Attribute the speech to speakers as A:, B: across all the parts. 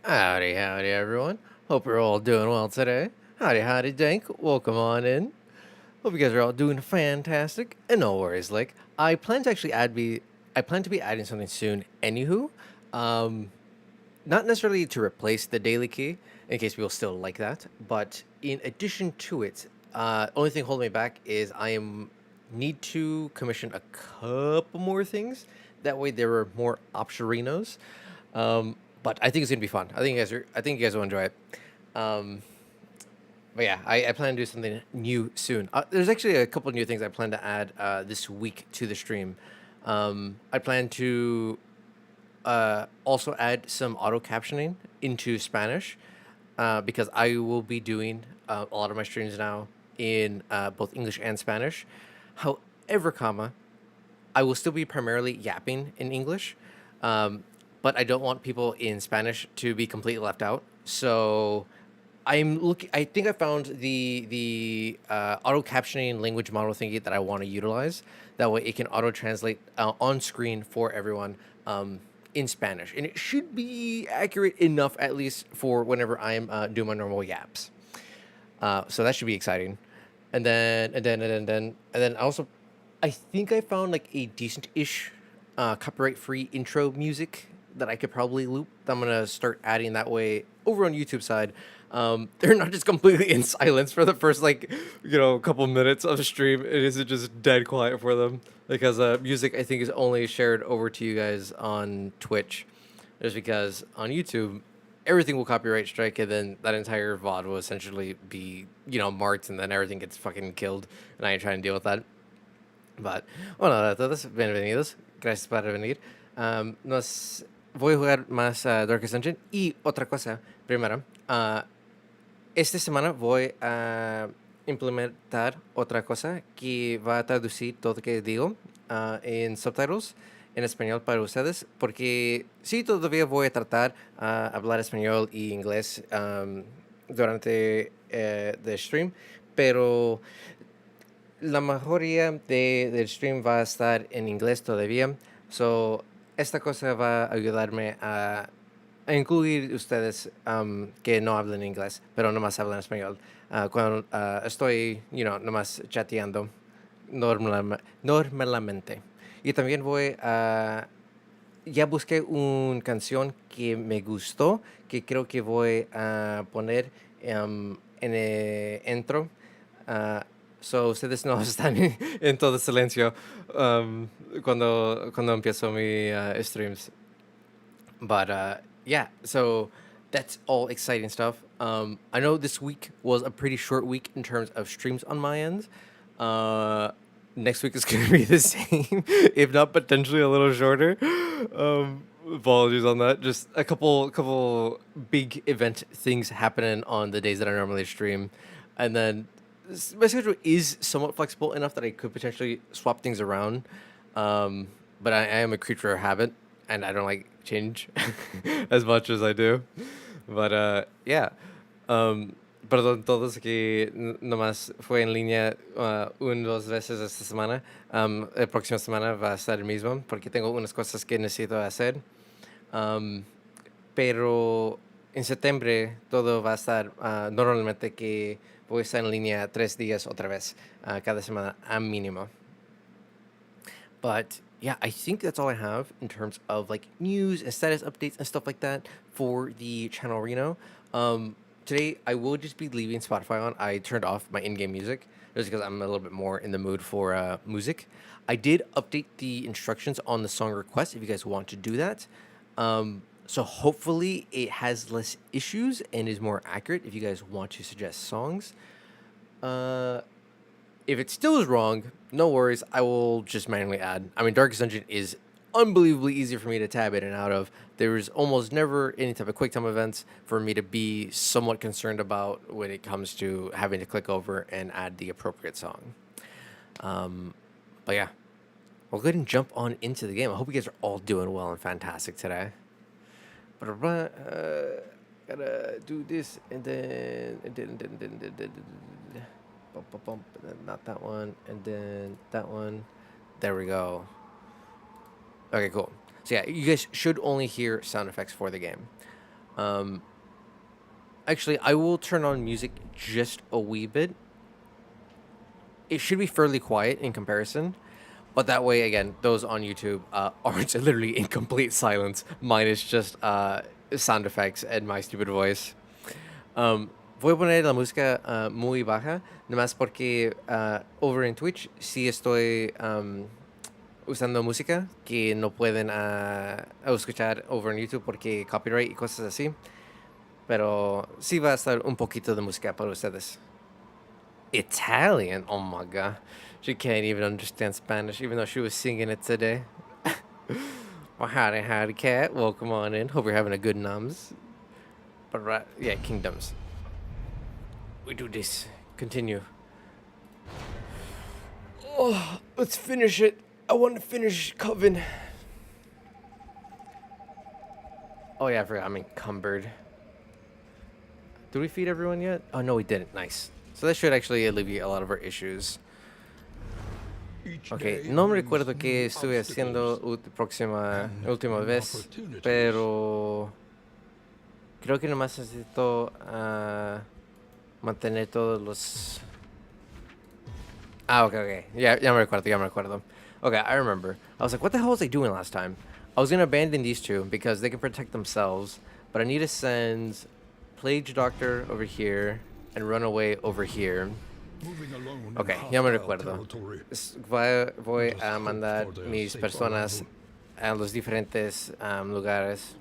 A: Howdy, howdy, everyone. Hope you're all doing well today. Howdy, howdy, Dank. Welcome on in. Hope you guys are all doing fantastic. And no worries, like I plan to actually I plan to be adding something soon. Anywho, um, not necessarily to replace the daily key, in case people still like that, but in addition to it, only thing holding me back is need to commission a couple more things. That way, there are more optionrinos. But I think it's gonna be fun. I think you guys will enjoy it. Um, but yeah, I plan to do something new soon. There's actually a couple new things I plan to add this week to the stream. I plan to also add some auto captioning into Spanish because I will be doing a lot of my streams now in both English and Spanish. However, I will still be primarily yapping in English, um, but I don't want people in Spanish to be completely left out. So I'm looking. I think I found the auto captioning language model thingy that I want to utilize. That way, it can auto translate on screen for everyone in Spanish, and it should be accurate enough, at least for whenever I'm doing my normal yaps. So that should be exciting. And then also, I think I found like a decent-ish copyright-free intro music that I could probably loop. That I'm gonna start adding that way over on YouTube side. They're not just completely in silence for the first couple minutes of the stream. It isn't just dead quiet for them because music I think is only shared over to you guys on Twitch, just because on YouTube everything will copyright strike, and then that entire VOD will essentially be marked, and then everything gets fucking killed, and I ain't trying to deal with that. But bueno, a todos, bienvenidos. Gracias por venir. Nos voy a jugar más Darkest Dungeon. Y otra cosa, primero, esta semana voy a implementar otra cosa que va a traducir todo lo que digo en subtitles en español para ustedes, porque sí, todavía voy a tratar hablar español y inglés durante el stream, pero la mayoría del stream va a estar en inglés todavía. So, esta cosa va a ayudarme a incluir ustedes que no hablan inglés, pero nomás hablan español. Cuando estoy, nomás chateando normalmente. Y también ya busqué una canción que me gustó, que creo que voy a poner en el intro. ah, So, ustedes no están en todo silencio cuando empiezo mi streams. But yeah, so that's all exciting stuff. I know this week was a pretty short week in terms of streams on my end. Uh, Next week is going to be the same, if not potentially a little shorter. Apologies on that. Just a couple big event things happening on the days that I normally stream, and then my schedule is somewhat flexible enough that I could potentially swap things around. But I am a creature of habit, and I don't like change as much as I do. But yeah. Perdón todos que nomás fue en línea dos veces esta semana. La próxima semana va a estar el mismo porque tengo unas cosas que necesito hacer. Um, pero en septiembre todo va a estar normalmente que voy a estar en línea 3 días otra vez cada semana a mínimo. But yeah, I think that's all I have in terms of like news and status updates and stuff like that for the channel Reno. Today I will just be leaving Spotify on. I turned off my in-game music just because I'm a little bit more in the mood for music. I did update the instructions on the song request if you guys want to do that. So hopefully it has less issues and is more accurate if you guys want to suggest songs. Uh, if it still is wrong, no worries. I will just manually add. I mean, Darkest Dungeon is unbelievably easy for me to tab in and out of. There's almost never any type of quick time events for me to be somewhat concerned about when it comes to having to click over and add the appropriate song. But yeah, we'll go ahead and jump on into the game. I hope you guys are all doing well and fantastic today. But gotta do this and then bump, and then not that one, and then that one. There we go. Okay, cool. So yeah, you guys should only hear sound effects for the game. Um, Actually, I will turn on music just a wee bit. It should be fairly quiet in comparison, but that way, again, those on YouTube aren't literally in complete silence. Mine is just sound effects and my stupid voice. Voy a poner la música muy baja, nomás porque over en Twitch sí estoy usando música que no pueden escuchar over en YouTube porque copyright y cosas así. Pero sí va a estar un poquito de música para ustedes. Italian? Oh my god. She can't even understand Spanish, even though she was singing it today. Well, howdy, cat. Welcome on in. Hope you're having a good nums. But right, yeah, kingdoms. We do this. Continue. Oh, let's finish it. I want to finish Coven. Oh yeah, I forgot. I'm encumbered. Did we feed everyone yet? Oh no, we didn't. Nice. So that should actually alleviate a lot of our issues. Ok, no me recuerdo qué estuve haciendo última vez, pero creo que nomás necesito mantener todos los... Ah, okay. Ya me recuerdo. Okay, I remember. I was like, what the hell was I doing last time? I was going to abandon these two because they can protect themselves, but I need to send Plague Doctor over here and Runaway over here. Ok, ya me recuerdo. Voy a mandar mis personas a los diferentes lugares.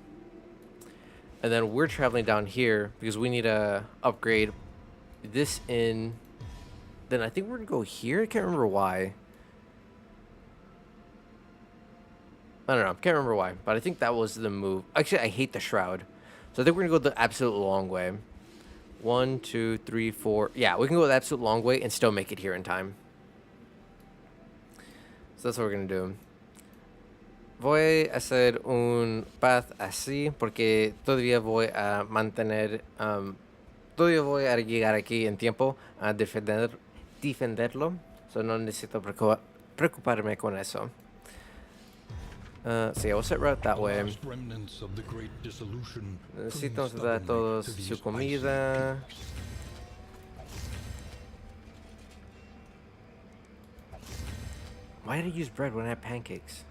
A: And then we're traveling down here because we need to upgrade this in. Then I think we're going to go here. I can't remember why. I don't know. Can't remember why. But I think that was the move. Actually, I hate the shroud. So I think we're going to go the absolute long way. 1, 2, 3, 4. Yeah, we can go the absolute long way and still make it here in time. So that's what we're going to do. Voy a hacer un path así porque todavía voy a mantener... todavía voy a llegar aquí en tiempo a defenderlo. So no necesito preocuparme con eso. So yeah, we'll set route that way. Necesitamos dar a todos su comida. Why did I use bread when I had pancakes?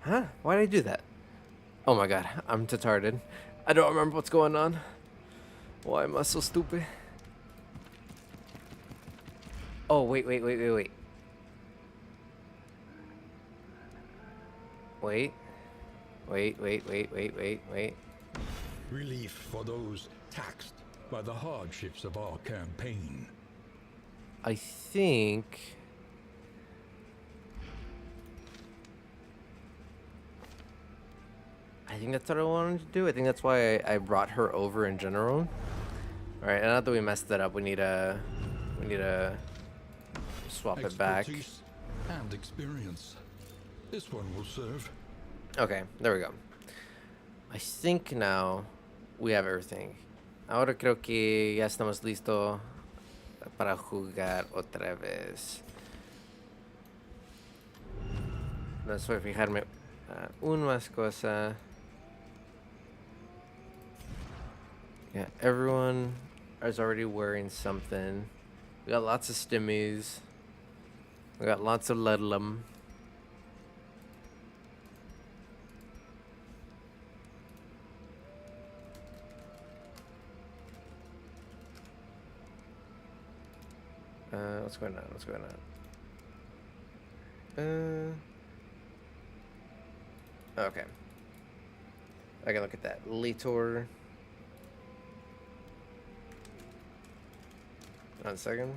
A: Huh? Why did I do that? Oh my god, I'm retarded. I don't remember what's going on. Why am I so stupid? Oh, wait. Wait.
B: Relief for those taxed by the hardships of our campaign.
A: I think that's what I wanted to do. I think that's why I brought her over in general. All right, and now that we messed that up, we need to swap it back.
B: And experience. This one will serve.
A: Okay, there we go. I think now we have everything. Ahora creo que ya estamos listos para jugar otra vez. No voy a fijarme una más cosa. Yeah, everyone is already wearing something. We got lots of stimmies. We got lots of Ludlum. What's going on? Okay. I can look at that. Litor. 1 second.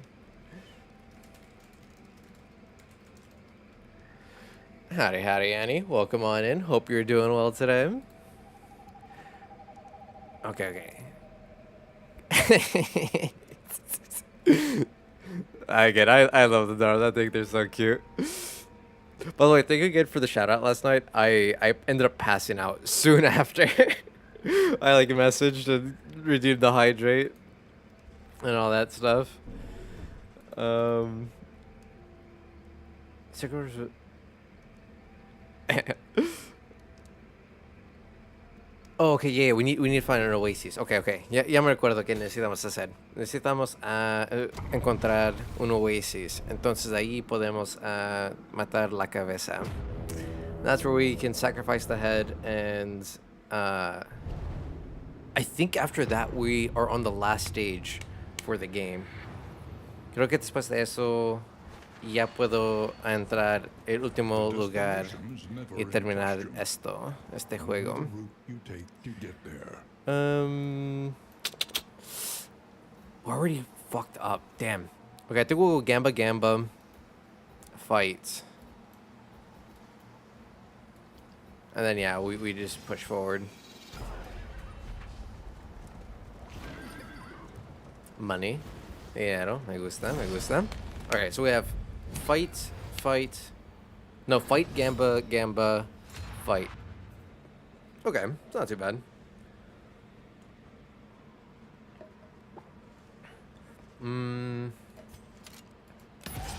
A: Howdy, Annie. Welcome on in. Hope you're doing well today. Okay. I love the dolls. I think they're so cute. By the way, thank you again for the shout out last night. I ended up passing out soon after. I messaged and redeemed the hydrate and all that stuff. Oh, okay, yeah, we need to find an oasis. Okay, okay. Ya me recuerdo que necesitamos hacer. Necesitamos encontrar un oasis. Entonces ahí podemos matar la cabeza. That's where we can sacrifice the head, and I think after that we are on the last stage for the game. Creo que después de eso ya puedo entrar el último lugar y terminar este juego. We're already fucked up. Damn. Okay, I think we'll go Gamba Gamba. Fight. And then, yeah, we just push forward. Money. Dinero. Me gusta, me gusta. Okay, so we have fight, fight. No, fight, Gamba, Gamba, fight. Okay, it's not too bad.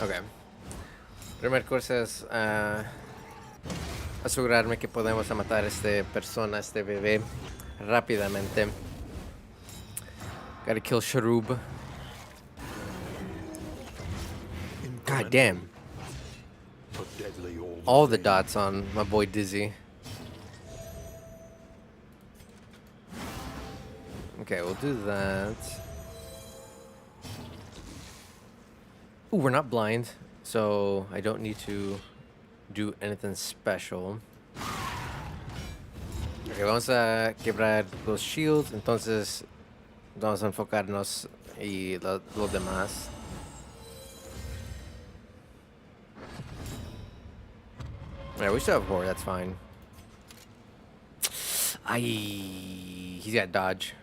A: Okay. Primer cosa es asegurarme que podemos matar a esta persona, este bebé, rápidamente. Gotta kill Sharub. God damn. All the dots on my boy Dizzy. Okay, we'll do that. Ooh, we're not blind, so I don't need to do anything special. Okay, vamos a quebrar los shields, entonces vamos a enfocarnos y lo demás. Yeah, we still have horror, that's fine. He's got dodge.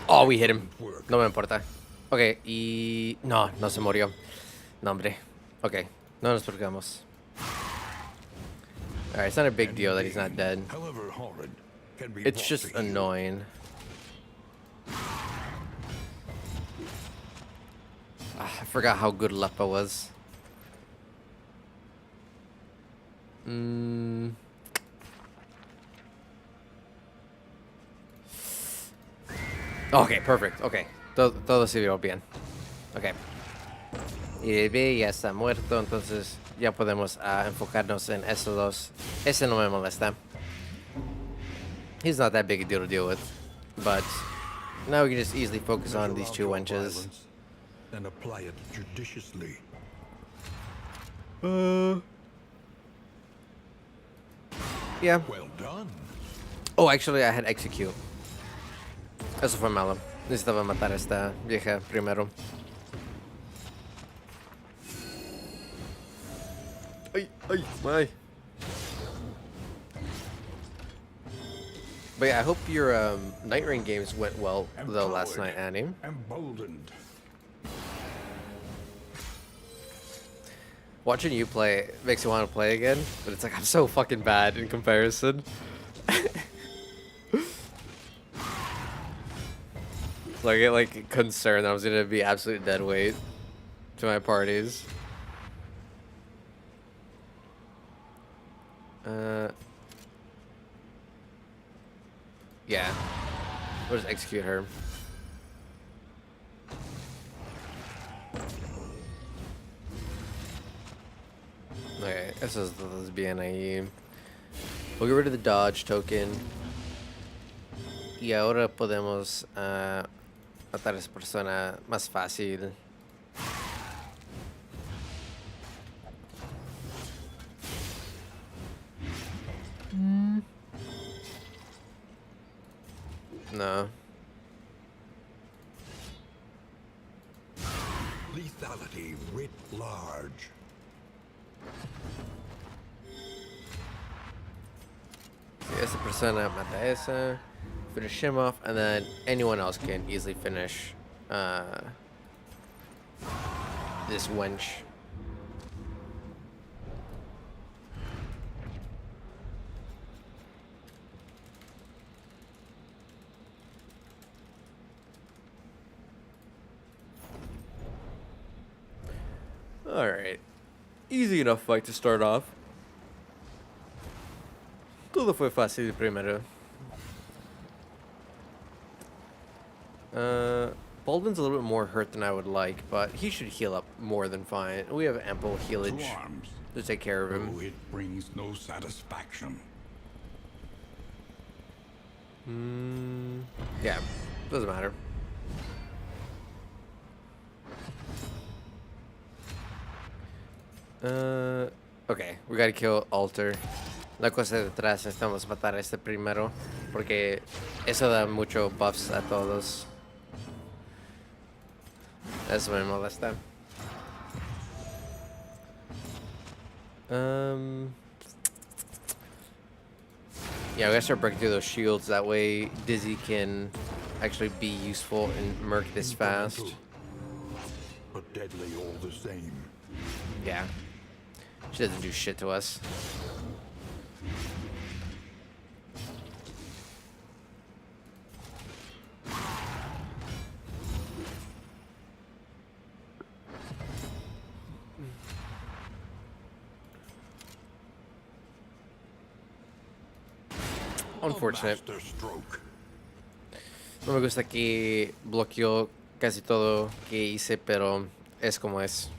A: Oh, we hit him. No me importa. Ok, y... No, no se murió. No, hombre. Ok, no nos preocupemos. Alright, it's not a big deal that he's not dead. It's just annoying. I forgot how good Lepa was. Ok, perfect. Ok, todo sirvió bien. Ok. Y el bebé ya está muerto, entonces ya podemos enfocarnos en esos dos. Ese no me molesta. He's not that big a deal to deal with. But now we can just easily focus on these two wenches.
B: And apply it judiciously.
A: Yeah.
B: Well done.
A: Oh, actually, I had execute. Eso fue malo. Necesitaba matar a esta vieja primero. Ay, ay, ay. But yeah, I hope your Night Rain games went well though last night, Annie.
B: Emboldened.
A: Watching you play makes you want to play again, but it's like I'm so fucking bad in comparison. So I get like concerned that I was gonna be absolute dead weight to my parties. Yeah. We'll just execute her. Okay, eso es bien ahí. We'll get rid of the dodge token. Y ahora podemos matar a esa persona más fácil. No.
B: Lethality writ large.
A: Si esa persona mata esa, finish him off, and then anyone else can easily finish this wench. Alright. Easy enough fight to start off. Todo fue fácil primero. Baldwin's a little bit more hurt than I would like, but he should heal up more than fine. We have ample
C: To
A: healage
C: arms.
A: to take care of him.
C: Oh, it brings no satisfaction.
A: Yeah, doesn't matter. Okay, we gotta kill Alter. La cosa detrás, necesitamos matar a este primero, porque eso da mucho buffs a todos. Eso me molesta. Yeah, we gotta start breaking through those shields. That way, Dizzy can actually be useful and murk this fast.
C: But deadly all the same.
A: Yeah. She doesn't do shit to us. Unfortunate.
C: A master stroke.
A: No me gusta que bloqueó casi todo que hice, pero es como es.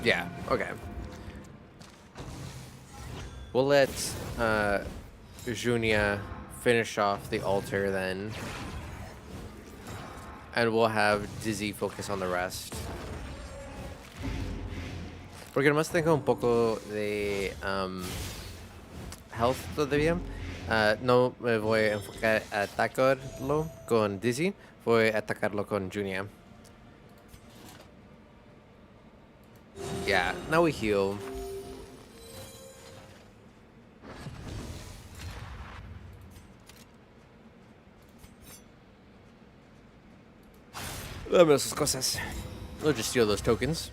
A: Yeah, okay. We'll let Junia finish off the altar then. And we'll have Dizzy focus on the rest. Porque nomás tengo un poco de health todavía. No me voy a enfocar a atacarlo con Dizzy. Voy a atacarlo con Junia. Yeah, now we heal. Dame esas cosas. We'll just steal those tokens.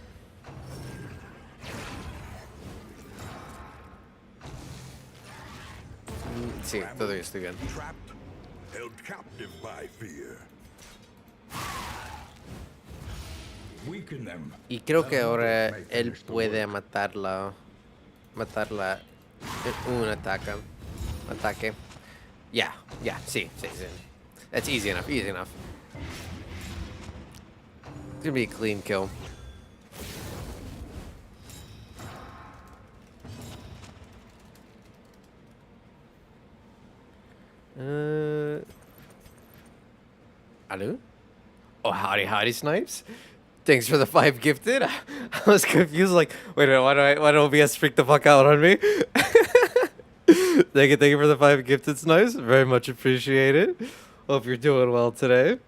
A: Sí, todavía estoy bien.
C: Trapped, held captive by fear. Weaken them.
A: Y creo que ahora él puede matarla en un ataque. Yeah, sí. That's easy enough. It's gonna be a clean kill. Hello? Oh, howdy, Snipes. Thanks for the 5 gifted. I was confused, like, wait a minute, why do OBS freak the fuck out on me? Thank you for the 5 gifted, Snipes. Very much appreciated. Hope you're doing well today.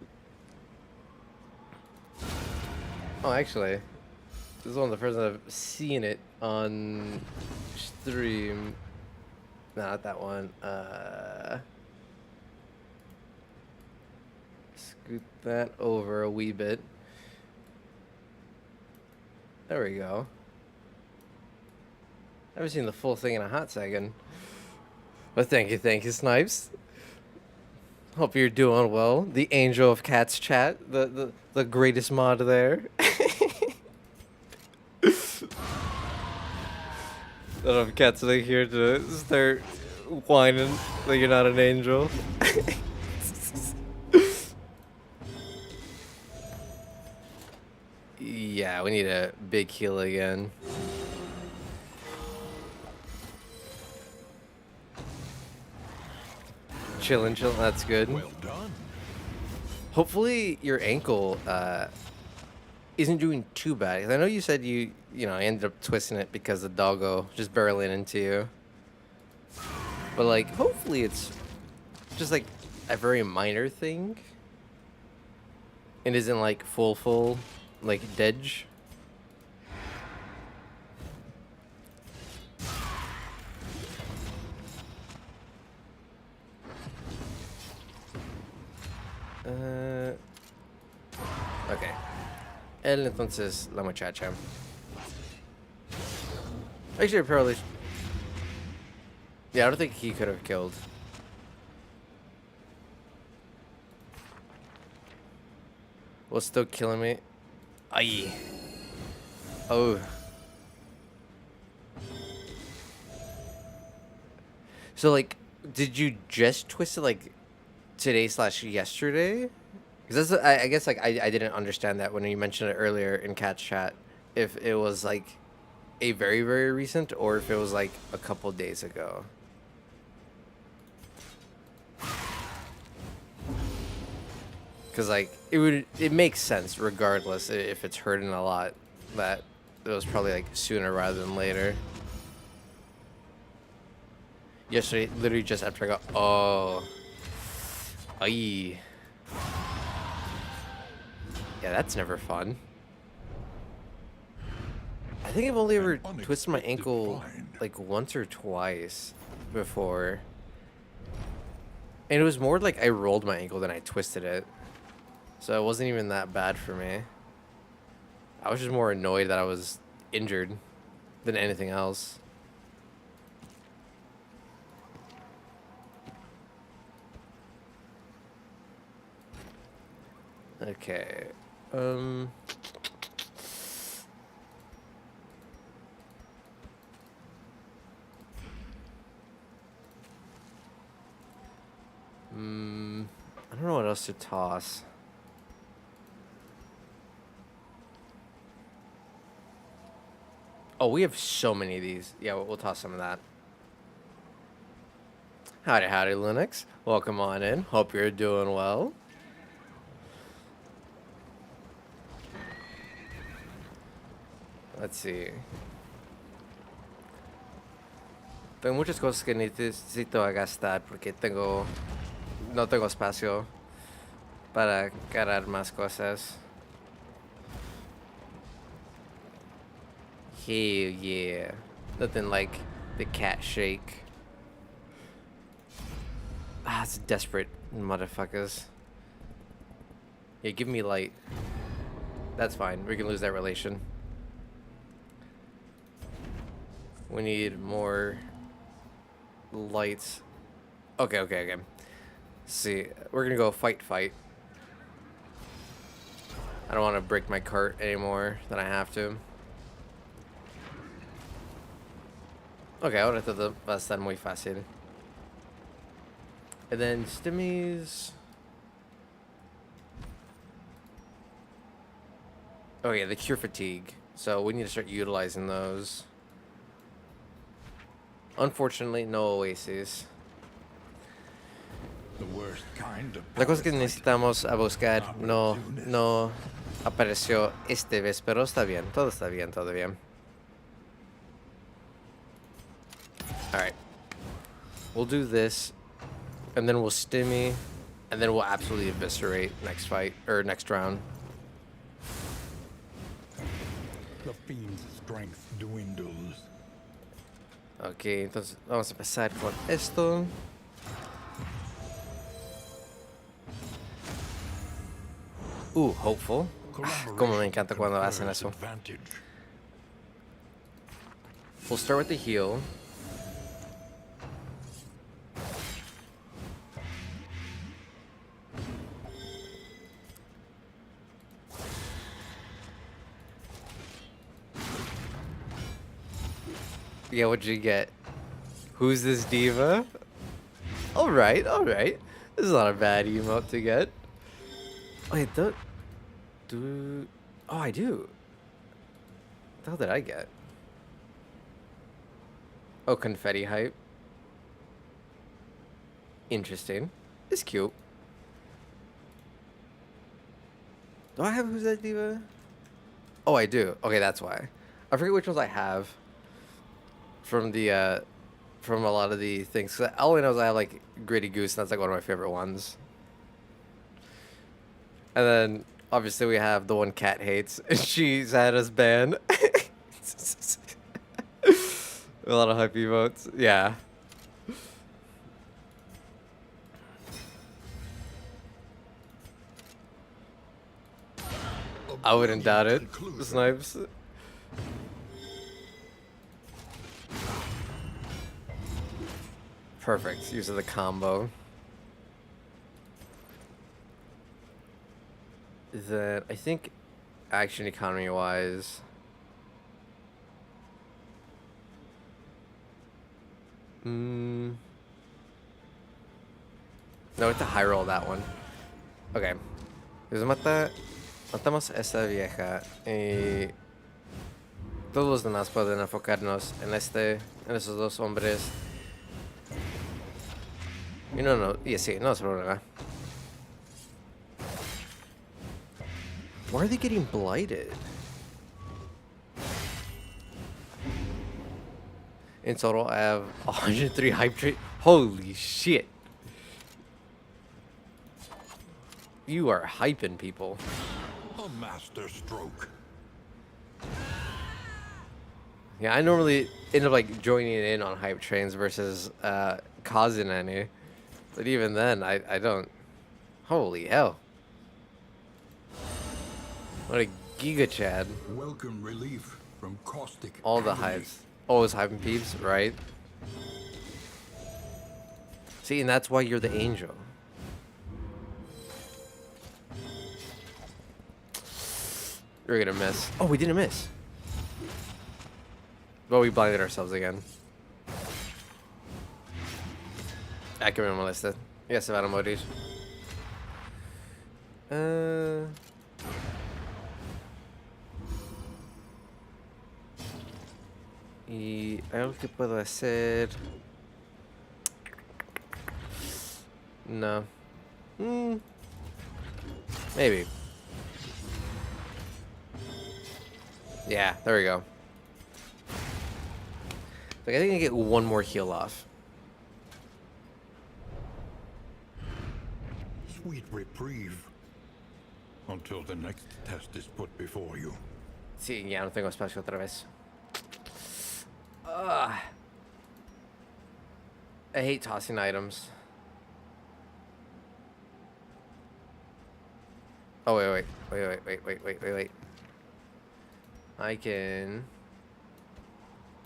A: Oh, actually, this is one of the first I've seen it on stream. No, not that one. Scoot that over a wee bit. There we go. I haven't seen the full thing in a hot second. But thank you, Snipes. Hope you're doing well. The Angel of Cats chat, the greatest mod there. I don't have cats like here to start whining like you're not an angel. Yeah, we need a big heal again. Chillin', that's good.
C: Well done.
A: Hopefully your ankle isn't doing too bad. 'Cause I know you said you ended up twisting it because the doggo just barreling into you. But like, hopefully it's just like a very minor thing. It isn't like full like dedge. Okay. Él entonces la muchacha. Actually, probably. Yeah, I don't think he could have killed. was still killing me. Aye. Oh. So like, did you just twist it like today slash yesterday? Because that's I guess like I didn't understand that when you mentioned it earlier in Cat's chat. If it was like a very very recent or if it was like a couple days ago. Because like it makes sense regardless if it's hurting a lot that it was probably like sooner rather than later. Yesterday, literally just after I got aye. Yeah, that's never fun. I think I've only ever twisted my ankle like once or twice before. And it was more like I rolled my ankle than I twisted it. So it wasn't even that bad for me. I was just more annoyed that I was injured than anything else. Okay. I don't know what else to toss. Oh, we have so many of these. Yeah, we'll toss some of that. Howdy, howdy, Linux. Welcome on in. Hope you're doing well. Let's see. Tengo muchas cosas que necesito gastar porque no tengo espacio para cargar más cosas. Hell yeah. Nothing like the cat shake. Ah, it's desperate, motherfuckers. Yeah, give me light. That's fine. We can lose that relation. We need more lights. Okay. See, we're gonna go fight. I don't want to break my cart anymore than I have to. Okay, ahora todo va a estar muy fácil. And then stimmies. Oh yeah, the cure fatigue. So we need to start utilizing those. Unfortunately, no oasis.
C: The worst kind of
A: La cosa que
C: parasite.
A: necesitamos a buscar no apareció esta vez, pero está bien, todo bien. Alright. We'll do this, and then we'll stimmy, and then we'll absolutely eviscerate next fight, or next round.
C: The fiend's strength dwindles.
A: Ok, entonces vamos a empezar con esto. Hopeful. Como me encanta cuando hacen
C: confers
A: eso.
C: advantage.
A: We'll start with the heal. Yeah, what'd you get? Who's this diva? Alright. This is not a bad emote to get. Wait, oh, I do. What the hell did I get? Oh, confetti hype. Interesting. It's cute. Do I have Who's That Diva? Oh, I do. Okay, that's why. I forget which ones I have from the from a lot of the things. 'Cause all I know is I have like Gritty Goose, and that's like one of my favorite ones. And then obviously we have the one Cat hates, and she's had us banned. A lot of hype emotes. Yeah. I wouldn't doubt it.
C: Conclusion.
A: Snipes. Perfect. Use of the combo. Then I think action economy wise. Mm, no, it's a high roll that one. Okay. Pues matamos a esta vieja y todos los demás pueden enfocarnos en esos dos hombres. Y y sí, no es problema. Why are they getting blighted? In total, I have 103 hype trade. Holy shit. You are hyping people.
C: A master stroke.
A: Yeah, I normally end up like joining in on hype trains versus causing any. But even then, I don't. Holy hell. What a giga chad.
C: Welcome relief from caustic.
A: All the
C: agony.
A: hypes. Always hyping peeps, right? See, and that's why you're the angel. We're gonna miss. Oh, we didn't miss. Well, we blinded ourselves again. Ah, que me molesta. Ya se van a morir. Y algo que puedo hacer. No. Maybe. Yeah, there we go. Like, I think I get one more heal off.
C: Sweet reprieve. Until the next test is put before you.
A: Sí, ya no tengo espacio otra vez. Ugh. I hate tossing items. Oh, wait. I can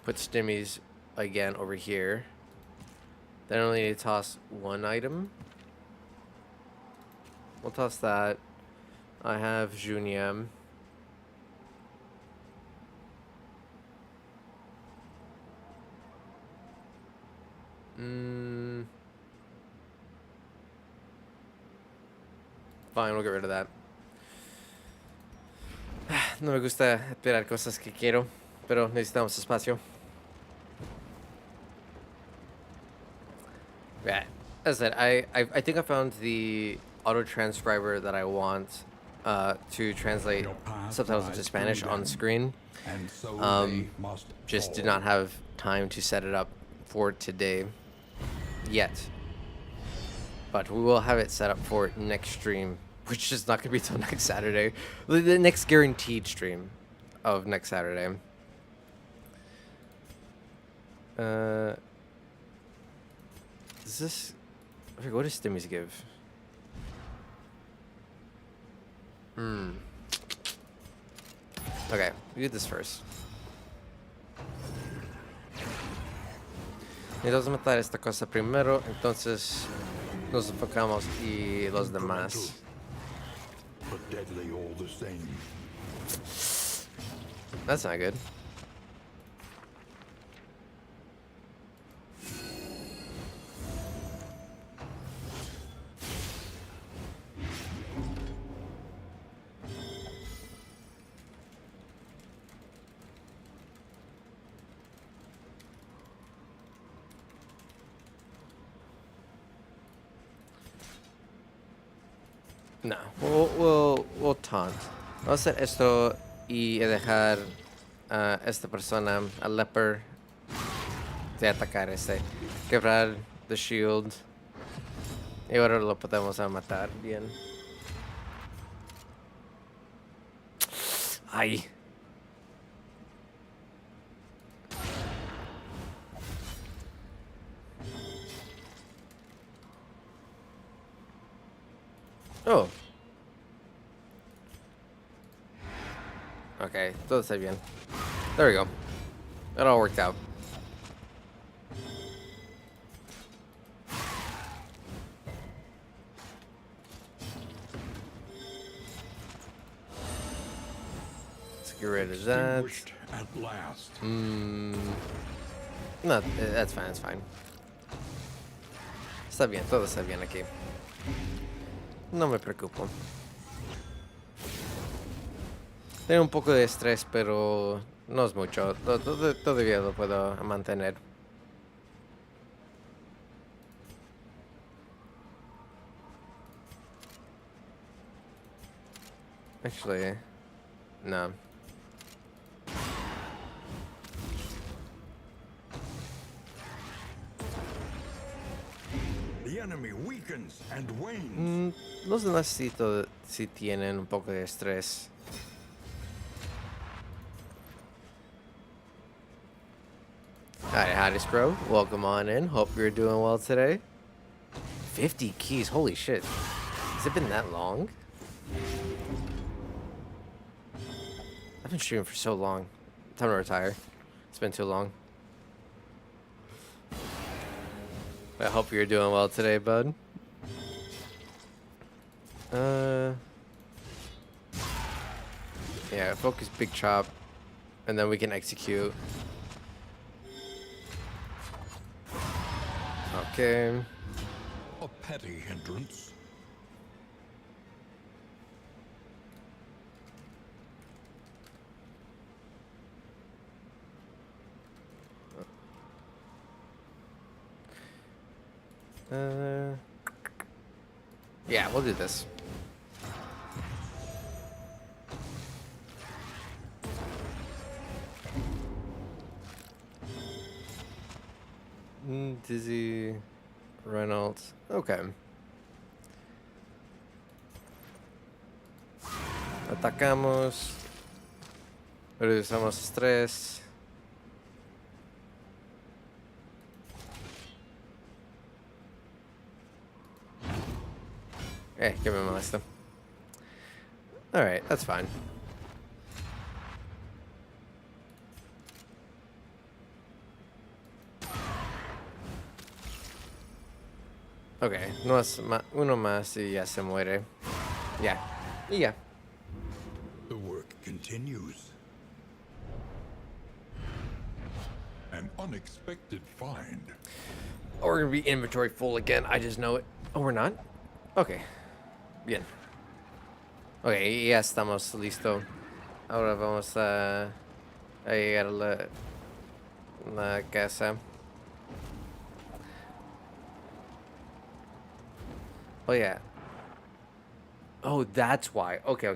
A: put stimmies again over here. Then I only need to toss one item. We'll toss that. I have Juniam. Fine, we'll get rid of that. No me gusta esperar cosas que quiero, pero necesitamos espacio. Yeah, as I said, I think I found the auto transcriber that I want to translate
C: Your path
A: subtitles
C: lies
A: into Spanish
C: through
A: on
C: them,
A: screen.
C: And so they must
A: Just did
C: fall.
A: not have time to set it up for today yet. But we will have it set up for next stream, which is not going to be till next Saturday. The next guaranteed stream of next Saturday. Is this... I forget, what does Stimmies give? Okay, we do this first. Necesitamos matar esta cosa primero, entonces nos enfocamos y los demás.
C: But deadly all the same.
A: That's not good. No, we'll taunt. Vamos a hacer esto y dejar a esta persona, a leper, de atacar quebrar the shield. Y ahora lo podemos matar bien. Ay. Oh. Okay, todo está bien. There we go. It all worked out. rid of that.
C: Extinguished at last.
A: No, that's fine, that's fine. Está bien, todo está bien aquí. No me preocupo. Tengo un poco de estrés, pero no es mucho. Todavía lo puedo mantener. Actually, no.
C: The enemy weakens and wanes.
A: Los demás sí tienen un poco de estrés. Howdy, Scro. Welcome on in. Hope you're doing well today. 50 keys. Holy shit. Has it been that long? I've been streaming for so long. Time to retire. It's been too long. I hope you're doing well today, bud. Yeah, focus big chop, and then we can execute. Okay.
C: A petty hindrance.
A: Yeah, we'll do this. Dizzy, Reynolds. Okay. Atacamos. Reducimos estrés. Give me my list. Alright, that's fine. Okay, uno más y ya se muere. Yeah. Yeah.
C: The work continues. An unexpected find.
A: Oh, we're gonna be inventory full again. I just know it. Oh, we're not? Okay. Bien. Okay, ya estamos listo. Ahora vamos a llegar a la casa. Oh, yeah. Oh, that's why. Okay.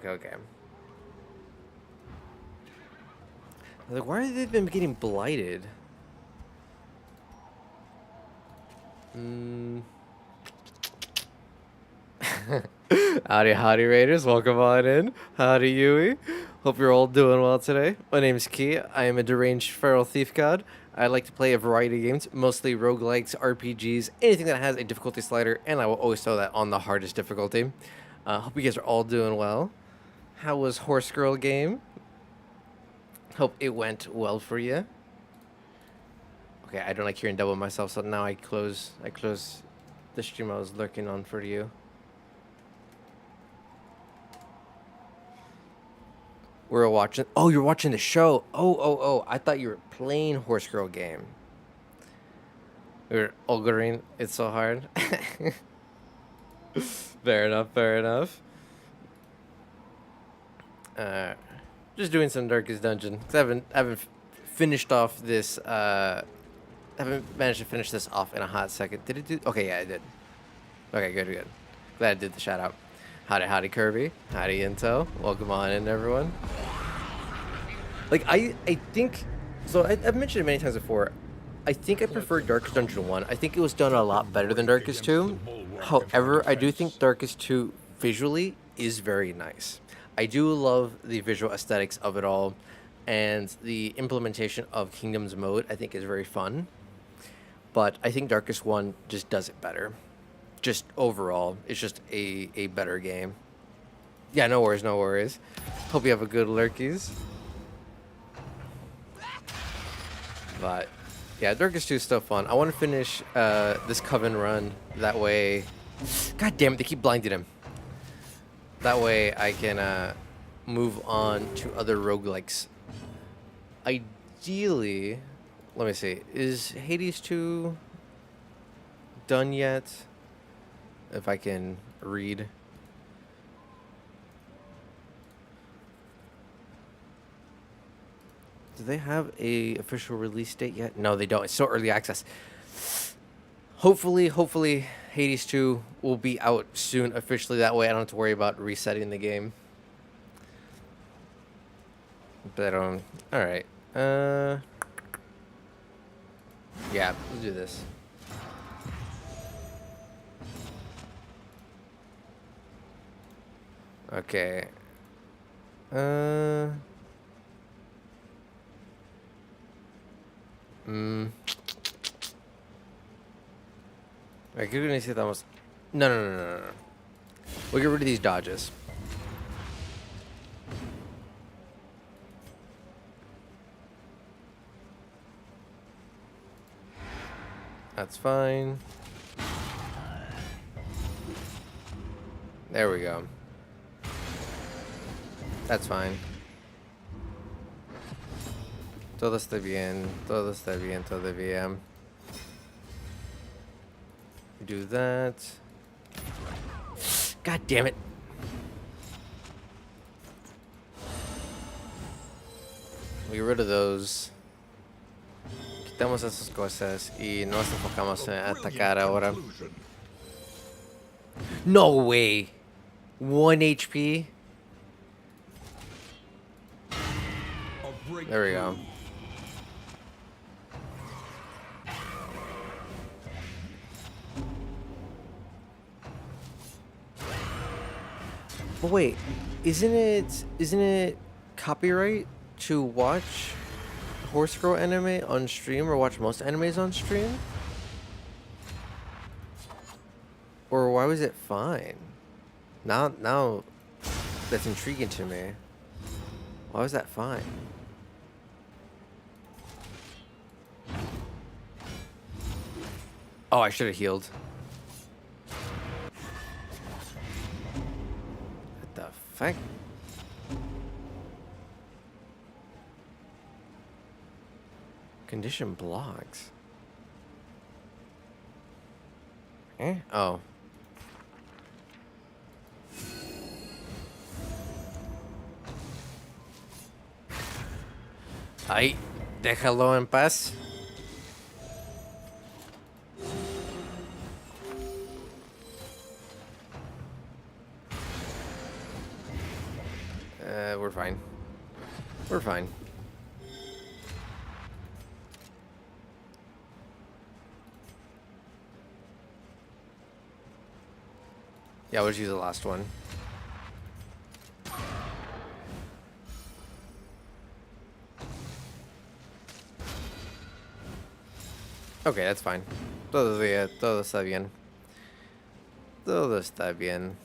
A: Like, why have they been getting blighted? Howdy, Raiders. Welcome on in. Howdy, Yui. Hope you're all doing well today. My name is Key. I am a deranged feral thief god. I like to play a variety of games, mostly roguelikes, RPGs, anything that has a difficulty slider, and I will always throw that on the hardest difficulty. Hope you guys are all doing well. How was Horse Girl game? Hope it went well for you. Okay, I don't like hearing double myself, so now I close the stream I was lurking on for you. We're watching. Oh, you're watching the show. Oh. I thought you were playing Horse Girl game. We're ogling. It's so hard. Fair enough. Just doing some Darkest Dungeon. 'Cause I haven't finished off this. Haven't managed to finish this off in a hot second. Did it do? Okay, yeah, I did. Okay, good. Glad I did the shout out. Howdy, Kirby. Howdy, Intel. Welcome on in, everyone. Like, I think... So, I've mentioned it many times before. I think I prefer Darkest Dungeon 1. I think it was done a lot better than Darkest 2. However, I do think Darkest 2 visually is very nice. I do love the visual aesthetics of it all. And the implementation of Kingdoms mode, I think, is very fun. But I think Darkest 1 just does it better. Just overall, it's just a better game. Yeah, no worries. Hope you have a good lurkies. But yeah, Darkest 2 is still fun. I want to finish this Coven run. That way, God damn it, they keep blinding him. That way I can move on to other roguelikes. Ideally, let me see. Is Hades 2 done yet? If I can read. Do they have a official release date yet? No, they don't. It's still early access. Hopefully, Hades 2 will be out soon officially. That way I don't have to worry about resetting the game. But I don't... Alright. Yeah, let's do this. Okay. Aquí necesitamos... No. We'll get rid of these dodges. That's fine. There we go. That's fine. Todo está bien. Todo está bien todavía. Do that. God damn it. We get rid of those. Quitamos esas cosas y nos enfocamos en atacar ahora. No way. 1 HP. There we go. But wait, isn't it copyright to watch Horse Girl anime on stream or watch most animes on stream? Or why was it fine? Now that's intriguing to me. Why was that fine? Oh, I should have healed. What the fuck? Condition blocks. Eh? Oh. Ay, déjalo en paz. We're fine. We're fine. Yeah, we'll just use the last one. Okay, that's fine. Todo está bien. Todo está bien.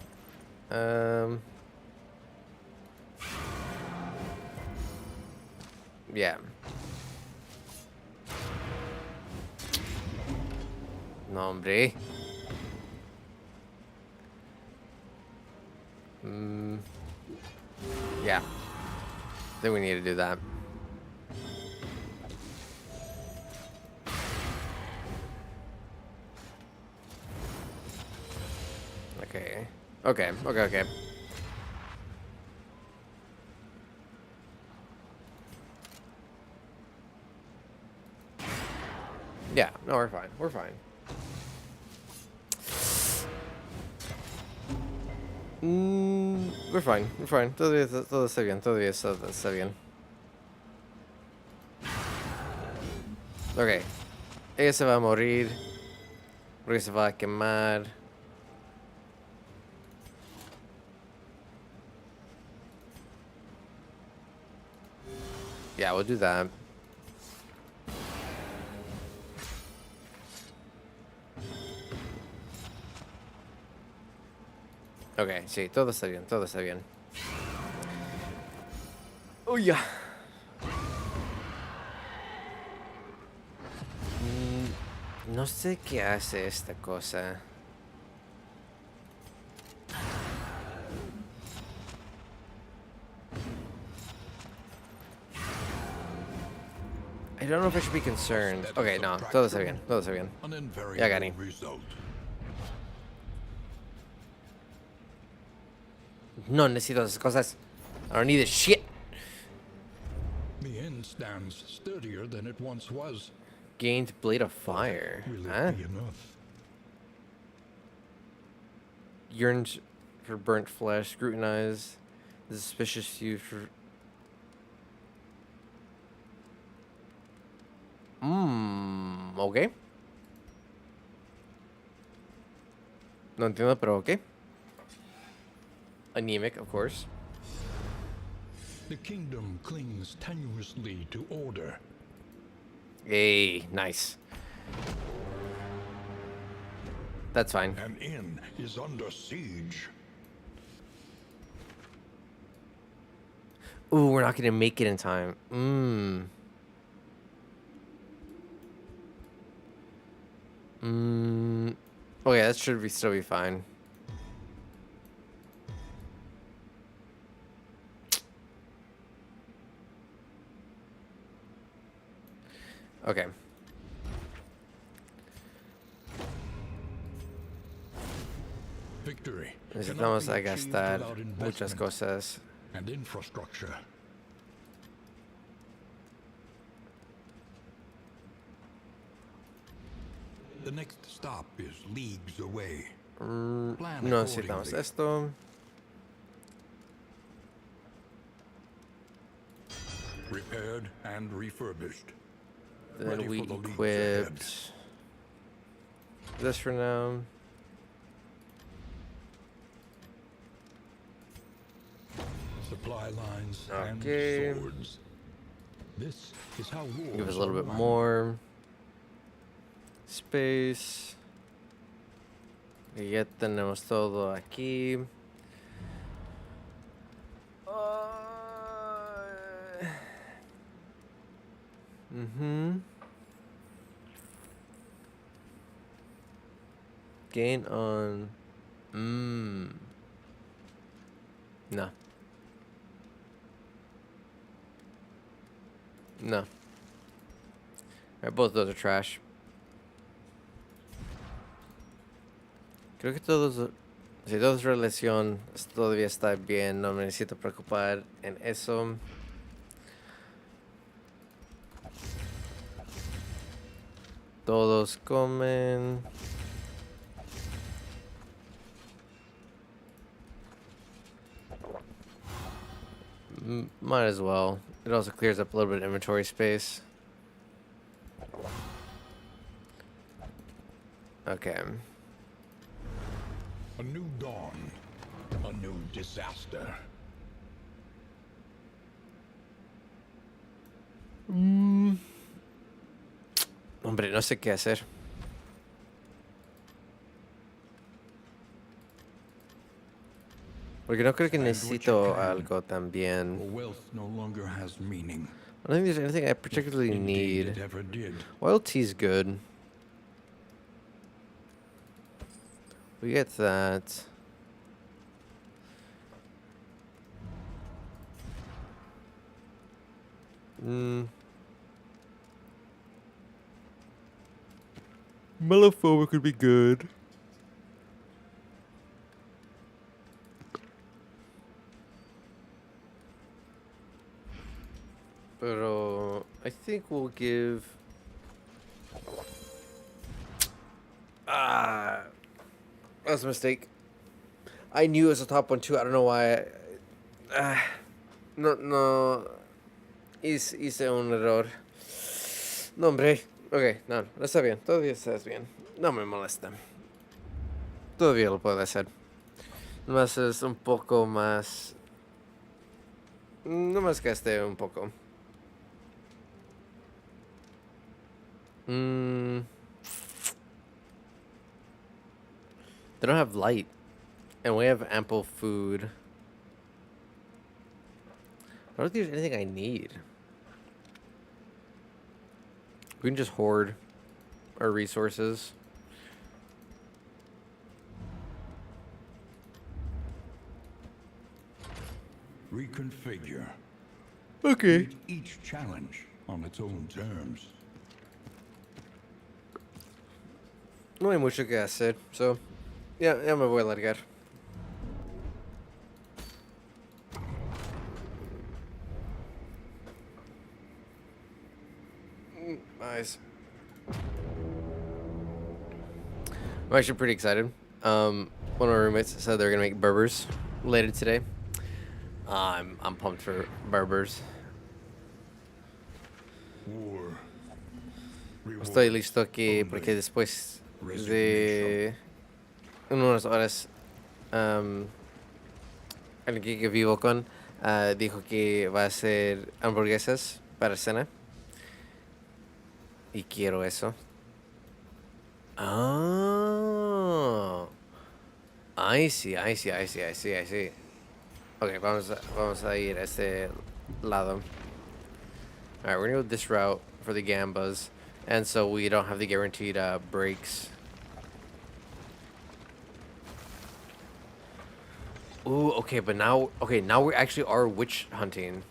A: Yeah. No, hombre. Yeah. I think we need to do that. Okay. Yeah, no, we're fine. We're fine. We're fine. We're fine. Todo está bien. Todo está bien. Ok. Ella se va a morir. Porque se va a quemar. Yeah, we'll do that. Ok, sí, todo está bien, todo está bien. Oh, yeah. No sé qué hace esta cosa. I don't know if I should be concerned.
B: Steady
A: Okay, no. Todo está bien.
B: subtraction,
A: Todo está bien.
B: An invariable
A: Ya gané.
B: result.
A: No necesito esas cosas. I don't need this shit.
B: The inn stands sturdier than it once was.
A: Gained Blade of Fire.
B: Will it
A: Huh?
B: be enough?
A: Yearns for burnt flesh. Scrutinize the suspicious use for... Okay. No entiendo, pero okay. Anemic, of course.
B: The kingdom clings tenuously to order.
A: Hey, nice. That's fine.
B: An inn is under siege.
A: Ooh, we're not gonna make it in time. Okay, that should be still be fine. Okay.
B: Victory
A: Necesitamos
B: cannot be
A: gastar
B: achieved without
A: muchas
B: investment
A: cosas.
B: and infrastructure. The next stop is leagues away. Plan
A: No necesitamos
B: accordingly.
A: esto.
B: Repaired and refurbished.
A: Then
B: Ready
A: we
B: for the leagues
A: equipped this for now.
B: Supply lines
A: Okay.
B: and swords. This is how wars
A: Give us a little
B: are
A: bit
B: won.
A: more space. Y ya tenemos todo aquí. Gain on. No. No. Alright, both those are trash. Creo que todos. Si todo es relación, todavía está bien. No me necesito preocupar en eso. Todos comen. Might as well. It also clears up a little bit of inventory space. Okay.
B: A new dawn. A new disaster.
A: Hombre, no sé qué hacer. Porque no creo que
B: Find what you
A: necesito
B: can.
A: algo
B: For
A: también.
B: wealth no longer has meaning.
A: I don't think there's anything I particularly
B: Indeed, it
A: need.
B: ever did.
A: Oil tea's good. We get that. Mellophobic could be good. Pero I think we'll give. That was a mistake. I knew it was a top one too. I don't know why. No. Hice un error. No, hombre. Ok, no está bien. Todavía estás bien. No me molesta. Todavía lo puedo hacer. Nomás es un poco más. Nomás gasté un poco. They don't have light. And we have ample food. I don't think there's anything I need. We can just hoard our resources.
B: Reconfigure.
A: Okay.
B: Meet each challenge
C: on its own terms.
A: No hay mucho que hacer, so ya me voy a largar. Nice. I'm actually pretty excited. One of my roommates said they're gonna make burgers later today. I'm pumped for burgers.
C: War.
A: Estoy
C: rewards
A: listo aquí
C: only
A: porque después de
C: resignation.
A: unas horas alguien que vivo con dijo que va a hacer hamburguesas para cena y quiero eso. Oh, I see, I see, I see, I see, I see. Okay, vamos a ir a este lado. Alright, we're gonna go this route for the gambas, and so we don't have the guaranteed breaks. Ooh, okay, but now we actually are witch hunting.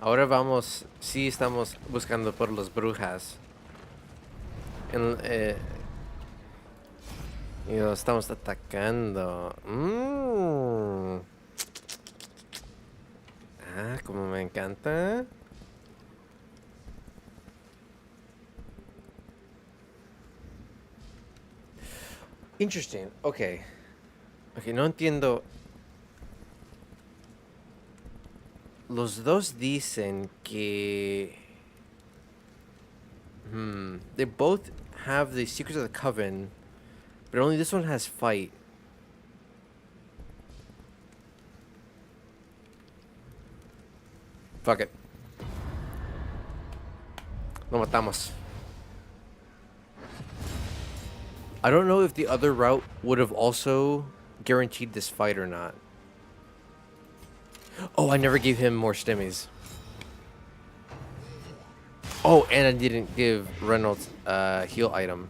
A: Ahora vamos, sí estamos buscando por las brujas. Y los estamos atacando. Ah, como me encanta. Interesting. Okay. Okay, no entiendo. Los dos dicen que... They both have the Secrets of the Coven, but only this one has fight. Fuck it. Lo matamos. I don't know if the other route would have also guaranteed this fight or not. Oh, I never gave him more stimmies. Oh, and I didn't give Reynolds a heal item.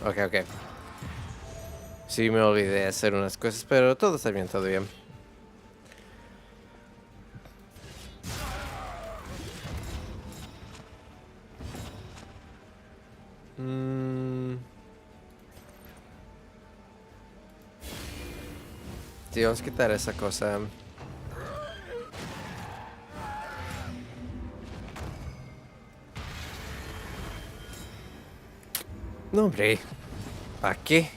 A: Okay, okay. Sí, me olvidé de hacer unas cosas, pero todo está bien, todo bien. Sí, vamos a quitar esa cosa. No, hombre. ¿Para qué?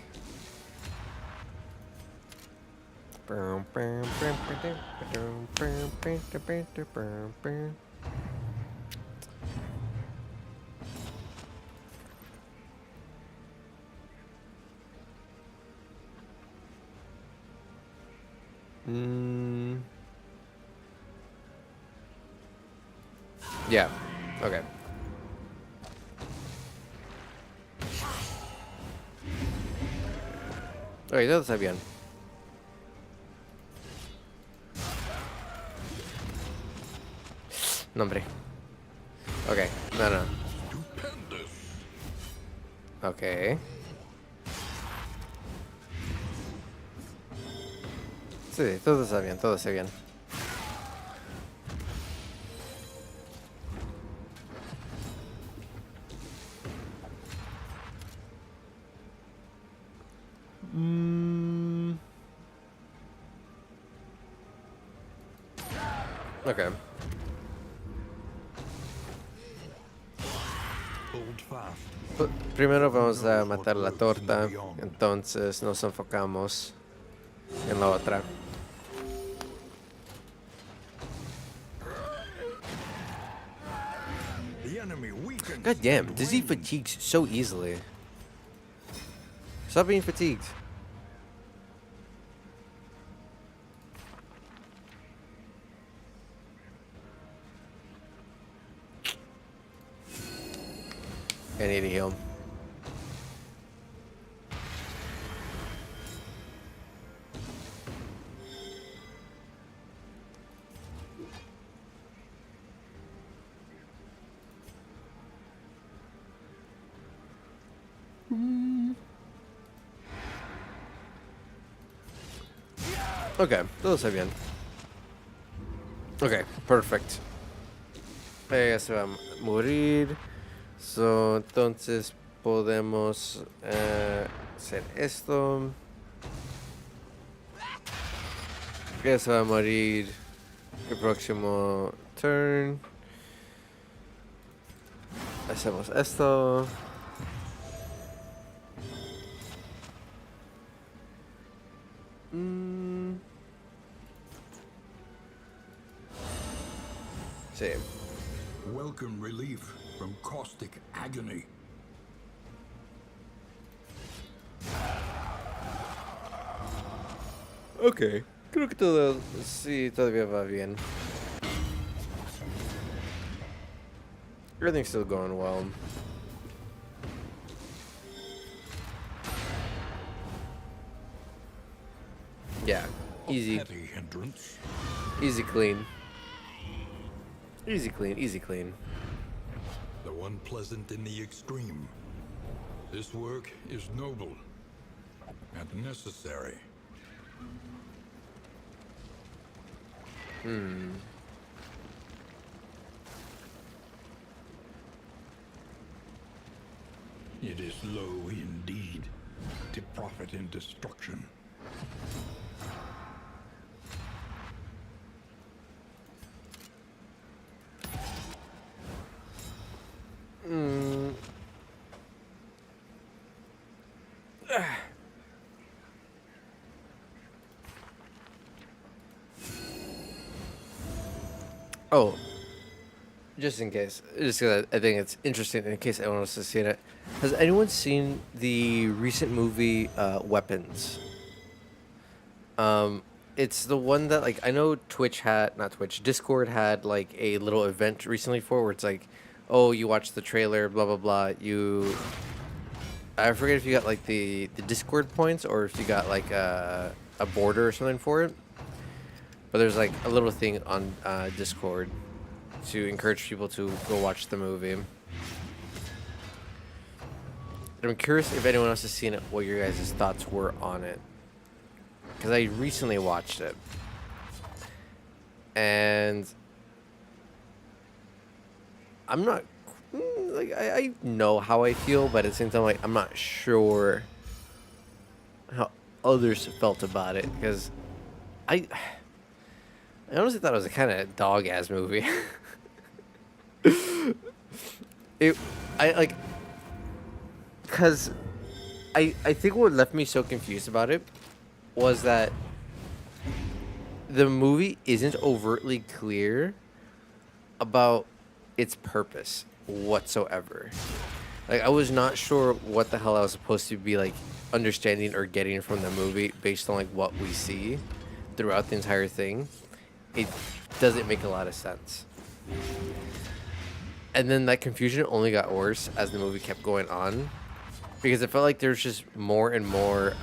A: Yeah. Okay. Ok, todo está bien. No, hombre. Ok, no.
C: Stupendous.
A: Ok. Sí, todo está bien, todo está bien. Ok.
C: Hold fast.
A: Primero vamos a matar la torta, entonces nos enfocamos en la otra.
C: The enemy weakens.
A: God damn,
C: and
A: does he
C: wanes.
A: fatigues so easily? Stop being fatigued. I need to heal. Ok, todo está bien. Ok, perfect. Ella se va a morir. So, entonces podemos hacer esto. Ella se va a morir el próximo turn. Hacemos esto. Sí.
C: Welcome relief from caustic agony.
A: Ok. Creo que todo, sí, todavía va bien. Everything's still going well. Yeah. Easy.
C: Petty hindrance.
A: Easy clean. Easy clean, easy clean.
C: Though unpleasant in the extreme. This work is noble and necessary. It is low indeed to profit in destruction. Oh, just in case, just because I think it's interesting, in case anyone else has seen it. Has anyone seen the recent movie Weapons? It's the one that like I know Twitch had not Twitch Discord had like a little event recently for where it's like, oh, you watch the trailer, blah blah blah. I forget if you got like the Discord points or if you got like a border or something for it. But there's like a little thing on Discord to encourage people to go watch the movie. I'm curious if anyone else has seen it, what your guys' thoughts were on it. Because I recently watched it. And I'm not like I know how I feel, but at the same time like I'm not sure how others felt about it because I honestly thought it was a kind of dog ass movie. I like because I think what left me so confused about it was that the movie isn't overtly clear about its purpose whatsoever. Like I was not sure what the hell I was supposed to be like understanding or getting from the movie based on like what we see throughout the entire thing. It doesn't make a lot of sense. And then that confusion only got worse as the movie kept going on because it felt like there's just more and more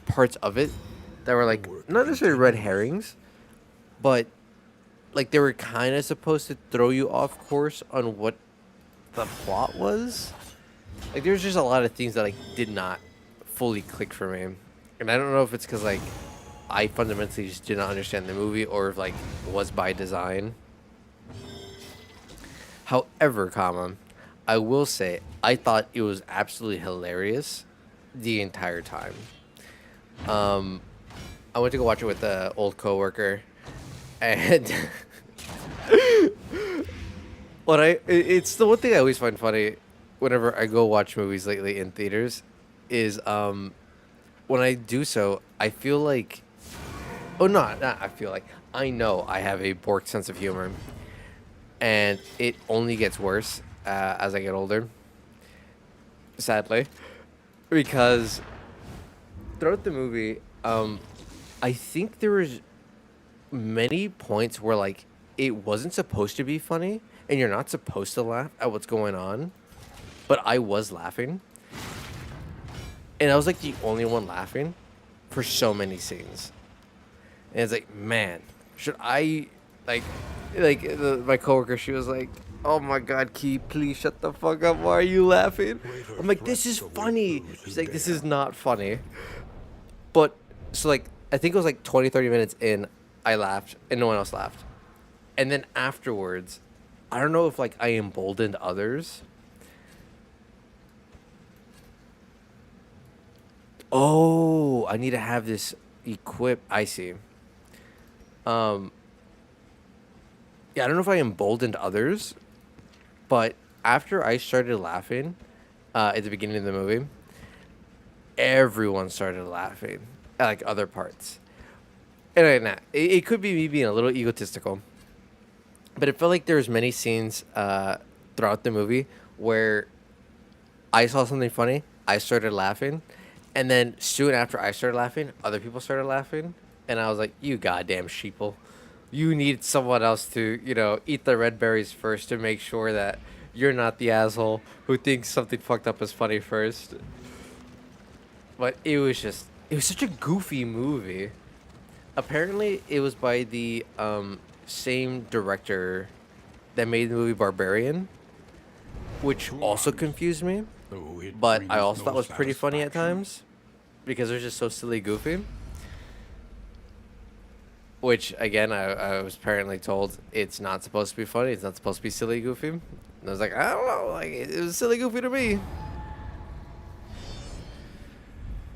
C: parts of it that were like not necessarily red herrings, but like they were kind of supposed to throw you off course on what the plot was. Like there's just a lot of things that like did not fully click for me, and I don't know if it's because like I fundamentally just did not understand the movie or if like it was by design. However, I will say I thought it was absolutely hilarious the entire time. I went to go watch it with an old coworker, and it's the one thing I always find funny whenever I go watch movies lately in theaters is when I do so, I feel like not I feel like I know I have a borked sense of humor, and it only gets worse as I get older. Sadly, because throughout the movie, I think there was many points where like it wasn't supposed to be funny, and you're not supposed to laugh at what's going on, but I was laughing, and I was like the only one laughing for so many scenes, and it's like, man, should I my coworker? She was like, "Oh my God, Key, please shut the fuck up. Why are you laughing?" I'm like, "This is funny." She's like, "This is not funny." But so like I think it was like 20, 30 minutes in, I laughed and no one else laughed. And then afterwards, I don't know if like I emboldened others. Oh, I need to have this equipped. I see. Um, yeah, I don't know if I emboldened others, but after I started laughing at the beginning of the movie, everyone started laughing at like other parts. And it could be me being a little egotistical, but it felt like there was many scenes throughout the movie where I saw something funny, I started laughing, and then soon after I started laughing, other people started laughing, and I was like, "You goddamn sheeple, you need someone else to, eat the red berries first to make sure that you're not the asshole who thinks something fucked up is funny first." But it was such a goofy movie. Apparently, it was by the same director that made the movie Barbarian, which also confused me.
B: though it
C: But I
B: brings
C: also
B: no
C: thought was pretty funny at
B: satisfaction.
C: times because it was just so silly goofy. Which again, I was apparently told it's not supposed to be funny. It's not supposed to be silly goofy. And I was like, I don't know, like it was silly goofy to me.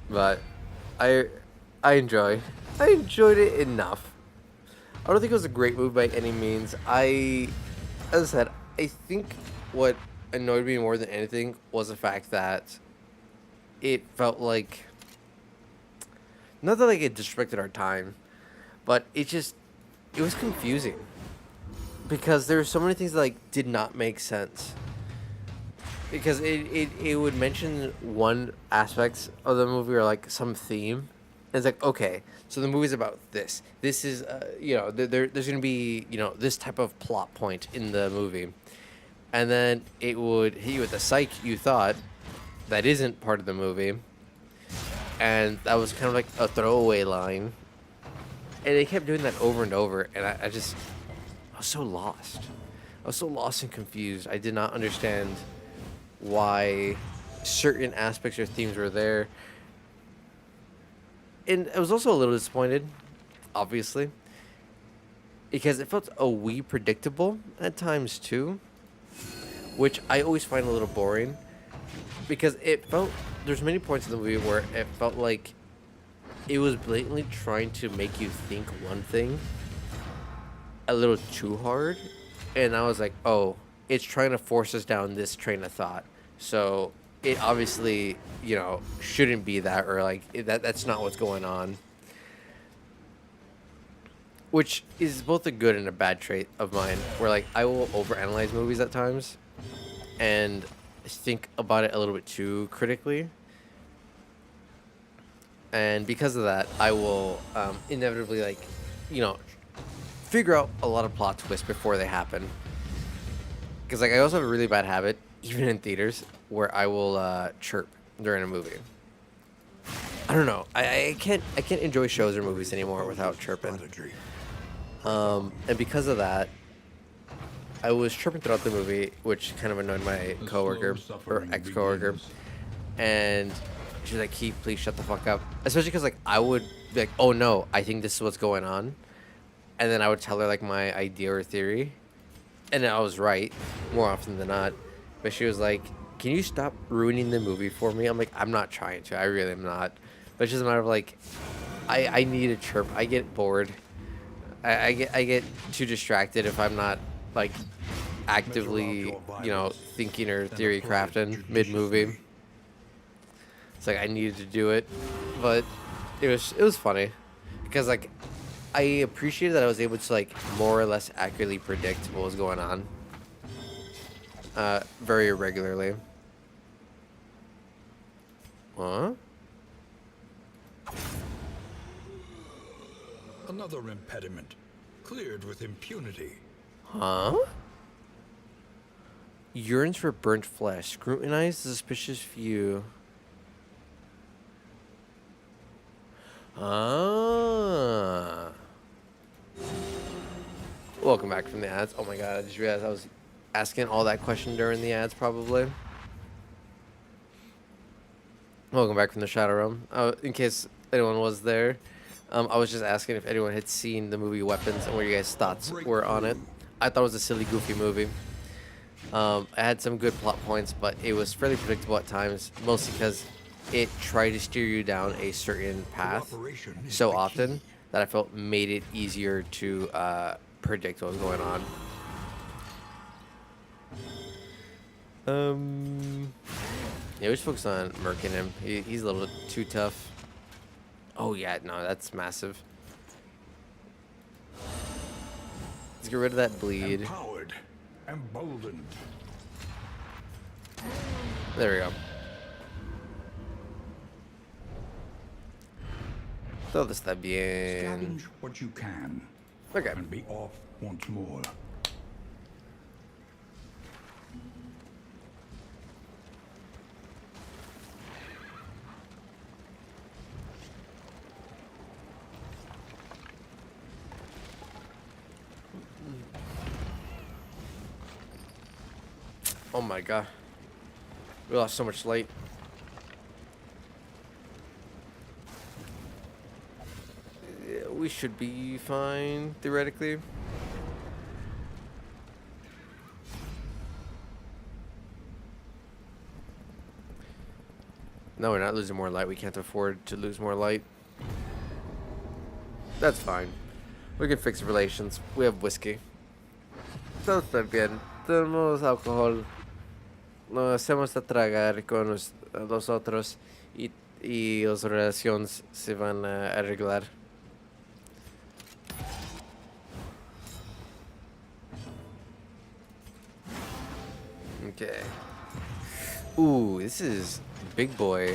C: But I I enjoyed it enough. I don't think it was a great movie by any means. As I said, I think what annoyed me more than anything was the fact that it felt like not that like it disrespected our time, but it was confusing because there were so many things that like did not make sense. Because it would mention one aspect of the movie or like some theme. And it's like, okay, so the movie's about this. This is, there's going to be, this type of plot point in the movie. And then it would hit you with the psych you thought that isn't part of the movie. And that was kind of like a throwaway line. And they kept doing that over and over. And I was so lost. I was so lost and confused. I did not understand why certain aspects or themes were there. And I was also a little disappointed, obviously, because it felt a wee predictable at times too, which I always find a little boring because it felt there's many points in the movie where it felt like it was blatantly trying to make you think one thing a little too hard, and I was like, oh, it's trying to force us down this train of thought. So it obviously, shouldn't be that, or like that's not what's going on. Which is both a good and a bad trait of mine, where like I will overanalyze movies at times and think about it a little bit too critically. And because of that, I will inevitably like, you know, figure out a lot of plot twists before they happen. Because like I also have a really bad habit, even in theaters, where I will chirp during a movie. I don't know. I can't enjoy shows or movies anymore without chirping. And because of that, I was chirping throughout the movie, which kind of annoyed my coworker or ex-coworker, and she's like, "Keith, please shut the fuck up." Especially because like I would be like, "Oh no, I think this is what's going on," and then I would tell her like my idea or theory, and I was right more often than not. But she was like, "Can you stop ruining the movie for me?" I'm like, "I'm not trying to. I really am not." But it's just a matter of like, I need a chirp. I get bored. I get too distracted if I'm not like actively, thinking or theory crafting mid movie. It's like I needed to do it, but it was funny because like I appreciated that I was able to like more or less accurately predict what was going on very irregularly. Huh?
B: Another impediment, cleared with impunity.
C: Huh? Yearns for burnt flesh. Scrutinize the suspicious few. Ah. Welcome back from the ads. Oh my god, I just realized I was asking all that question during the ads, probably. Welcome back from the Shadow Realm. In case anyone was there, I was just asking if anyone had seen the movie Weapons and what your guys' thoughts were on it. I thought it was a silly, goofy movie. It had some good plot points, but it was fairly predictable at times, mostly because it tried to steer you down a certain path
B: Cooperation is
C: so
B: the
C: often
B: key.
C: that I felt made it easier to predict what was going on. Yeah, we should focus on murking him. He's a little too tough. Oh yeah, no, that's massive. Let's get rid of that bleed.
B: Empowered, emboldened.
C: There we go. Todo está bien.
B: Scavenge what you can.
C: Okay.
B: And be off once more.
C: Oh my god. We lost so much light. Yeah, we should be fine, theoretically. No, we're not losing more light. We can't afford to lose more light. That's fine. We can fix relations. We have whiskey. Todo está bien. Tenemos alcohol. Nos hacemos a tragar con los otros y las relaciones se van a arreglar. Okay. Ooh, this is big boy.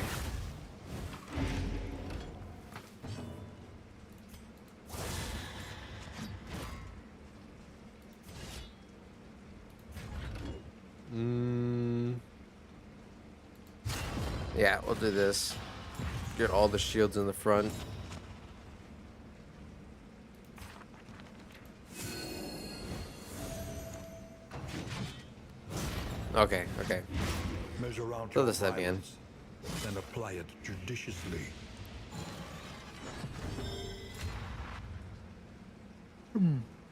C: Yeah, we'll do this. Get all the shields in the front. Okay, okay.
B: Measure out
C: Todo
B: your
C: está bien.
B: violence, and apply it judiciously.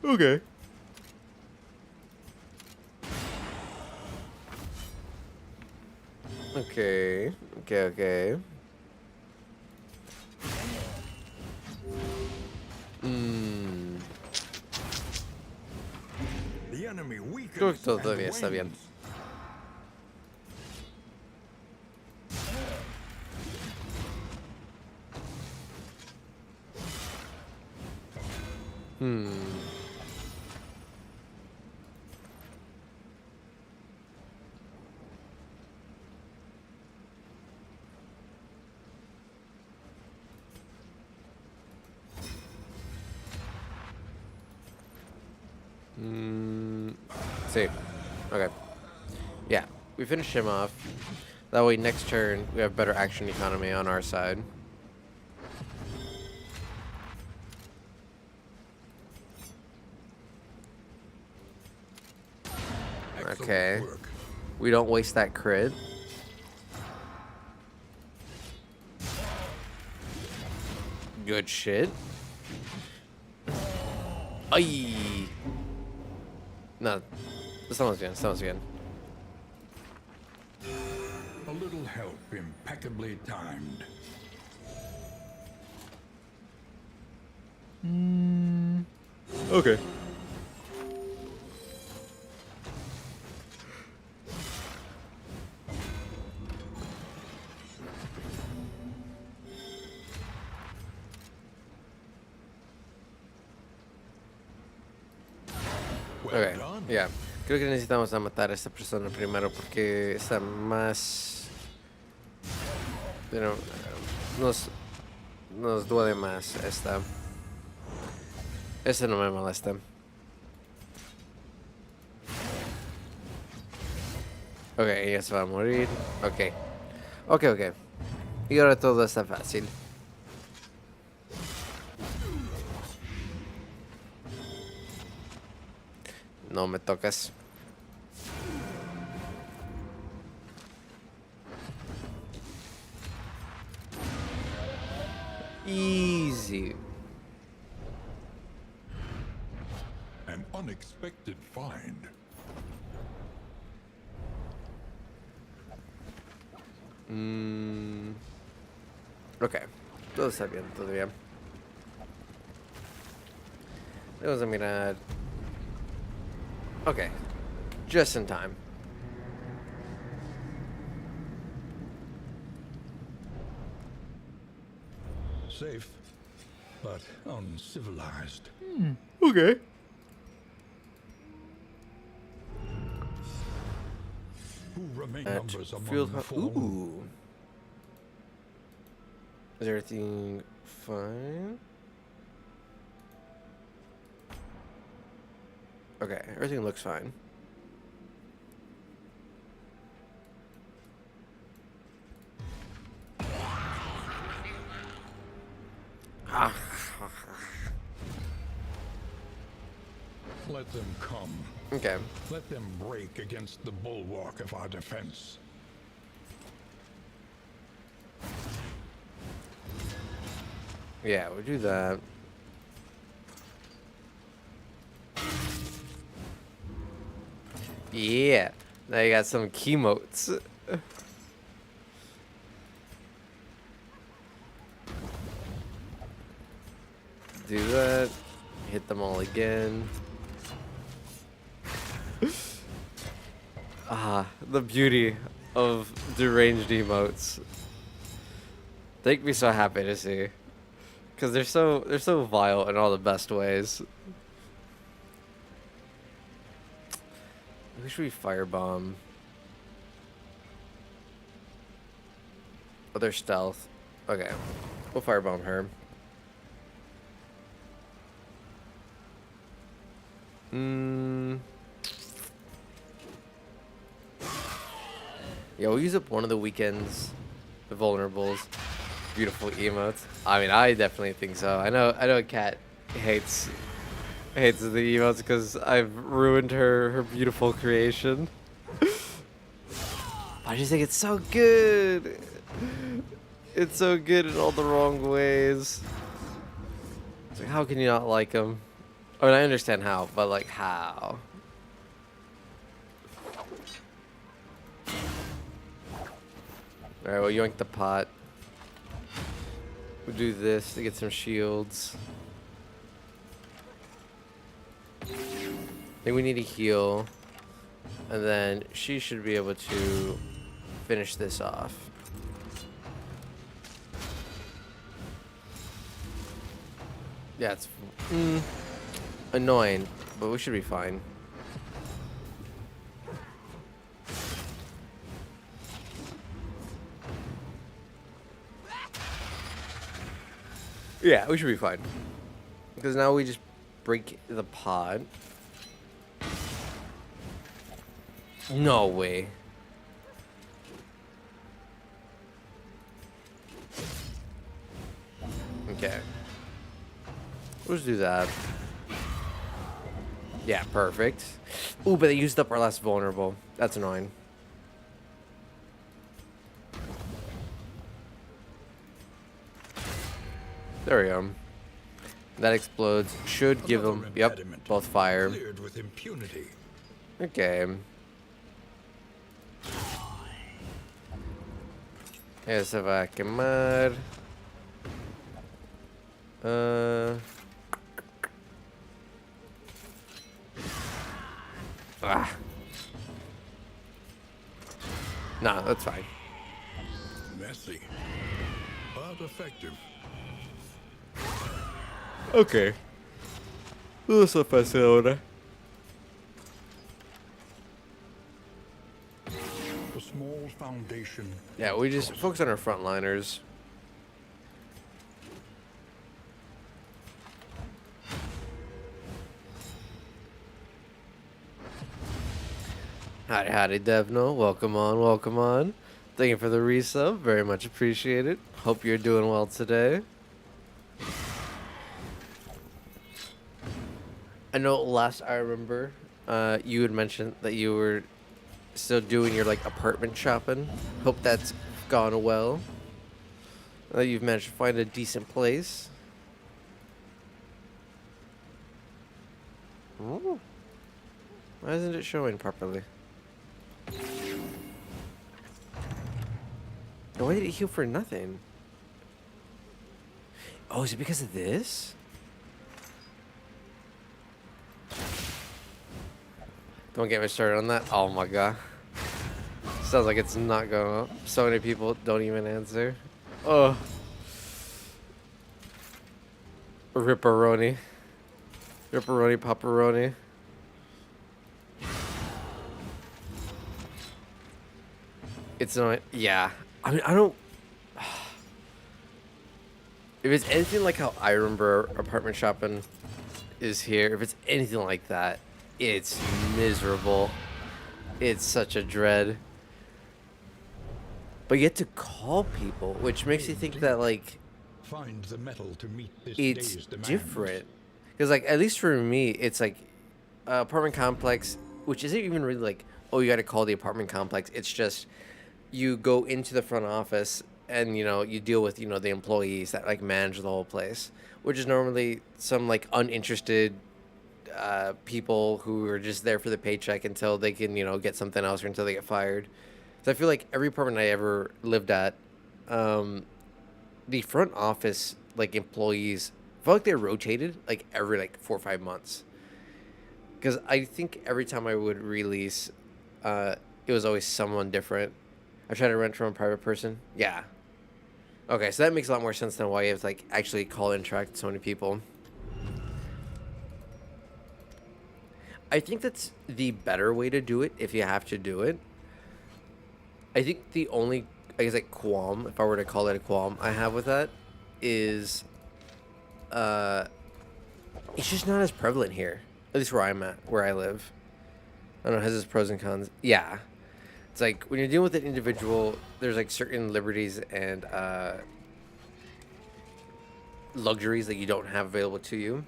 C: Okay. Okay. Okay, okay.
B: The enemy
C: Creo que
B: weakens and
C: todavía está bien.
B: wanes.
C: See. Okay. Yeah, we finish him off. That way, next turn, we have better action economy on our side.
B: Excellent
C: Okay.
B: work.
C: We don't waste that crit. Good shit. Ay. No. Estamos bien, estamos bien.
B: A little help impeccably timed.
C: Okay.
B: Well
C: Okay.
B: done.
C: Yeah. Creo que necesitamos a matar a esta persona primero porque está más. You know, nos duele más esta. Esta no me molesta. Ok, ella se va a morir. Ok. Ok, ok. Y ahora todo está fácil. No me tocas. Easy.
B: An unexpected find.
C: Ok. Todo está bien, todo bien. Vamos a mirar. Ok. Just in time.
B: Safe, but uncivilized.
C: Okay.
B: Who remain
C: At
B: numbers among
C: field.
B: the fallen?
C: Ooh. Is everything fine? Okay, everything looks fine.
B: Let them come.
C: Okay.
B: Let them break against the bulwark of our defense.
C: Yeah, we'll do that. Yeah. Now you got some keymotes. Do that. Hit them all again. The beauty of deranged emotes. They make me so happy to see. Cause they're so vile in all the best ways. Who should we firebomb? Oh, they're stealth. Okay. We'll firebomb her. Yeah, we'll use up one of the weekends. The vulnerables. Beautiful emotes. I mean, I definitely think so. I know Kat hates the emotes because I've ruined her beautiful creation. I just think it's so good. It's so good in all the wrong ways. It's like, how can you not like them? I mean, I understand how, but like, how? Alright, well, yoink the pot. We'll do this to get some shields. I think we need to heal. And then she should be able to finish this off. Yeah, it's annoying, but we should be fine. Yeah, we should be fine. Because now we just break the pod. No way. Okay. Let's do that. Yeah, perfect. Ooh, but they used up our last vulnerable. That's annoying. There we go. That explodes. Should give them, yep,
B: impediment
C: both fire.
B: Cleared with impunity.
C: Okay. Essa vai queimar. Nah, that's fine.
B: Messy, but effective.
C: Okay. Vamos a fazer ahora.
B: A small foundation.
C: Yeah, we just focus on our frontliners. Howdy, howdy, Devno. Welcome on, welcome on. Thank you for the resub. Very much appreciated. Hope you're doing well today. I know last I remember, you had mentioned that you were still doing your like apartment shopping. Hope that's gone well. That you've managed to find a decent place. Ooh. Why isn't it showing properly? Why did it heal for nothing? Oh, is it because of this? Don't get me started on that. Oh my god. Sounds like it's not going up. So many people don't even answer. Oh. Ripperoni. Ripperoni, Pepperoni. It's not. Yeah. I mean, I don't. If it's anything like how I remember apartment shopping is here, if it's anything like that, it's miserable. It's such a dread. But you get to call people, which makes you think that, like,
B: Find the metal to meet this
C: it's
B: day's demands.
C: different. Because, like, at least for me, it's like apartment complex, which isn't even really like, oh, you got to call the apartment complex. It's just you go into the front office and, you know, you deal with, you know, the employees that, like, manage the whole place, which is normally some, like, uninterested people who are just there for the paycheck until they can, you know, get something else or until they get fired. So I feel like every apartment I ever lived at, the front office, like, employees, I felt like they rotated like every like 4 or 5 months. Because I think every time I would release, it was always someone different. I tried to rent from a private person. Yeah. Okay, so that makes a lot more sense than why you have to, like, actually call and interact with so many people. I think that's the better way to do it if you have to do it. I think the only, I guess, like, qualm, if I were to call it a qualm, I have with that is, it's just not as prevalent here. At least where I'm at, where I live. I don't know, it has its pros and cons. Yeah. It's like, when you're dealing with an individual, there's, like, certain liberties and luxuries that you don't have available to you.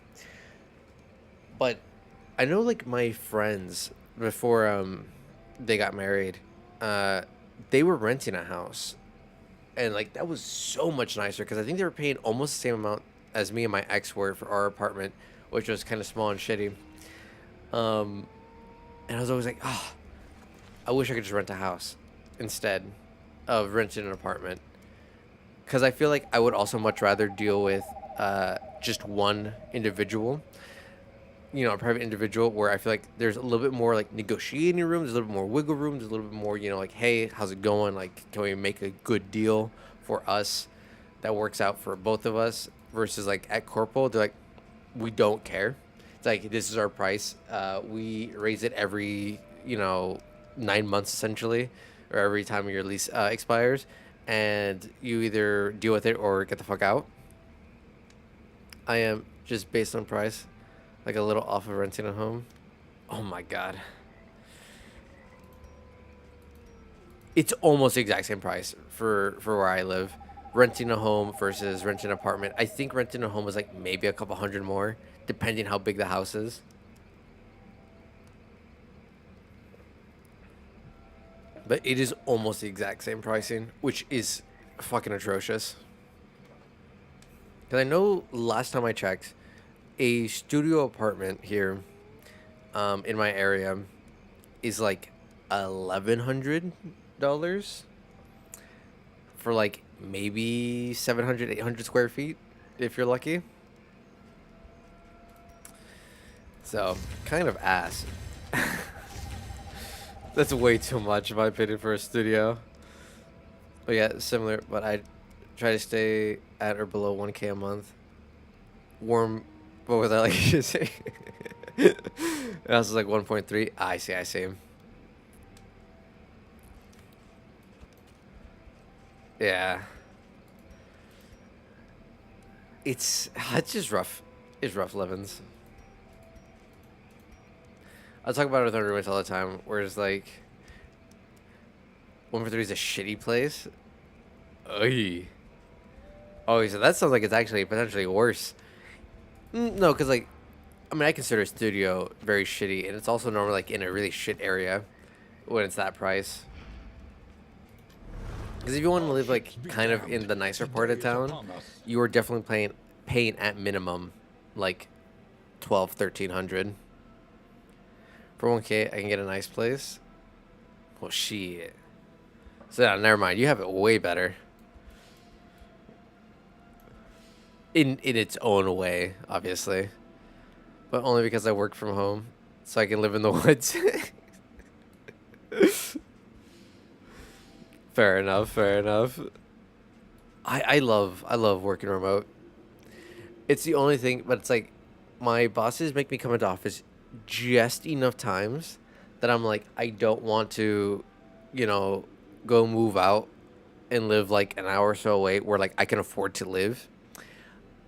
C: But I know, like, my friends, before they got married, they were renting a house, and, like, that was so much nicer because I think they were paying almost the same amount as me and my ex were for our apartment, which was kind of small and shitty. And I was always like, oh, I wish I could just rent a house instead of renting an apartment, because I feel like I would also much rather deal with just one individual, you know, a private individual, where I feel like there's a little bit more, like, negotiating room, there's a little bit more wiggle room, there's a little bit more, you know, like, hey, how's it going? Like, can we make a good deal for us that works out for both of us? Versus, like, at Corporal, they're like, we don't care. It's like, this is our price. We raise it every, you know, 9 months essentially, or every time your lease expires, and you either deal with it or get the fuck out. I am just based on price, like, a little off of renting a home. Oh my god. It's almost the exact same price for where I live. Renting a home versus renting an apartment. I think renting a home is like maybe a couple hundred more, depending how big the house is. But it is almost the exact same pricing, which is fucking atrocious. Because I know last time I checked, a studio apartment here in my area is like $1,100 for like maybe 700, 800 square feet if you're lucky. So, kind of ass. That's way too much in my opinion for a studio. But yeah, similar, but I try to stay at or below 1K a month. Warm, what was that, like you say? That was like 1.3. I see. Yeah. It's just rough. It's rough livings. I talk about it with my roommates all the time, where it's like 143 is a shitty place. Oy. Oh, so that sounds like it's actually potentially worse. No, because, like, I mean, I consider a studio very shitty, and it's also normally like in a really shit area when it's that price. Because if you want to live like kind of in the nicer part of town, you are definitely paying at minimum like 1,200, 1,300. For 1K, I can get a nice place. Well, shit. So, yeah, never mind. You have it way better. In its own way, obviously. But only because I work from home. So I can live in the woods. Fair enough, fair enough. I love working remote. It's the only thing, but it's like my bosses make me come into office just enough times that I'm like, I don't want to, you know, go move out and live like an hour or so away where like I can afford to live.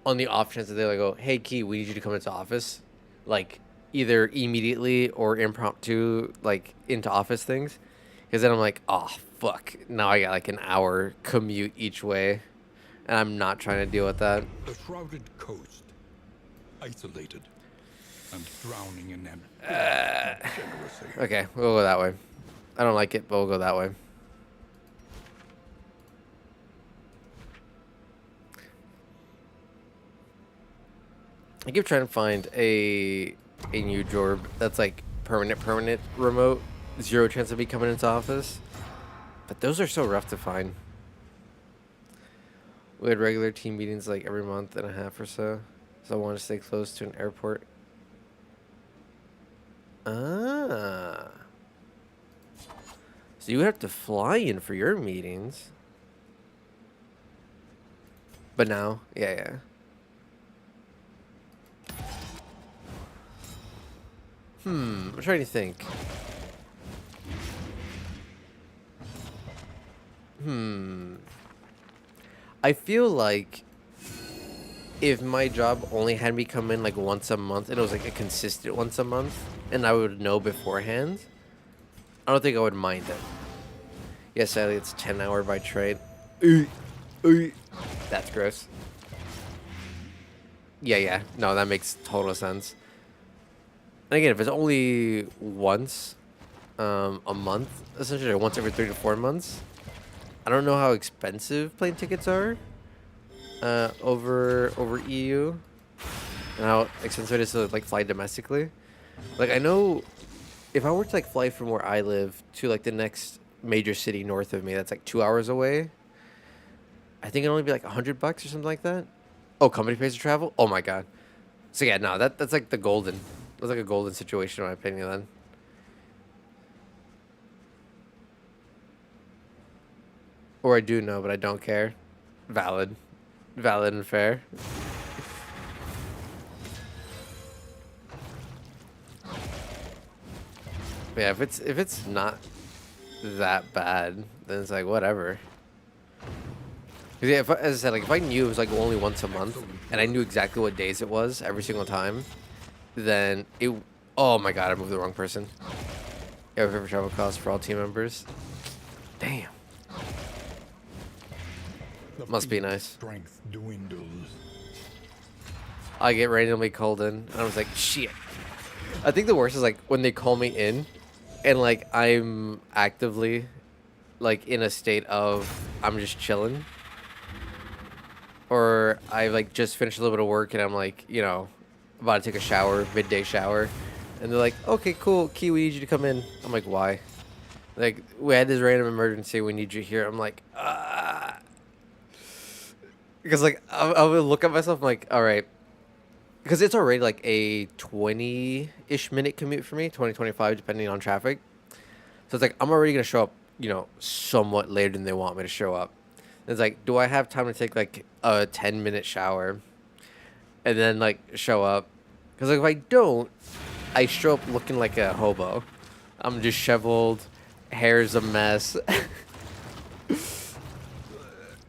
C: On the off chance that they like go, hey Key, we need you to come into office, like either immediately or impromptu, like into office things, because then I'm like, oh fuck, now I got like an hour commute each way, and I'm not trying to deal with that.
B: The shrouded coast, isolated and drowning in degeneracy.
C: Okay, we'll go that way. I don't like it, but we'll go that way. I keep trying to find a new job that's like permanent remote, 0 chance of me coming into office. But those are so rough to find. We had regular team meetings like every month and a half or so. So I want to stay close to an airport. Ah. So you have to fly in for your meetings. But now, yeah. I'm trying to think. I feel like if my job only had me come in like once a month and it was like a consistent once a month and I would know beforehand, I don't think I would mind it. Yes, sadly, it's 10-hour by trade. That's gross. Yeah. No, that makes total sense. And again, if it's only once a month, essentially, or once every 3 to 4 months, I don't know how expensive plane tickets are over EU, and how expensive it is to like fly domestically. Like I know if I were to like fly from where I live to like the next major city north of me, that's like 2 hours away. I think it'd only be like $100 or something like that. Oh, company pays to travel? Oh my god. So yeah, no, that's like the golden. That's like a golden situation in my opinion then. Or I do know, but I don't care. Valid. Valid and fair. But yeah, if it's not that bad, then it's like whatever. 'Cause yeah, as I said, like if I knew it was like only once a month, and I knew exactly what days it was every single time, then it. Oh my god, I moved the wrong person. Yeah, for travel costs for all team members. Damn. Must be nice.
B: Strength dwindles.
C: I get randomly called in, and I was like, shit. I think the worst is like when they call me in, and like I'm actively, like in a state of I'm just chilling, or I like just finished a little bit of work and I'm like, you know, about to take a shower, midday shower, and they're like, okay, cool, Key, we need you to come in. I'm like, why? Like we had this random emergency, we need you here. I'm like, because like I would look at myself, I'm like, all right. Because it's already like a 20-ish minute commute for me, 20, 25, depending on traffic. So it's like, I'm already going to show up, you know, somewhat later than they want me to show up. And it's like, do I have time to take like a 10-minute shower and then like show up? Because like if I don't, I show up looking like a hobo. I'm disheveled, hair's a mess.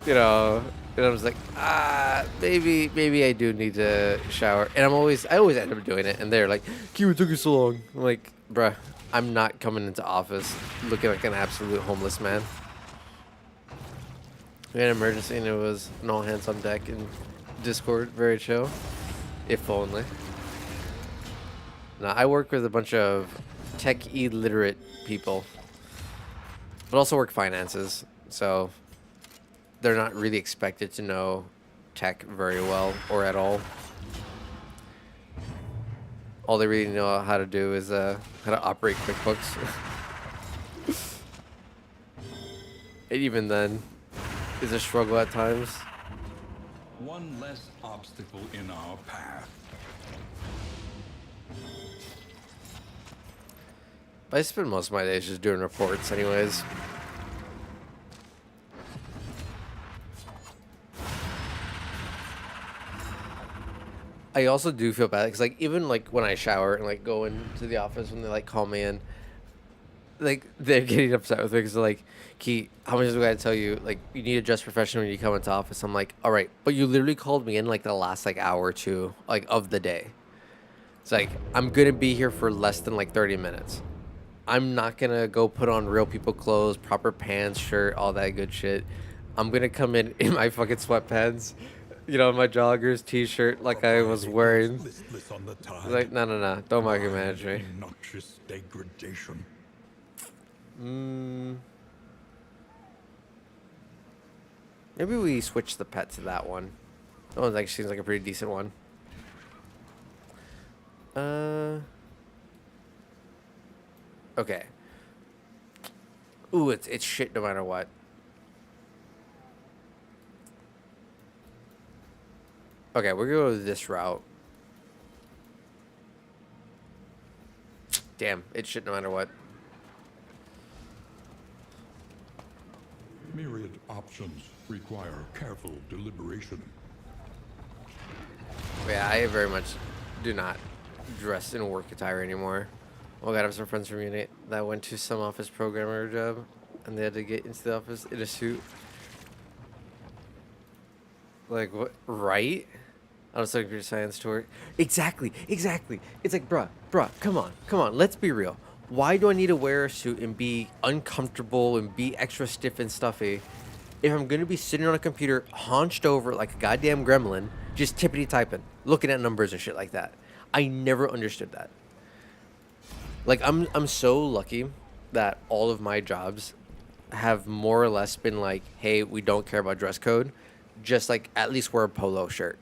C: You know. And I was like, maybe I do need to shower. And I always end up doing it. And they're like, Q, it took you so long. I'm like, bruh, I'm not coming into office looking like an absolute homeless man. We had an emergency and it was an all hands on deck in Discord, very chill. If only. Now, I work with a bunch of tech illiterate people, but also work finances. So they're not really expected to know tech very well or at all. all they really know how to do is how to operate QuickBooks. And even then, is a struggle at times.
B: One less obstacle in our path.
C: I spend most of my days just doing reports, anyways. I also do feel bad because, like, even like when I shower and like go into the office when they like call me in, like they're getting upset with me because they're like, "Key, how much do I gotta tell you? Like, you need to dress professional when you come into office." I'm like, "All right, but you literally called me in like the last like hour or two like of the day. It's like I'm gonna be here for less than like 30 minutes. I'm not gonna go put on real people clothes, proper pants, shirt, all that good shit. I'm gonna come in my fucking sweatpants, you know, my joggers, t-shirt, like I was wearing."
B: Listless on the tide.
C: Like, no, don't micromanage me.
B: Noxious degradation.
C: Maybe we switch the pet to that one. That one actually seems like a pretty decent one. Okay. Ooh, it's shit no matter what. Okay, we're gonna go this route. Damn, it's shit no matter what.
B: Myriad options require careful deliberation.
C: Yeah, I very much do not dress in work attire anymore. Oh god, I have some friends from uni that went to some office programmer job, and they had to get into the office in a suit. Like, what? Right? I was studying computer science to work. Exactly. It's like, bruh, come on. Let's be real. Why do I need to wear a suit and be uncomfortable and be extra stiff and stuffy if I'm gonna be sitting on a computer hunched over like a goddamn gremlin, just tippity typing, looking at numbers and shit like that? I never understood that. Like, I'm so lucky that all of my jobs have more or less been like, hey, we don't care about dress code, just like at least wear a polo shirt.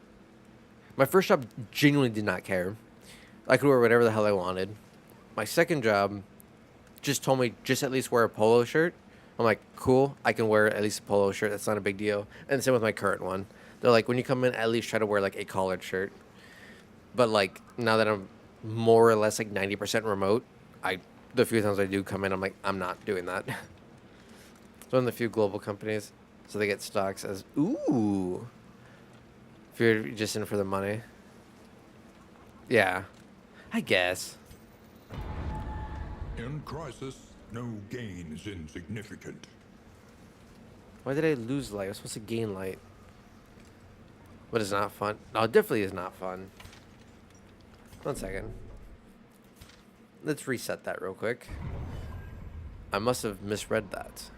C: My first job genuinely did not care. I could wear whatever the hell I wanted. My second job just told me just at least wear a polo shirt. I'm like, cool, I can wear at least a polo shirt. That's not a big deal. And same with my current one. They're like, when you come in, at least try to wear like a collared shirt. But like, now that I'm more or less like 90% remote, the few times I do come in, I'm like, I'm not doing that. It's one of the few global companies, so they get stocks as, ooh, if you're just in for the money. Yeah, I guess.
B: In crisis, no gain is insignificant.
C: Why did I lose light? I was supposed to gain light. But it's not fun. No, it definitely is not fun. 1 second. Let's reset that real quick. I must have misread that.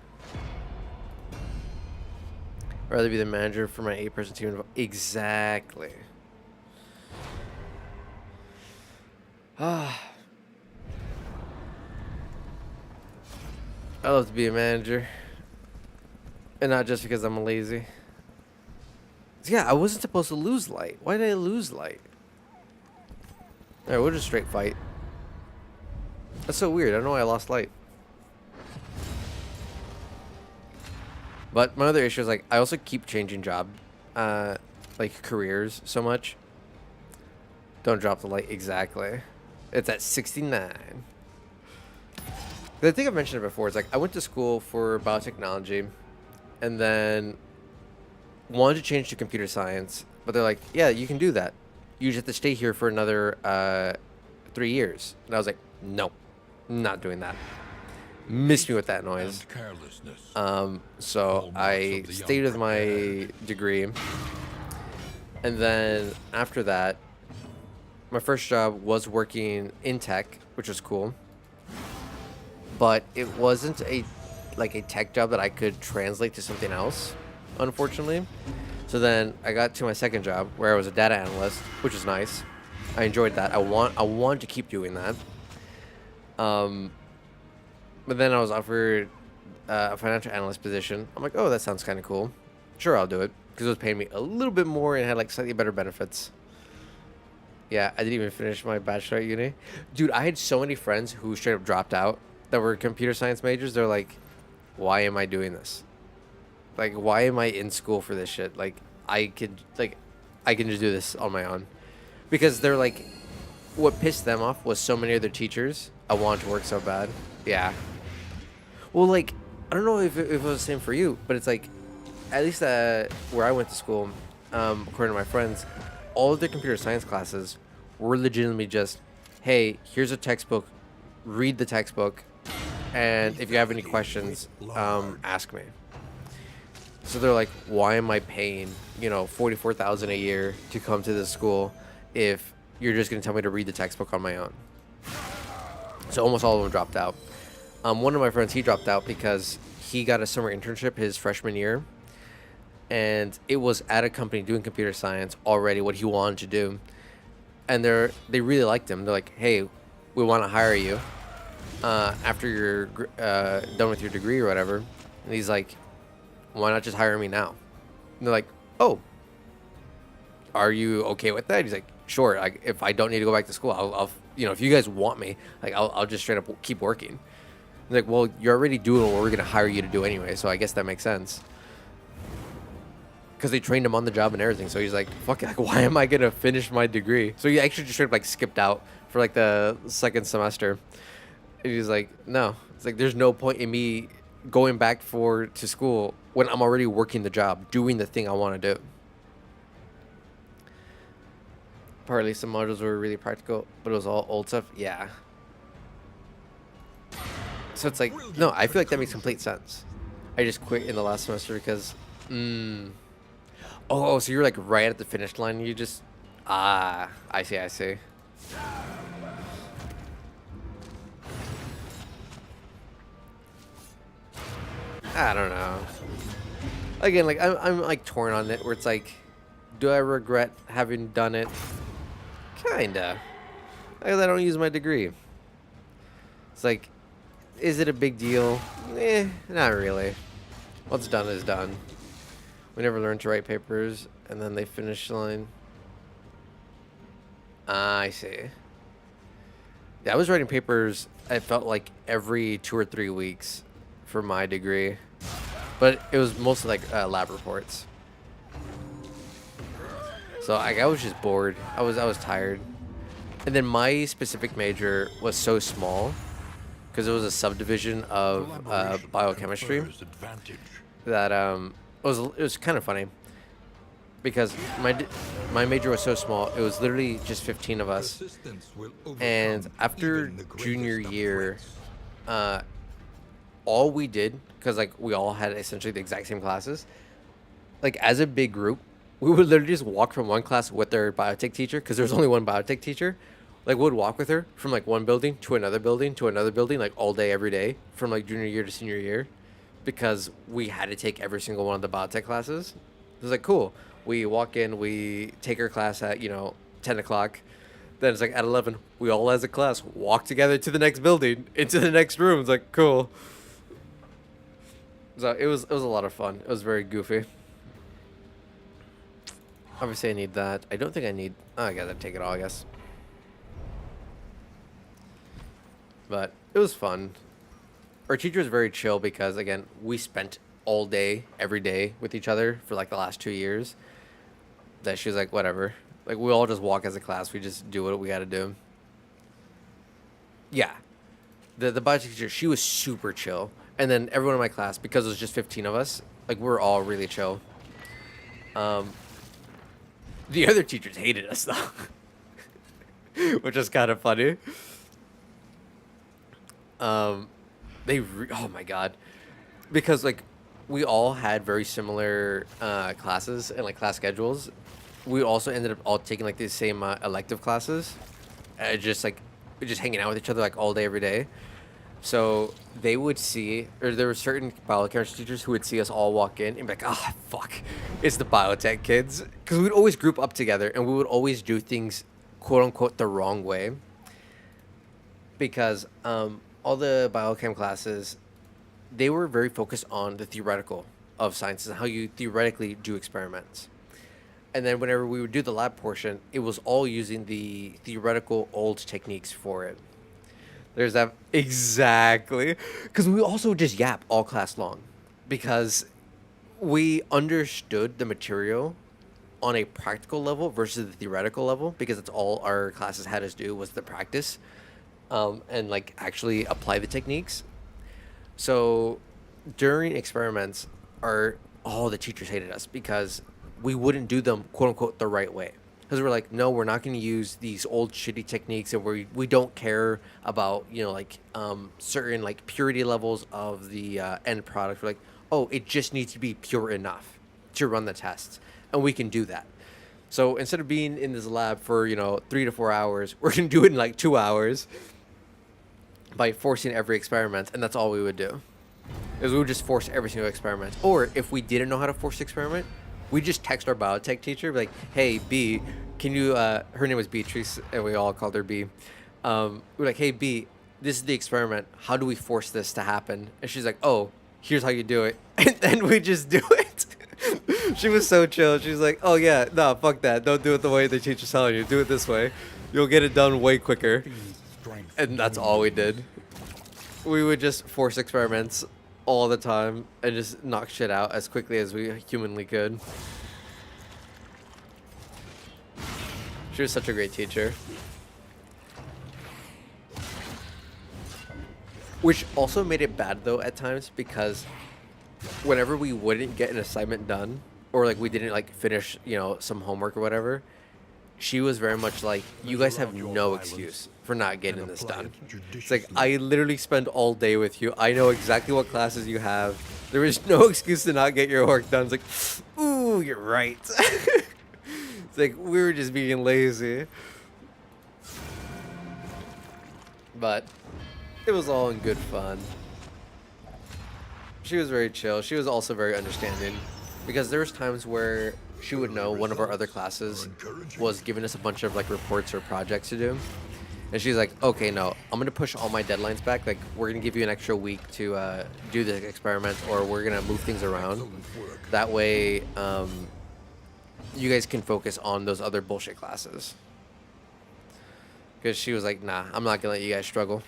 C: I'd rather be the manager for my 8-person team. Exactly. Ah. I love to be a manager. And not just because I'm lazy. Yeah, I wasn't supposed to lose light. Why did I lose light? Alright, we'll just straight fight. That's so weird. I don't know why I lost light. But my other issue is, like, I also keep changing job, like, careers so much. Don't drop the light. Exactly. It's at 69. I think I've mentioned it before. It's like, I went to school for biotechnology and then wanted to change to computer science. But they're like, yeah, you can do that. You just have to stay here for another 3 years. And I was like, no, not doing that. Missed me with that noise.
B: And carelessness.
C: So I stayed with my degree. And then after that, my first job was working in tech, which was cool. But it wasn't a tech job that I could translate to something else, unfortunately. So then I got to my second job where I was a data analyst, which was nice. I enjoyed that. I want to keep doing that. But then I was offered a financial analyst position. I'm like, oh, that sounds kind of cool. Sure, I'll do it. Because it was paying me a little bit more and had like slightly better benefits. Yeah, I didn't even finish my bachelor at uni. Dude, I had so many friends who straight up dropped out that were computer science majors. They're like, why am I doing this? Like, why am I in school for this shit? Like, I can just do this on my own. Because they're like, what pissed them off was so many of their teachers. I wanted to work so bad. Yeah. Well, like, I don't know if it was the same for you, but it's like, at least where I went to school, according to my friends, all of their computer science classes were legitimately just, hey, here's a textbook, read the textbook, and if you have any questions, ask me. So they're like, why am I paying, 44,000 a year to come to this school if you're just gonna tell me to read the textbook on my own? So almost all of them dropped out. One of my friends, he dropped out because he got a summer internship his freshman year, and it was at a company doing computer science already what he wanted to do, and they really liked him. They're like, hey, we want to hire you after you're done with your degree or whatever. And he's like, why not just hire me now? And they're like, oh, are you okay with that? He's like, sure. Like, if I don't need to go back to school, I'll if you guys want me, like, I'll just straight up keep working. They're like, well, you're already doing what we're gonna hire you to do anyway, so I guess that makes sense. Because they trained him on the job and everything, so he's like, fuck it, like, why am I gonna finish my degree? So he actually just straight up like skipped out for like the second semester. And he's like, no, it's like there's no point in me going back to school when I'm already working the job, doing the thing I want to do. Partly some modules were really practical, but it was all old stuff. Yeah. So it's like, no, I feel like that makes complete sense. I just quit in the last semester because, oh, so you're like right at the finish line. You just, I see. I don't know. Again, like I'm like torn on it. Where it's like, do I regret having done it? Kinda. Because I don't use my degree. It's like, is it a big deal? Not really. What's done is done. We never learned to write papers, and then they finish the line. I see. Yeah, I was writing papers, I felt like every 2 or 3 weeks for my degree. But it was mostly like lab reports. So I was just bored. I was tired. And then my specific major was so small because it was a subdivision of biochemistry that it was kind of funny because my major was so small. It was literally just 15 of us. And after junior year, all we did, because like we all had essentially the exact same classes, like as a big group, we would literally just walk from one class with their biotech teacher, because there's only one biotech teacher. Like, we would walk with her from like one building to another building to another building, like all day, every day, from like junior year to senior year, because we had to take every single one of the biotech classes. It was like, cool. We walk in, we take our class at 10 o'clock. Then it's like at 11, we all as a class walk together to the next building, into the next room. It's like, cool. So it was a lot of fun. It was very goofy. Obviously, I need that. I don't think I need. Oh, I gotta take it all, I guess. But it was fun. Our teacher was very chill because, again, we spent all day, every day with each other for like the last 2 years. That she was like, whatever. Like, we all just walk as a class. We just do what we gotta do. Yeah. The biology teacher, she was super chill. And then everyone in my class, because it was just 15 of us, like, we were all really chill. The other teachers hated us, though. Which is kind of funny. Oh my god, because like we all had very similar classes and like class schedules. We also ended up all taking like the same elective classes, just hanging out with each other like all day every day. So they would see, or there were certain biochemistry teachers who would see us all walk in and be like, "Ah, fuck, it's the biotech kids," because we'd always group up together and we would always do things, quote unquote, the wrong way. Because all the biochem classes, they were very focused on the theoretical of sciences and how you theoretically do experiments. And then whenever we would do the lab portion, it was all using the theoretical old techniques for it. There's that exactly, because we also just yap all class long, because we understood the material on a practical level versus the theoretical level, because it's all our classes had us do was the practice, and like actually apply the techniques. So during experiments, our all the teachers hated us because we wouldn't do them quote unquote the right way. Because we're like, no, we're not going to use these old shitty techniques, and we don't care about like certain like purity levels of the end product. We're like, oh, it just needs to be pure enough to run the tests, and we can do that. So instead of being in this lab for 3 to 4 hours, we're gonna do it in like 2 hours by forcing every experiment, and that's all we would do. Is we would just force every single experiment. Or if we didn't know how to force the experiment, we just text our biotech teacher, be like, "Hey B, can you?" Her name was Beatrice, and we all called her B. We're like, "Hey B, this is the experiment. How do we force this to happen?" And she's like, "Oh, here's how you do it," and then we just do it. She was so chill. She's like, "Oh yeah, no, fuck that. Don't do it the way the teacher's telling you. Do it this way. You'll get it done way quicker." And that's all we did. We would just force experiments all the time and just knock shit out as quickly as we humanly could. She was such a great teacher. Which also made it bad though at times, because whenever we wouldn't get an assignment done, or like we didn't like finish, some homework or whatever, she was very much like, "You guys have no excuse for not getting this done." It's like, I literally spend all day with you. I know exactly what classes you have. There is no excuse to not get your work done. It's like, ooh, you're right. It's like, we were just being lazy. But it was all in good fun. She was very chill. She was also very understanding, because there was times where she would know one of our other classes was giving us a bunch of like reports or projects to do, and she's like, "Okay, no, I'm gonna push all my deadlines back. Like, we're gonna give you an extra week to do the experiment, or we're gonna move things around. That way, you guys can focus on those other bullshit classes." Because she was like, "Nah, I'm not gonna let you guys struggle.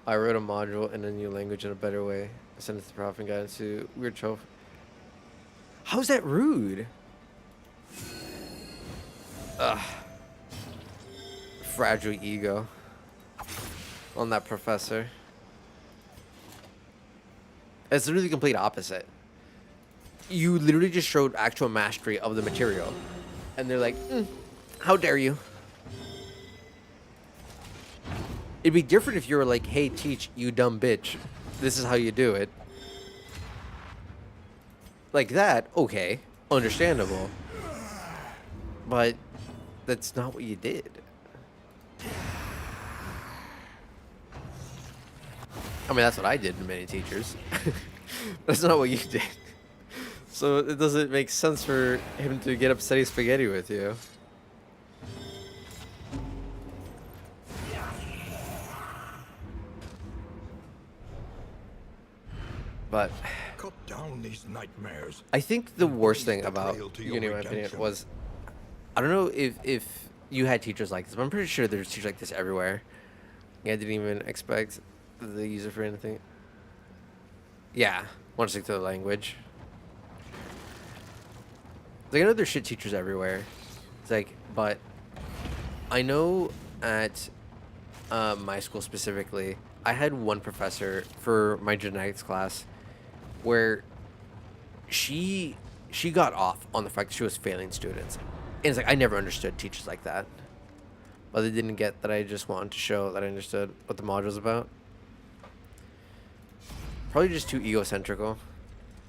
C: I wrote a module in a new language in a better way. I sent it to the prof and got into weird trope." How's that rude? Ugh. Fragile ego on that professor. It's literally the complete opposite. You literally just showed actual mastery of the material, and they're like, "How dare you?" It'd be different if you were like, "Hey, teach, you dumb bitch. This is how you do it." Like that, okay, understandable. But that's not what you did. I mean, that's what I did to many teachers. That's not what you did. So it doesn't make sense for him to get upsetty spaghetti with you. But
B: Cut down these nightmares.
C: I think the worst thing
B: the
C: about
B: trail to your
C: uni, in my opinion,
B: redemption.
C: was, I don't know if you had teachers like this, but I'm pretty sure there's teachers like this everywhere. I didn't even expect the user for anything. Yeah, want to stick to the language. Like, I know there's shit teachers everywhere. It's like, but I know at my school specifically, I had one professor for my genetics class where she got off on the fact that she was failing students. And it's like, I never understood teachers like that. But they didn't get that I just wanted to show that I understood what the module was about. Probably just too egocentrical.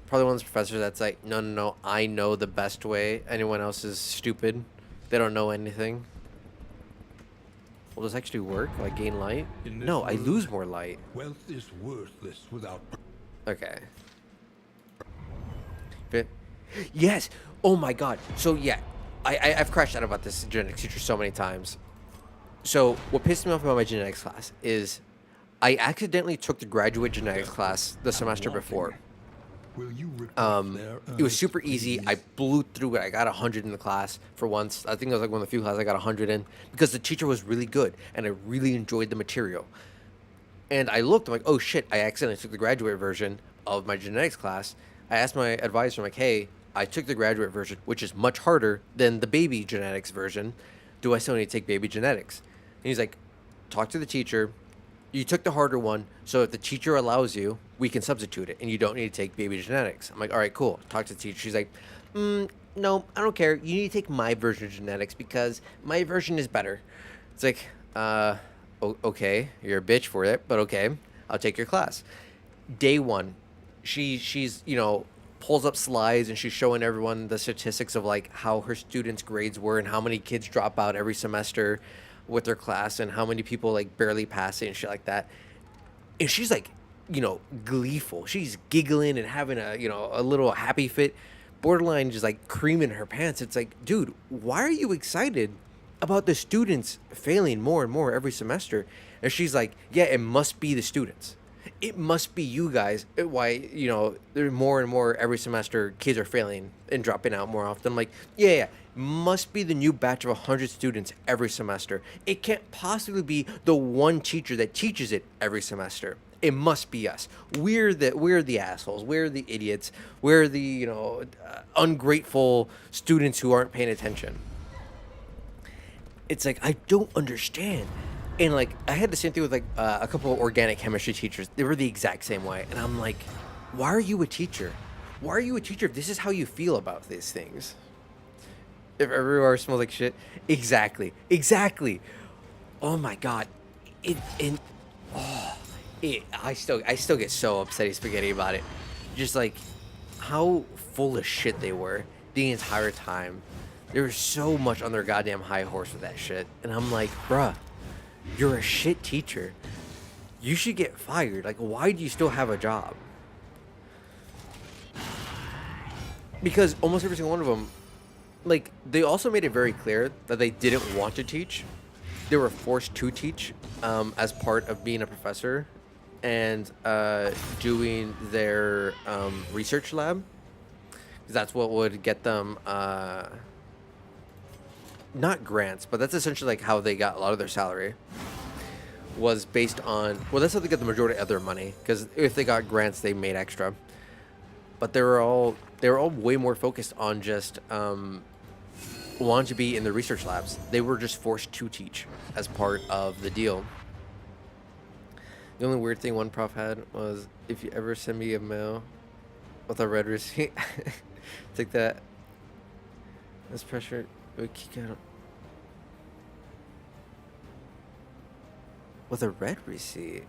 C: Probably one of those professors that's like, no, I know the best way. Anyone else is stupid. They don't know anything. Will this actually work? Will I gain light?
B: In this
C: No, I
B: world,
C: lose more light.
B: Wealth is worthless without.
C: Okay. But, yes. Oh my god. So yeah, I've crashed out about this genetics teacher so many times. So what pissed me off about my genetics class is I accidentally took the graduate genetics class the semester before.
B: Will you regret their
C: It was
B: earnest
C: super easy. I
B: pleas?
C: blew through it. I got 100 in the class for once. I think it was like one of the few classes I got 100 in because the teacher was really good and I really enjoyed the material. And I looked, I'm like, oh shit, I accidentally took the graduate version of my genetics class. I asked my advisor, I'm like, hey, I took the graduate version, which is much harder than the baby genetics version. Do I still need to take baby genetics? And he's like, talk to the teacher. You took the harder one, so if the teacher allows you, we can substitute it, and you don't need to take baby genetics. I'm like, all right, cool. Talk to the teacher. She's like, no, I don't care. You need to take my version of genetics because my version is better. It's like, okay, you're a bitch for it, but okay, I'll take your class. Day one, she's pulls up slides and she's showing everyone the statistics of like how her students' grades were and how many kids drop out every semester with their class and how many people like barely pass it and shit like that. And she's like, gleeful. She's giggling and having a little happy fit, borderline just like creaming her pants. It's like, dude, why are you excited about the students failing more and more every semester? And she's like, yeah, it must be the students. It must be you guys. Why, there's more and more every semester kids are failing and dropping out more often. I'm like, yeah, must be the new batch of 100 students every semester. It can't possibly be the one teacher that teaches it every semester. It must be us. We're the assholes. We're the idiots. We're the ungrateful students who aren't paying attention. It's like, I don't understand. And like, I had the same thing with like a couple of organic chemistry teachers. They were the exact same way. And I'm like, why are you a teacher? Why are you a teacher if this is how you feel about these things? If everywhere smells like shit. Exactly. Oh my god. I still get so upsetty spaghetti about it. Just like how full of shit they were the entire time. They were so much on their goddamn high horse with that shit. And I'm like, bruh, you're a shit teacher. You should get fired. Like, why do you still have a job? Because almost every single one of them, like, they also made it very clear that they didn't want to teach. They were forced to teach as part of being a professor and doing their research lab. That's what would get them not grants, but that's essentially like how they got a lot of their salary, was based on, well, that's how they get the majority of their money, because if they got grants they made extra. But they were all way more focused on just wanting to be in the research labs. They were just forced to teach as part of the deal. The only weird thing one prof had was, if you ever send me a mail with a red receipt, take that. That's pressure. It would kick out. With a red receipt?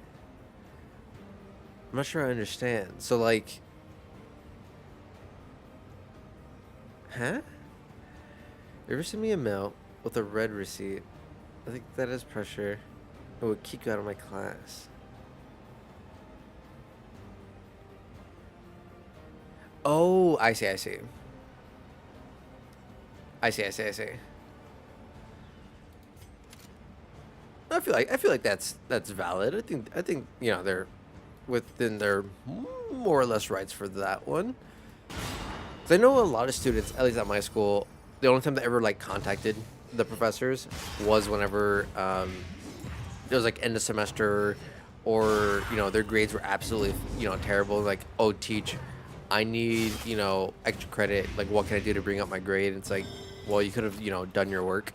C: I'm not sure I understand. So, like... Huh? You ever send me a mail with a red receipt? I think that is pressure. It would kick you out of my class. Oh, I see. I see. I feel like that's valid. I think they're within their more or less rights for that one. 'Cause I know a lot of students, at least at my school, the only time they ever like contacted the professors was whenever it was like end of semester, or their grades were absolutely terrible. Like, oh, teach, I need extra credit. Like, what can I do to bring up my grade? It's like, well, you could have done your work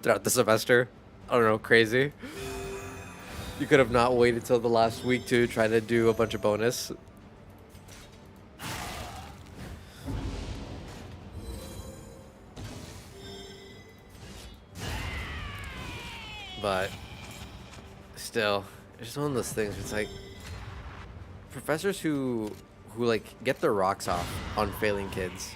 C: throughout the semester. I don't know, crazy. You could have not waited till the last week to try to do a bunch of bonus. But still, it's just one of those things. It's like professors who like get their rocks off on failing kids.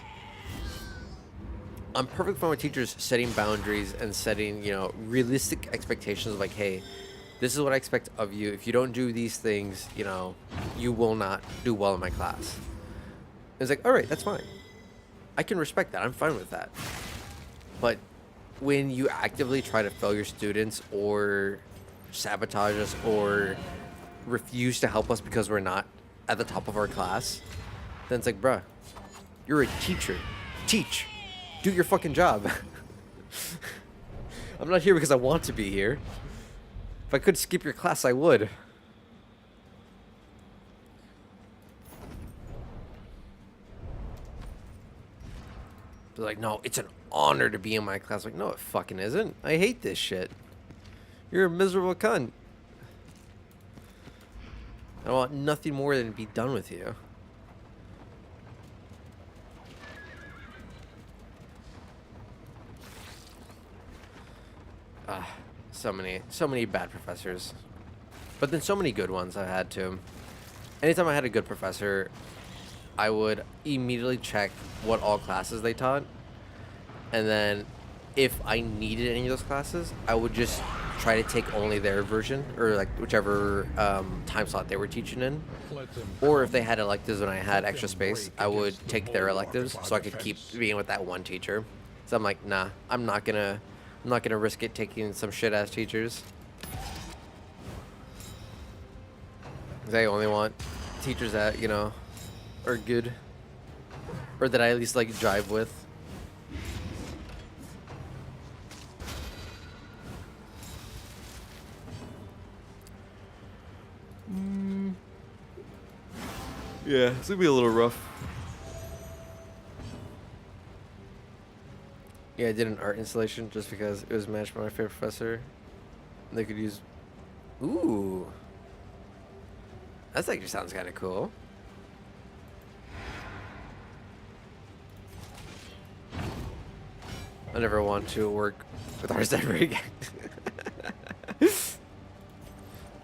C: I'm perfect fine with teachers setting boundaries and setting, realistic expectations of like, hey, this is what I expect of you. If you don't do these things, you will not do well in my class. It's like, all right, that's fine. I can respect that. I'm fine with that. But when you actively try to fail your students or sabotage us or refuse to help us because we're not at the top of our class, Then it's like, bruh, you're a teacher. Teach. Do your fucking job. I'm not here because I want to be here. If I could skip your class, I would. They're like, no, it's an honor to be in my class. Like, no, it fucking isn't. I hate this shit. You're a miserable cunt. I want nothing more than to be done with you. So many bad professors. But then so many good ones I had too. Anytime I had a good professor, I would immediately check what all classes they taught. And then if I needed any of those classes, I would just try to take only their version, or like whichever time slot they were teaching in. Or if they had electives when I had extra space, I would take their electives so I could keep being with that one teacher. So I'm like, nah, I'm not gonna risk it taking some shit ass teachers. 'Cause I only want teachers that, you know, are good, or that I at least like jive with. Yeah, it's gonna be a little rough. Yeah, I did an art installation just because it was matched by my favorite professor. And they could use. Ooh. That actually sounds kind of cool. I never want to work with artists ever again.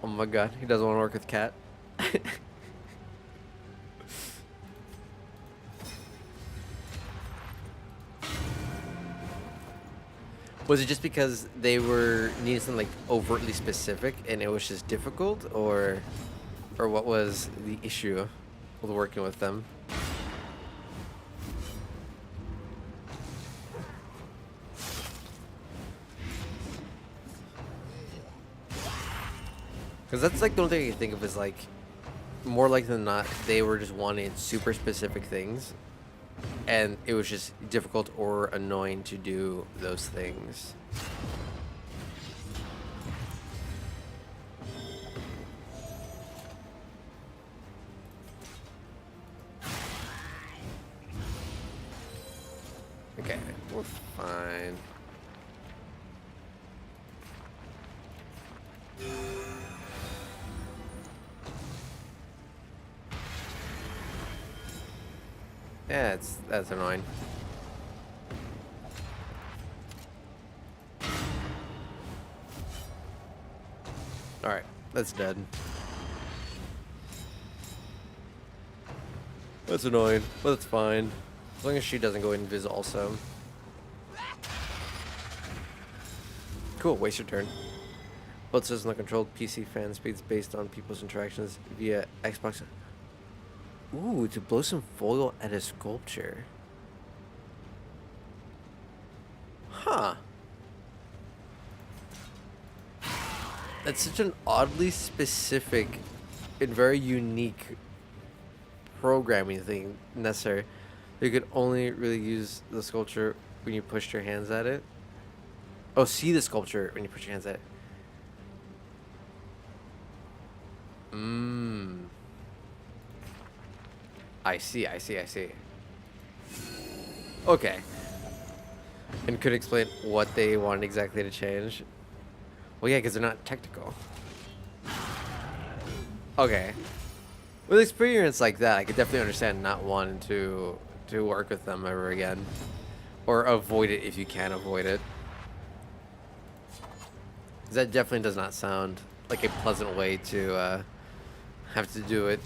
C: Oh my god, he doesn't want to work with Cat. Was it just because they were needing something like overtly specific and it was just difficult, or what was the issue with working with them? Because that's like the only thing I can think of is like, more likely than not, they were just wanting super specific things, and it was just difficult or annoying to do those things. Okay, we're fine. Yeah, that's annoying. Alright, that's dead. That's annoying, but it's fine. As long as she doesn't go invis also. Cool, waste your turn. Both systems are controlled PC fan speeds based on people's interactions via Xbox. Ooh, to blow some foil at a sculpture. Huh. That's such an oddly specific and very unique programming thing necessary. You could only really use the sculpture when you pushed your hands at it. Oh, see the sculpture when you push your hands at it. I see. Okay. And could explain what they wanted exactly to change. Well, yeah, because they're not technical. Okay. With experience like that, I could definitely understand not wanting to work with them ever again. Or avoid it if you can avoid it. 'Cause that definitely does not sound like a pleasant way to have to do it.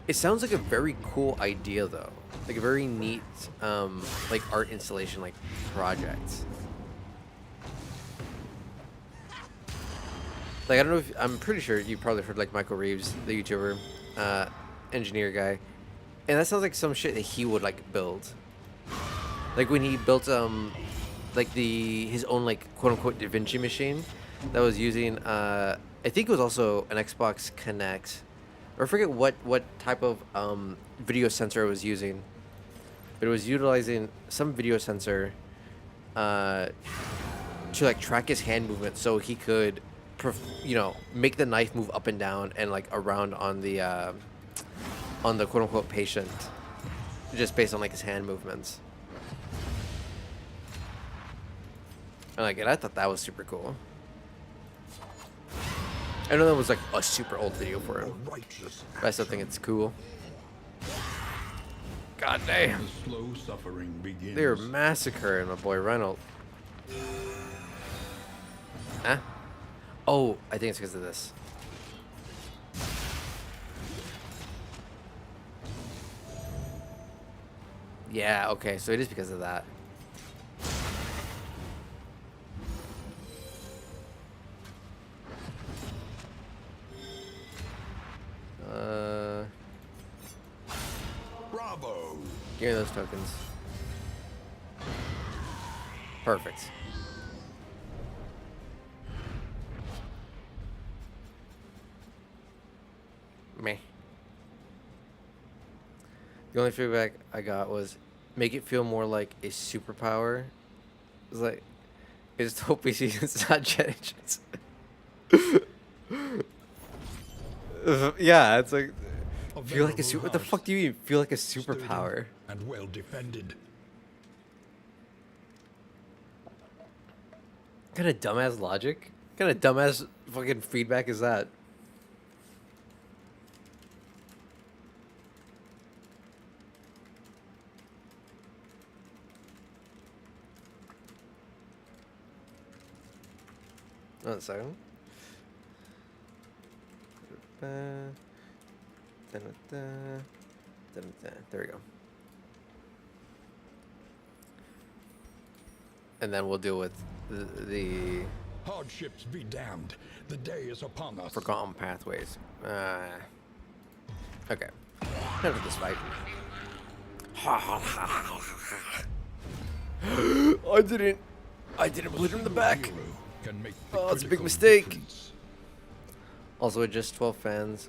C: It sounds like a very cool idea, though. Like a very neat, like art installation, like project. Like I don't know if I'm pretty sure you probably heard like Michael Reeves, the YouTuber, engineer guy, and that sounds like some shit that he would like build. Like when he built like his own like quote unquote Da Vinci machine that was using I think it was also an Xbox Connect or I forget what type of video sensor it was using. But it was utilizing some video sensor to like track his hand movement, so he could, make the knife move up and down and like around on the quote unquote patient, just based on like his hand movements. And I thought that was super cool. I know that was like a super old video for him, but I still think it's cool. God damn.
B: The slow suffering begins.
C: They're massacring my boy Reynolds. Huh? Oh, I think it's because of this. Yeah, okay, so it is because of that.
B: Bravo!
C: Give me those tokens. Perfect. Meh. The only feedback I got was make it feel more like a superpower. It's like it's hope we see it's not jet engines. Yeah, it's like feel like a super. What the fuck do you mean? Feel like a superpower?
B: And well defended.
C: What kind of dumbass logic? What kind of dumbass fucking feedback is that? One second. There we go. And then we'll deal with the
B: Hardships be damned. The day is upon us.
C: forgotten pathways. Okay. Time for this fight. I didn't bleed him in the back.
B: Can make the
C: Oh, it's a big
B: critical
C: mistake.
B: difference.
C: Also, with just 12 fans,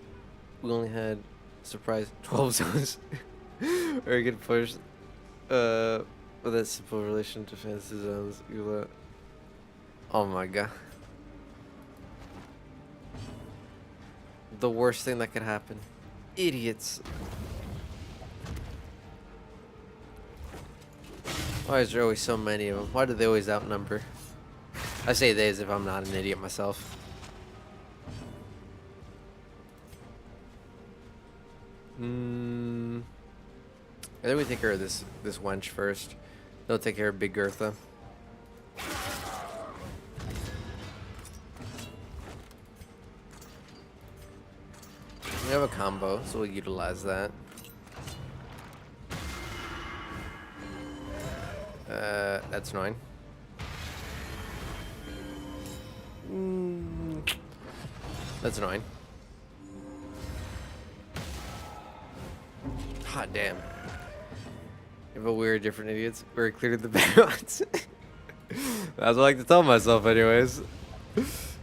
C: we only had, surprise, 12 zones. Very good push. With that simple relation to fantasy zones. Oh my god. The worst thing that could happen. Idiots. Why is there always so many of them? Why do they always outnumber? I say they as if I'm not an idiot myself. I think we take care of this wench first. They'll take care of Big Gertha. We have a combo, so we'll utilize that. That's annoying. That's annoying. Hot damn. But we're different idiots. We're cleared the balance. That's what I like to tell myself anyways. It's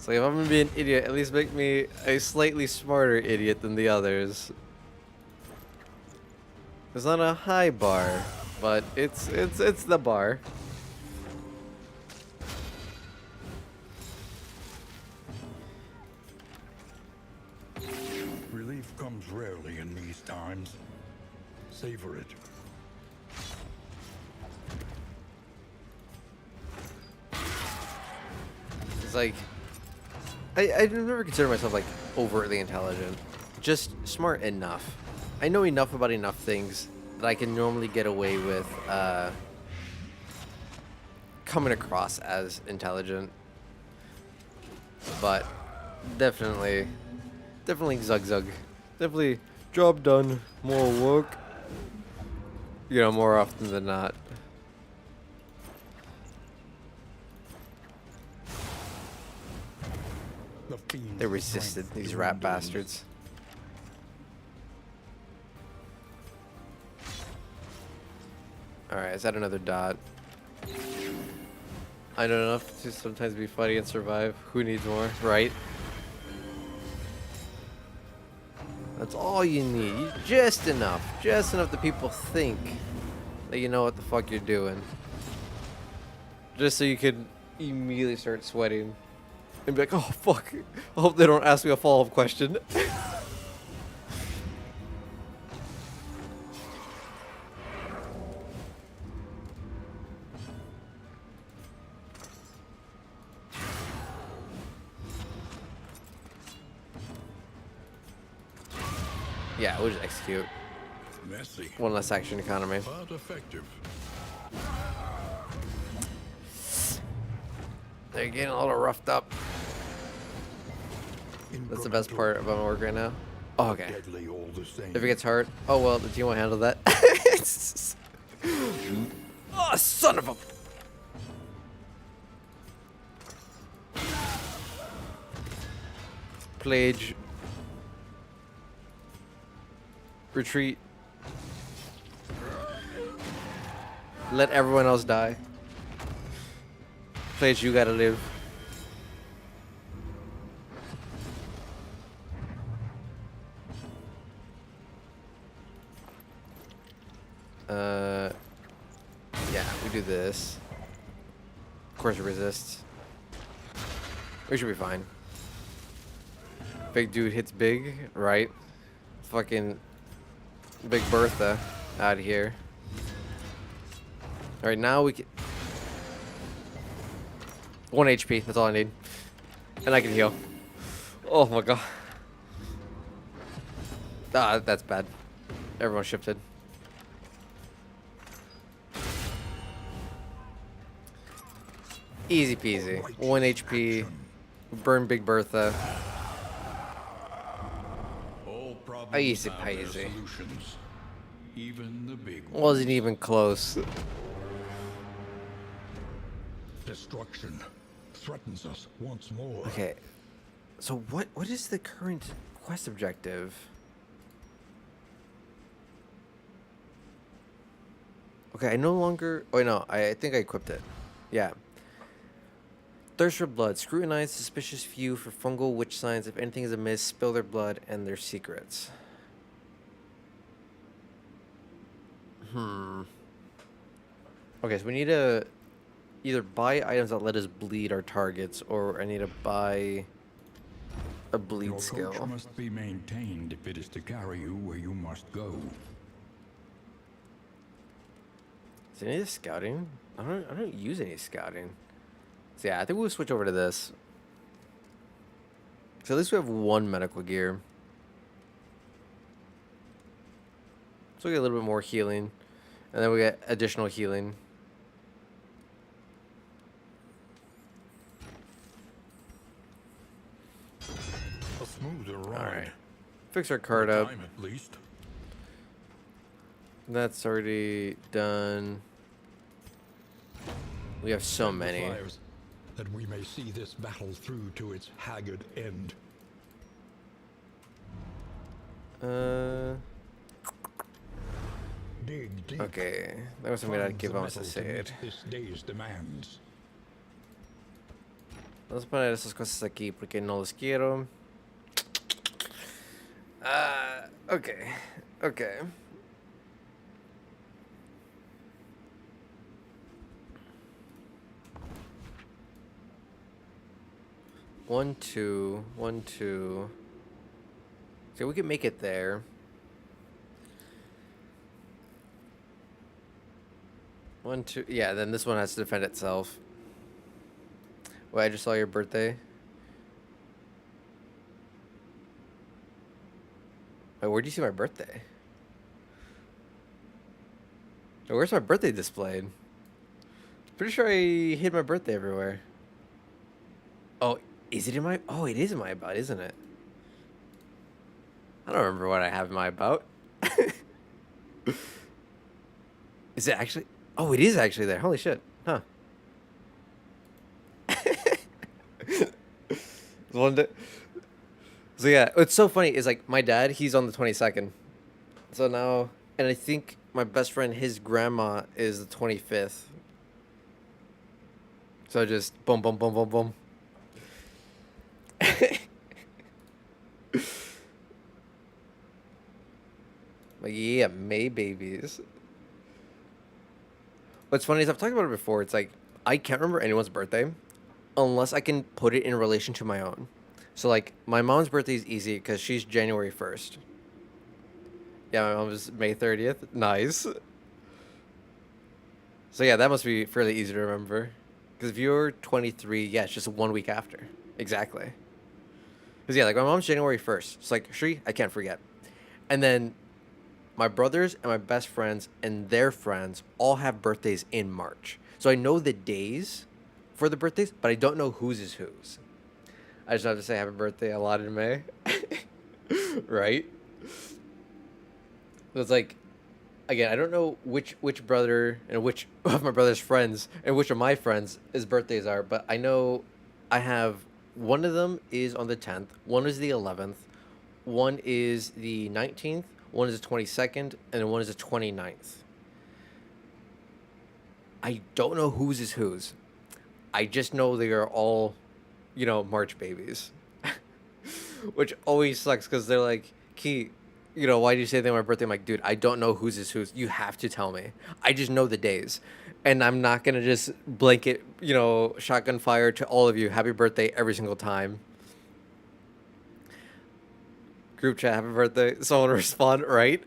C: like if I'm gonna be an idiot, at least make me a slightly smarter idiot than the others. It's not a high bar, but it's the bar.
B: Relief comes rarely in these times. Savor it.
C: It's like I never consider myself like overtly intelligent, just smart enough. I know enough about enough things that I can normally get away with coming across as intelligent, but definitely zug zug, definitely job done, more work. More often than not.
B: The fiend's
C: They resisted,
B: strength
C: these rat
B: dwindles.
C: bastards. Alright, is that another dot? I know enough to sometimes be funny and survive. Who needs more, right? That's all you need. Just enough. Just enough that people think that you know what the fuck you're doing. Just so you can immediately start sweating. And be like, oh fuck. I hope they don't ask me a follow-up question. Yeah, we'll just execute.
B: Messy,
C: One less action economy.
B: but effective.
C: They're getting a little roughed up. That's the best part about my work right now. Oh, okay.
B: Deadly all the same.
C: If it gets hard, oh well, the team won't handle that. Oh, son of a... Plage. Retreat. Let everyone else die. Plage, you gotta live. Yeah, we do this. Of course it resists. We should be fine. Big dude hits big, right? Fucking Big Bertha out of here. Alright, now we can... 1 HP, that's all I need. And I can heal. Oh my god. Ah, that's bad. Everyone shifted. Easy peasy. 1 HP. Burn Big Bertha.
B: All problems
C: Easy
B: have their
C: peasy.
B: solutions, even the big ones.
C: Wasn't even close.
B: Destruction threatens us once more.
C: Okay. So what is the current quest objective? Okay, I no longer... Oh, no. I think I equipped it. Yeah. Thirst for blood. Scrutinize suspicious few for fungal witch signs. If anything is amiss, spill their blood and their secrets. Okay, so we need to either buy items that let us bleed our targets, or I need to buy a bleed
B: Your
C: skill.
B: coach must be maintained if it is to carry you where you must go.
C: Is any of this scouting? I don't use any scouting. So yeah, I think we'll switch over to this. So at least we have 1 medical gear. So we get a little bit more healing. And then we get additional healing.
B: A smoother ride.
C: Alright. Fix our card
B: For
C: up.
B: time at least.
C: That's already done. We have so
B: Set the
C: many.
B: fires, that we may see this battle through to its haggard end. Dig deep.
C: Okay. That was something I'd
B: Find
C: give
B: the
C: vamos a
B: metal to
C: hacer.
B: meet this day's demands.
C: Vamos a poner esas cosas aquí porque no los quiero. Okay. Okay. One, two, 1, 2. Okay, we can make it there. 1, 2. Yeah, then this one has to defend itself. Wait, I just saw your birthday. Wait, where'd you see my birthday? Wait, where's my birthday displayed? Pretty sure I hid my birthday everywhere. Oh, is it in my... Oh, it is in my about, isn't it? I don't remember what I have in my about. Is it actually... Oh, it is actually there. Holy shit. Huh. One day... So yeah, it's so funny. It's like my dad, he's on the 22nd. So now... And I think my best friend, his grandma, is the 25th. So just boom, boom, boom, boom, boom. yeah, May babies. What's funny is I've talked about it before. It's like I can't remember anyone's birthday unless I can put it in relation to my own. So like my mom's birthday is easy because she's January 1st. Yeah, my mom's May 30th. Nice. So yeah, that must be fairly easy to remember. Because if you're 23, yeah, it's just 1 week after. Exactly. Because yeah, like my mom's January 1st. It's like, Shri, I can't forget. And then my brothers and my best friends and their friends all have birthdays in March. So I know the days for the birthdays, but I don't know whose is whose. I just have to say happy birthday a lot in May. Right? It's like again, I don't know which brother and which of my brother's friends and which of my friends his birthdays are, but I know I have one of them is on the 10th, one is the 11th, one is the 19th, one is the 22nd, and then one is the 29th. I don't know whose is whose. I just know they are all, March babies. Which always sucks because they're like, Key, why do you say they're my birthday? I'm like, dude, I don't know whose is whose. You have to tell me. I just know the days. And I'm not going to just blanket, shotgun fire to all of you. Happy birthday every single time. Group chat, happy birthday. Someone respond, right?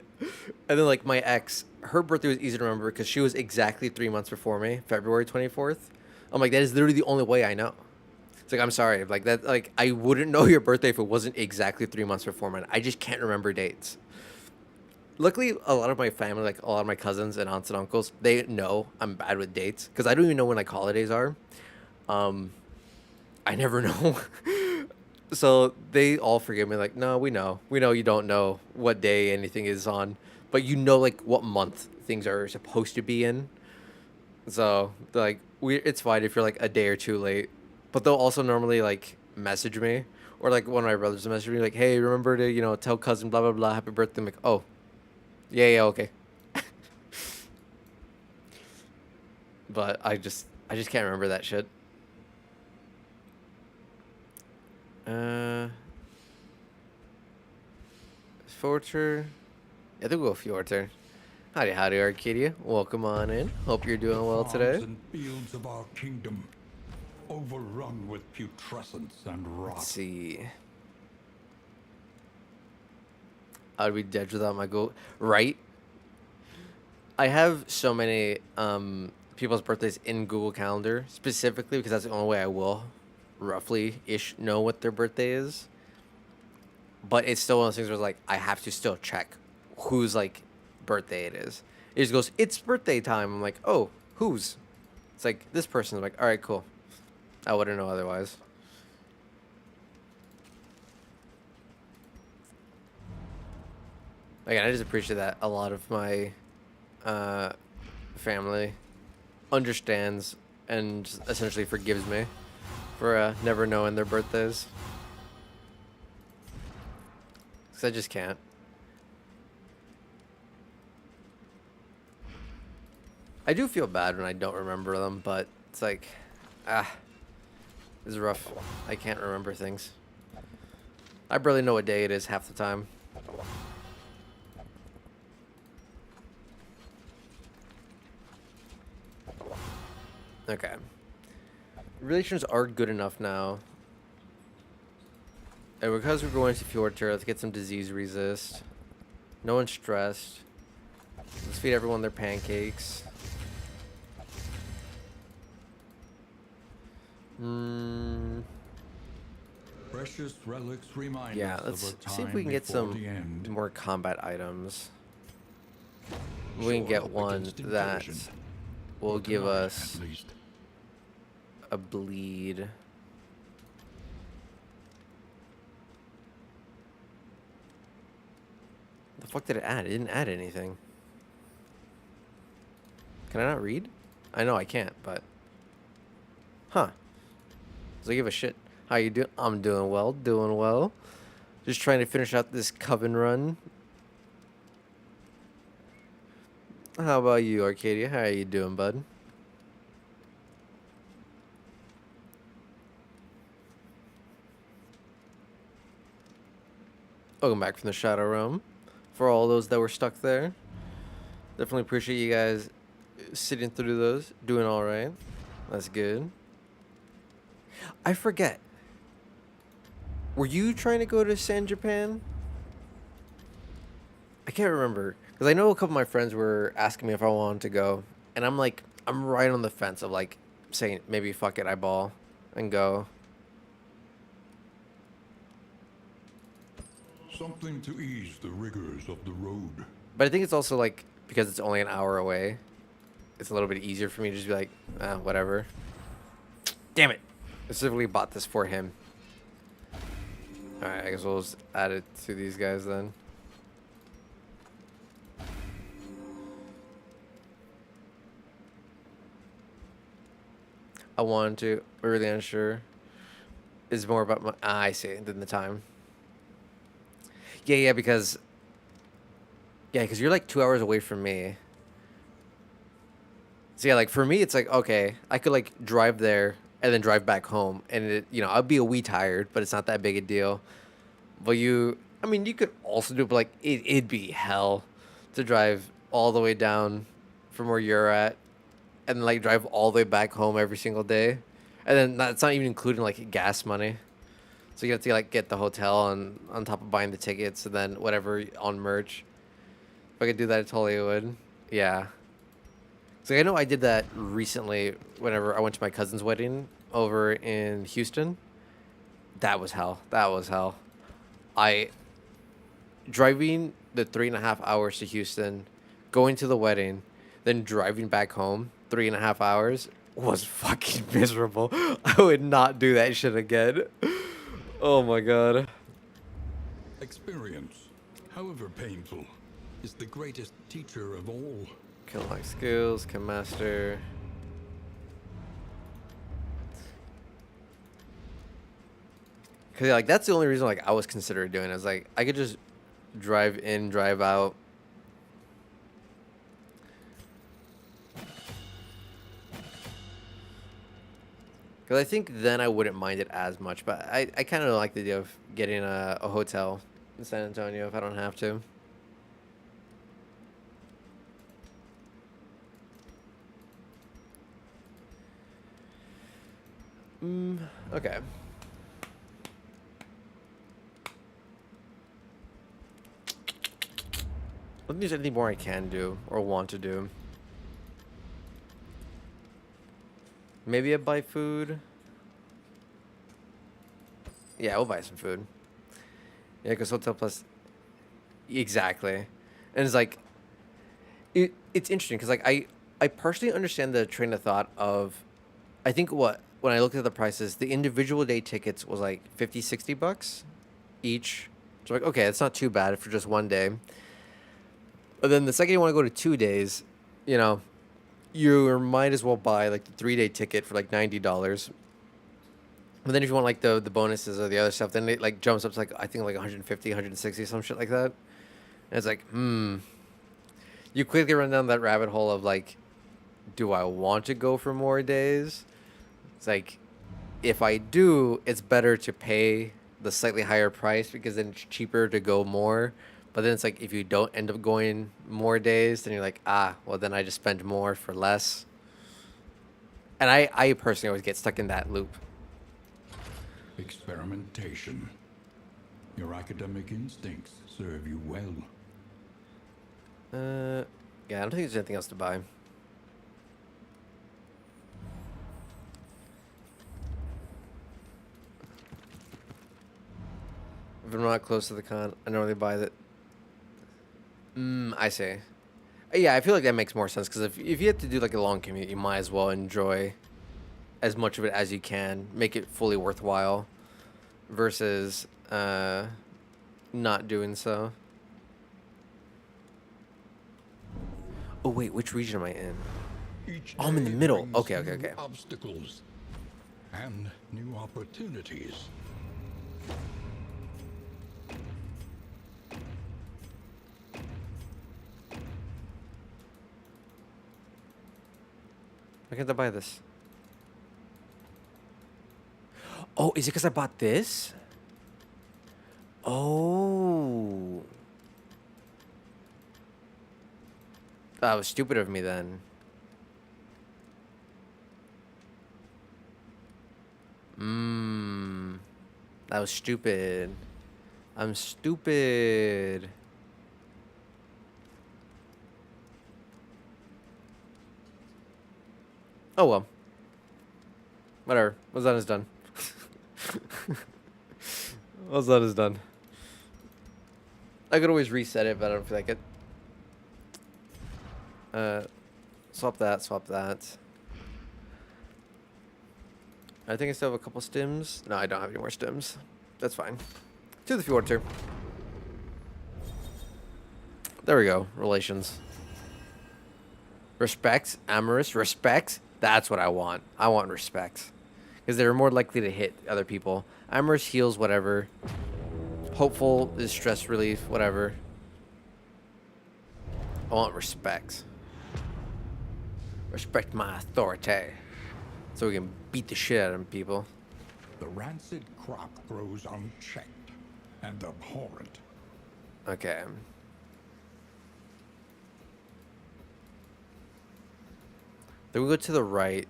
C: And then, like, my ex, her birthday was easy to remember because she was exactly 3 months before me, February 24th. I'm like, that is literally the only way I know. It's like, I'm sorry. Like, that, like, I wouldn't know your birthday if it wasn't exactly 3 months before mine. I just can't remember dates. Luckily, a lot of my family, like a lot of my cousins and aunts and uncles, they know I'm bad with dates because I don't even know when like holidays are. Um, I never know. So they all forgive me. Like, no, we know you don't know what day anything is on, but you know like what month things are supposed to be in. So like it's fine if you're like a day or two late, but they'll also normally like message me or like one of my brothers will message me like, hey, remember to tell cousin blah blah blah happy birthday. I'm like, oh yeah okay, but I just can't remember that shit. Uh, Fjorter. I think we'll go Fjorter. Howdy, Arcadia. Welcome on in. Hope you're doing well
B: Farms
C: today.
B: and fields of our kingdom, overrun with putrescence and rot.
C: Let's see. I'd be dead without my goat. Right? I have so many people's birthdays in Google Calendar specifically because that's the only way I will roughly ish know what their birthday is. But it's still one of those things where like I have to still check whose like birthday it is. It just goes, it's birthday time. I'm like, oh, whose? It's like this person. I'm like, all right, cool. I wouldn't know otherwise. Again, I just appreciate that a lot of my family understands and essentially forgives me for never knowing their birthdays. Because I just can't. I do feel bad when I don't remember them, but it's like, it's rough. I can't remember things. I barely know what day it is half the time. Okay. Relations are good enough now. And because we're going to Fjordtur, let's get some disease resist. No one's stressed. Let's feed everyone their pancakes.
B: Precious relics remind
C: Yeah,
B: us
C: let's
B: of a
C: see if
B: time
C: we can get
B: before
C: some
B: the end.
C: more combat items. We can
B: Sure
C: get
B: hope
C: one
B: against
C: that
B: incursion.
C: will
B: For
C: give
B: tonight,
C: us
B: at least.
C: a bleed. The fuck did it add? It didn't add anything. Can I not read? I know I can't, but... Huh. Does it give a shit? How you doing? I'm doing well, doing well. Just trying to finish out this Coven run. How about you, Arcadia? How are you doing, bud? Welcome back from the Shadow Realm. For all those that were stuck there. Definitely appreciate you guys sitting through those, doing all right. That's good. I forget. Were you trying to go to San Japan? I can't remember because I know a couple of my friends were asking me if I wanted to go, and I'm like, I'm right on the fence of like saying maybe fuck it, I ball and go.
B: Something to ease the rigors of the road.
C: But I think it's also like because it's only an hour away, it's a little bit easier for me to just be like, whatever. Damn it! I specifically bought this for him. All right, I guess we'll just add it to these guys then. I wanted to, but really unsure. It's more about my. I see. Than the time. Yeah, because. Yeah, because you're like 2 hours away from me. So yeah, like for me, it's like okay, I could like drive there and then drive back home, and I'll be a wee tired, but it's not that big a deal. But I mean, you could also do it, but like it'd be hell to drive all the way down from where you're at, and like drive all the way back home every single day, and then that's not even including like gas money. So you have to like get the hotel and on top of buying the tickets and then whatever on merch. If I could do that, I totally would. Yeah. So I know I did that recently whenever I went to my cousin's wedding over in Houston. That was hell. That was hell. I driving the 3.5 hours to Houston, going to the wedding, then driving back home 3.5 hours was fucking miserable. I would not do that shit again. Oh my god.
B: Experience, however painful, is the greatest teacher of all.
C: Can unlock skills, can master. Cause yeah, like that's the only reason like I was considering doing it. Is like I could just drive in, drive out. Cause I think then I wouldn't mind it as much. But I kind of like the idea of getting a hotel in San Antonio if I don't have to. Okay. I don't think there's anything more I can do or want to do. Maybe I buy food. Yeah, we'll buy some food. Yeah, because Hotel Plus. Exactly. And it's like, it's interesting because like I partially understand the train of thought of, I think when I looked at the prices, the individual day tickets was like 50, $60 each. So like, okay, it's not too bad for just one day. But then the second you want to go to 2 days, you know, you might as well buy like the 3-day ticket for like $90. But then if you want like the bonuses or the other stuff, then it like jumps up to like I think like 150, 160, some shit like that. And it's like, you quickly run down that rabbit hole of like, do I want to go for more days? It's like, if I do, it's better to pay the slightly higher price because then it's cheaper to go more. But then it's like, if you don't end up going more days, then you're like, well, then I just spend more for less. And I personally always get stuck in that loop.
B: Experimentation. Your academic instincts serve you well.
C: Yeah, I don't think there's anything else to buy. If I'm not close to the con, I normally buy that. I see. Yeah, I feel like that makes more sense because if you have to do like a long commute, you might as well enjoy as much of it as you can, make it fully worthwhile, versus not doing so. Oh wait, which region am I in?
B: Each
C: Oh, I'm in the
B: day
C: middle.
B: brings
C: Okay.
B: new obstacles and new opportunities.
C: Why can't I buy this? Oh, is it because I bought this? Oh. That was stupid of me then. That was stupid. I'm stupid. Oh well. Whatever. What's done is done. What's done is done. I could always reset it, but I don't feel like it. Swap that, swap that. I think I still have a couple stims. No, I don't have any more stims. That's fine. To the fjord too. There we go. Relations. Respect. Amorous. Respect. That's what I want. I want respect. Because they're more likely to hit other people. Amorous heals whatever. Hopeful is stress relief, whatever. I want respect. Respect my authority. So we can beat the shit out of people.
B: The rancid crop grows unchecked and abhorrent.
C: Okay. Then we go to the right.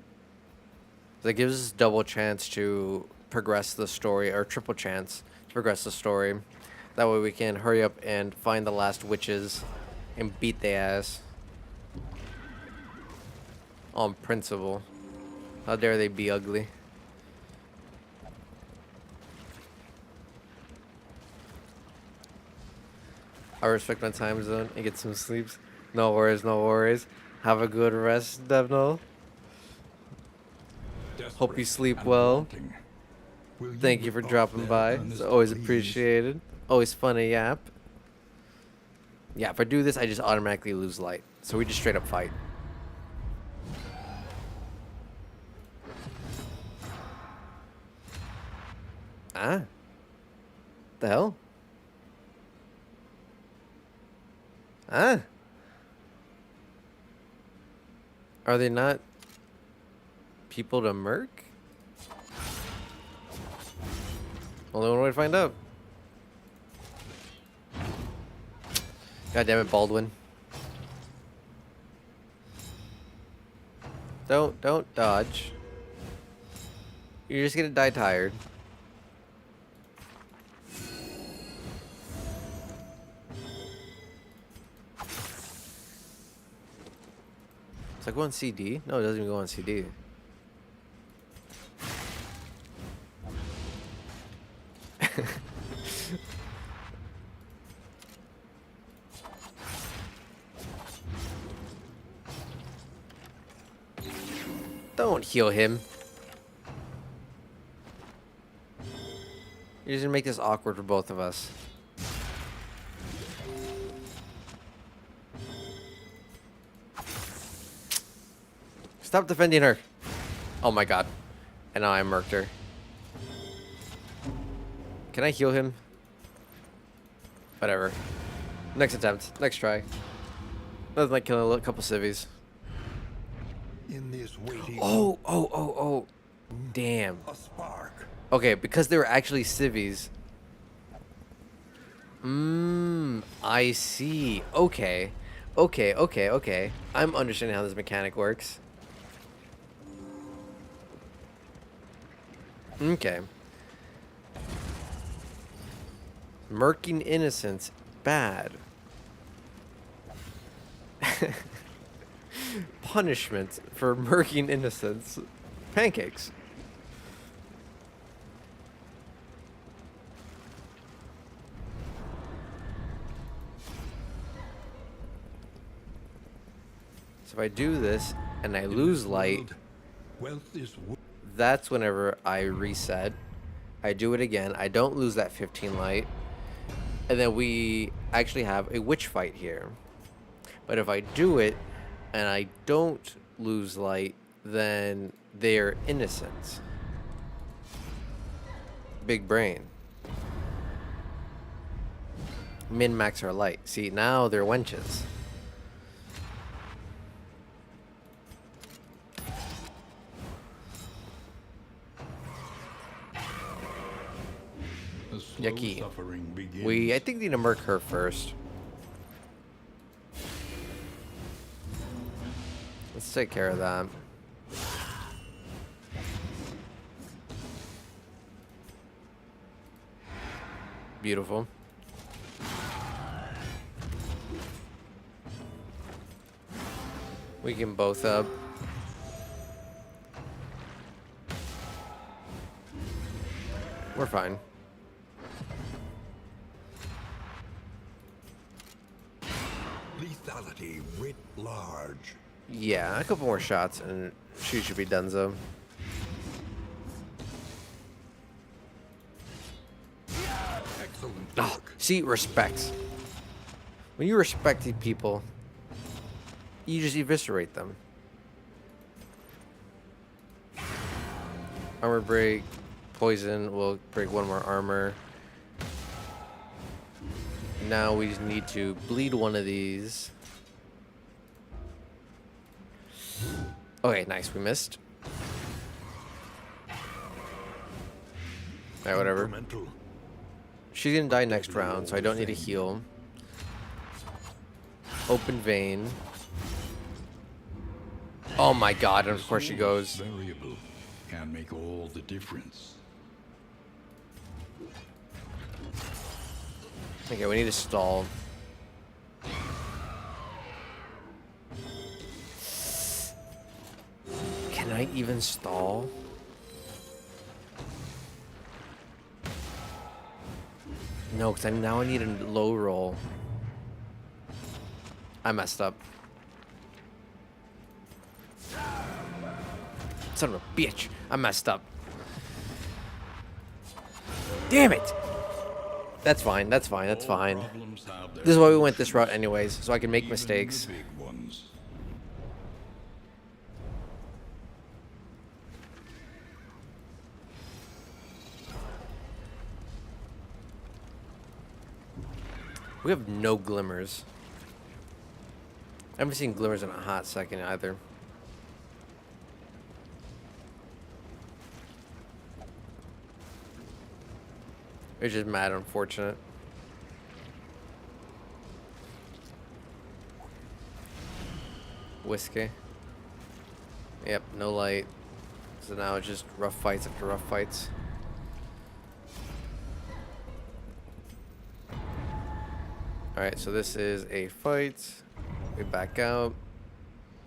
C: That gives us double chance to progress the story, or triple chance to progress the story. That way we can hurry up and find the last witches and beat their ass. On principle. How dare they be ugly. I respect my time zone and get some sleeps. No worries, no worries. Have a good rest, Devno. Hope you sleep well. Thank you for dropping by. It's always appreciated. Always fun to yap. Yeah, if I do this, I just automatically lose light. So we just straight up fight. Ah. The hell? Ah. Are they not people to murk? Only one way to find out. God damn it, Baldwin. Don't dodge. You're just gonna die tired. Does that go on CD? No, it doesn't even go on CD. Don't heal him. You're just gonna make this awkward for both of us. Stop defending her. Oh my god. And now I murked her. Can I heal him? Whatever. Next attempt. Next try. Nothing like killing a couple civvies.
B: In this waiting,
C: Oh. Damn.
B: a spark.
C: Okay, because they were actually civvies. I see. Okay. I'm understanding how this mechanic works. Okay. Murking innocence, bad. Punishment for murking innocence, pancakes. So if I do this and I lose light,
B: Wealth is
C: that's whenever I reset. I do it again. I don't lose that 15 light. And then we actually have a witch fight here. But if I do it and I don't lose light, then they're innocent. Big brain. Min-max our light. See, now they're wenches.
B: the slow
C: Yucky.
B: suffering begins.
C: I think, need to murk her first. Let's take care of that. Beautiful. We can both up. We're fine.
B: Lethality writ large.
C: Yeah, a couple more shots and she should be donezo.
B: Excellent
C: Oh,
B: work.
C: see, respect. When you respect these people, you just eviscerate them. Armor break, poison will break one more armor. Now we just need to bleed one of these. Okay, nice. We missed. Alright, whatever.
B: Incremental.
C: She's gonna die next round, so I don't need a heal. Open vein. Oh my god, and of course she goes.
B: Variable can make all the difference.
C: Okay, we need to stall. Can I even stall? No, because now I need a low roll. I messed up. Son of a bitch. I messed up. Damn it! That's fine, that's fine, that's
B: All
C: fine.
B: problems have their
C: This is why we went this route
B: solutions,
C: anyways, so I can make
B: even
C: mistakes.
B: the big ones.
C: We have no glimmers. I haven't seen glimmers in a hot second either. It's just mad unfortunate. Whiskey. Yep, no light. So now it's just rough fights after rough fights. Alright, so this is a fight. We back out.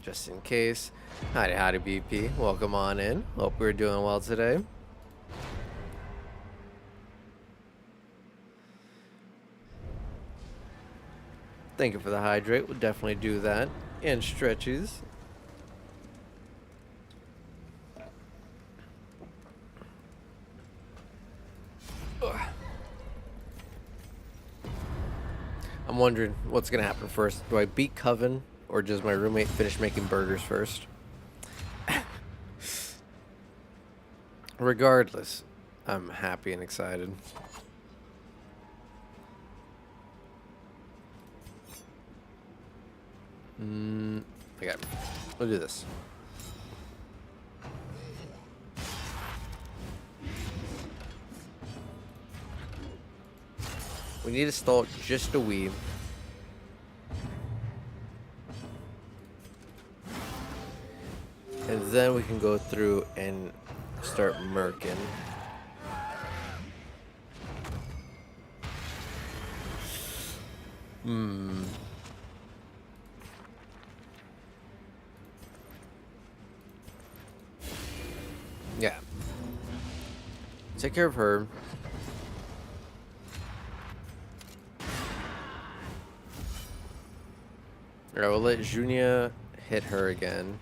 C: Just in case. Howdy, howdy, BP. Welcome on in. Hope we're doing well today. Thank you for the hydrate. We'll definitely do that. And stretches. Ugh. I'm wondering what's gonna happen first. Do I beat Coven or does my roommate finish making burgers first? Regardless, I'm happy and excited. Okay, we'll do this. We need to stall it just a wee. And then we can go through and start murking. Yeah. Take care of her. Alright, we'll let Junia hit her again.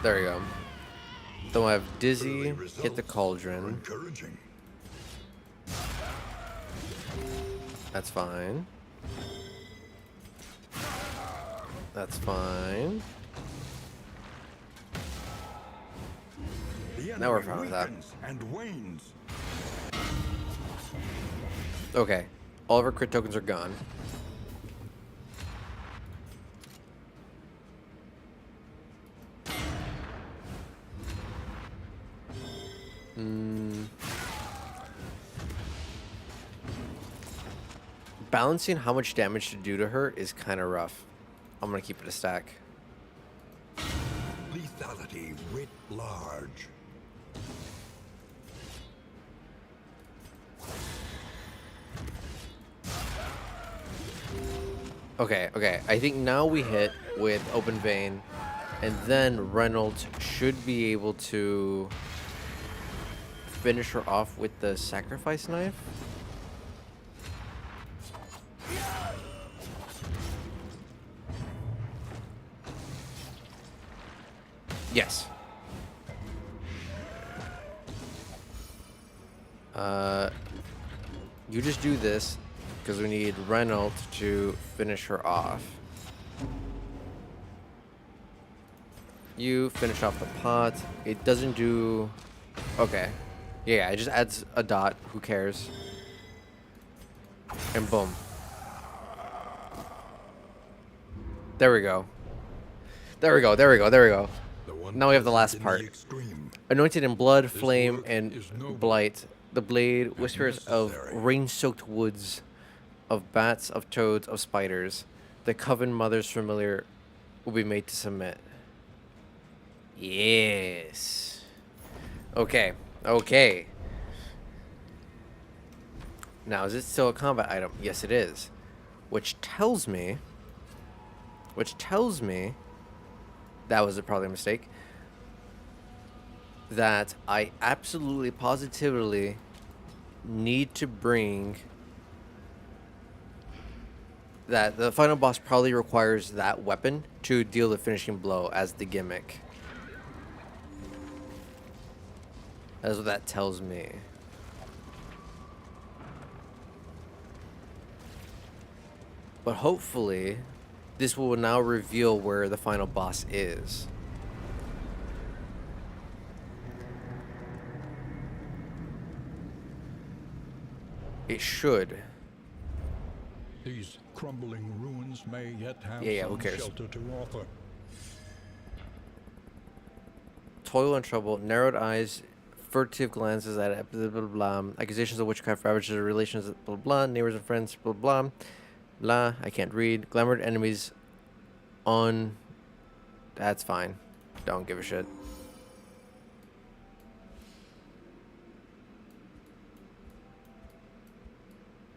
C: There we go. Then we'll have Dizzy
B: Early
C: hit the
B: results are
C: cauldron.
B: encouraging.
C: That's fine. That's fine.
B: The
C: Now we're
B: enemy
C: fine with that.
B: weakens and wanes.
C: Okay. All of our crit tokens are gone. Balancing how much damage to do to her is kind of rough. I'm gonna keep it a stack.
B: humanity writ large.
C: Okay, okay. I think now we hit with Open Vein, and then Reynolds should be able to finish her off with the Sacrifice Knife. Yes. You just do this, because we need Reynolds to finish her off. You finish off the pot. It doesn't do... Okay. Yeah, it just adds a dot. Who cares? And boom. There we go. There we go, there we go, there we go. Now we have the last part. Anointed in blood, flame, and blight. The blade whispers of rain-soaked woods, of bats, of toads, of spiders. The Coven Mother's familiar will be made to submit. Yes. Okay. Okay. Now, is it still a combat item? Yes, it is. Which tells me that was probably a mistake. That I absolutely positively need to bring that the final boss probably requires that weapon to deal the finishing blow as the gimmick. That's what that tells me. But hopefully this will now reveal where the final boss is. It should.
B: These crumbling ruins may yet have
C: Yeah, who
B: some
C: cares?
B: shelter to offer.
C: Toil and trouble, narrowed eyes, furtive glances at blah, blah, blah, blah. Accusations of witchcraft, ravages of relations, blah, blah, neighbors and friends, blah, blah, blah. I can't read. Glamored enemies on... That's fine. Don't give a shit.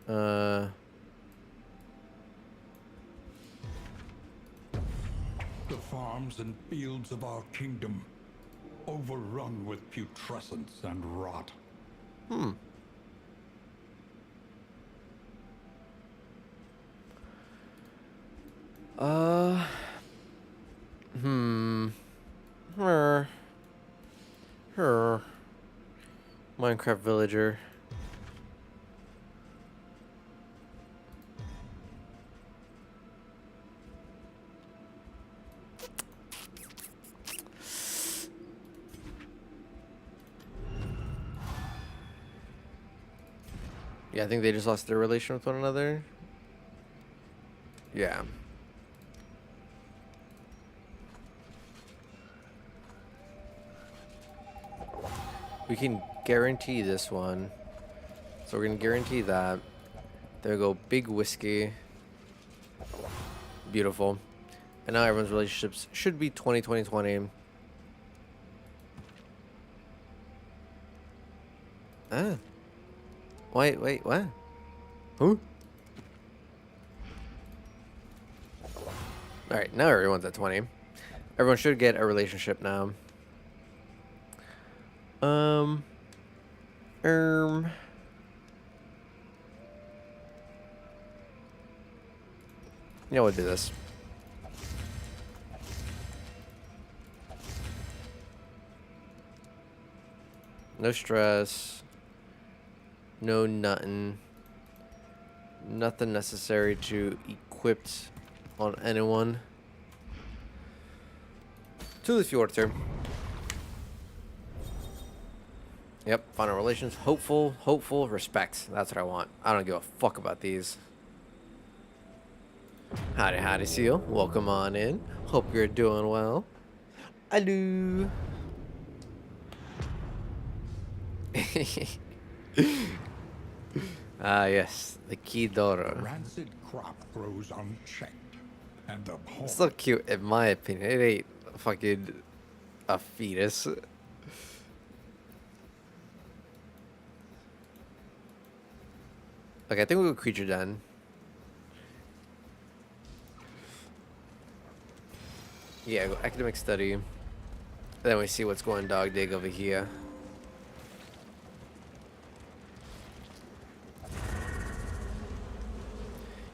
B: The farms and fields of our kingdom, overrun with putrescence and rot.
C: Her. Minecraft villager. Yeah, I think they just lost their relation with one another. Yeah. We can guarantee this one. So we're going to guarantee that. There we go. Big whiskey. Beautiful. And now everyone's relationships should be 20-20-20. Ah. Wait, what? Who? Alright, now everyone's at 20. Everyone should get a relationship now. Yeah, we'll do this. No stress. No nothing. Nothing necessary to equip on anyone. To the Fjorter. Yep, final relations. Hopeful, respect. That's what I want. I don't give a fuck about these. Howdy, Seal. Welcome on in. Hope you're doing well. Hello. Ah, yes. The key daughter.
B: Rancid crop grows unchecked, and the poor
C: It's so cute, in my opinion. It ain't fucking A fetus. Okay, I think we'll go creature den. Yeah, go academic study. Then we see what's going dog dig over here.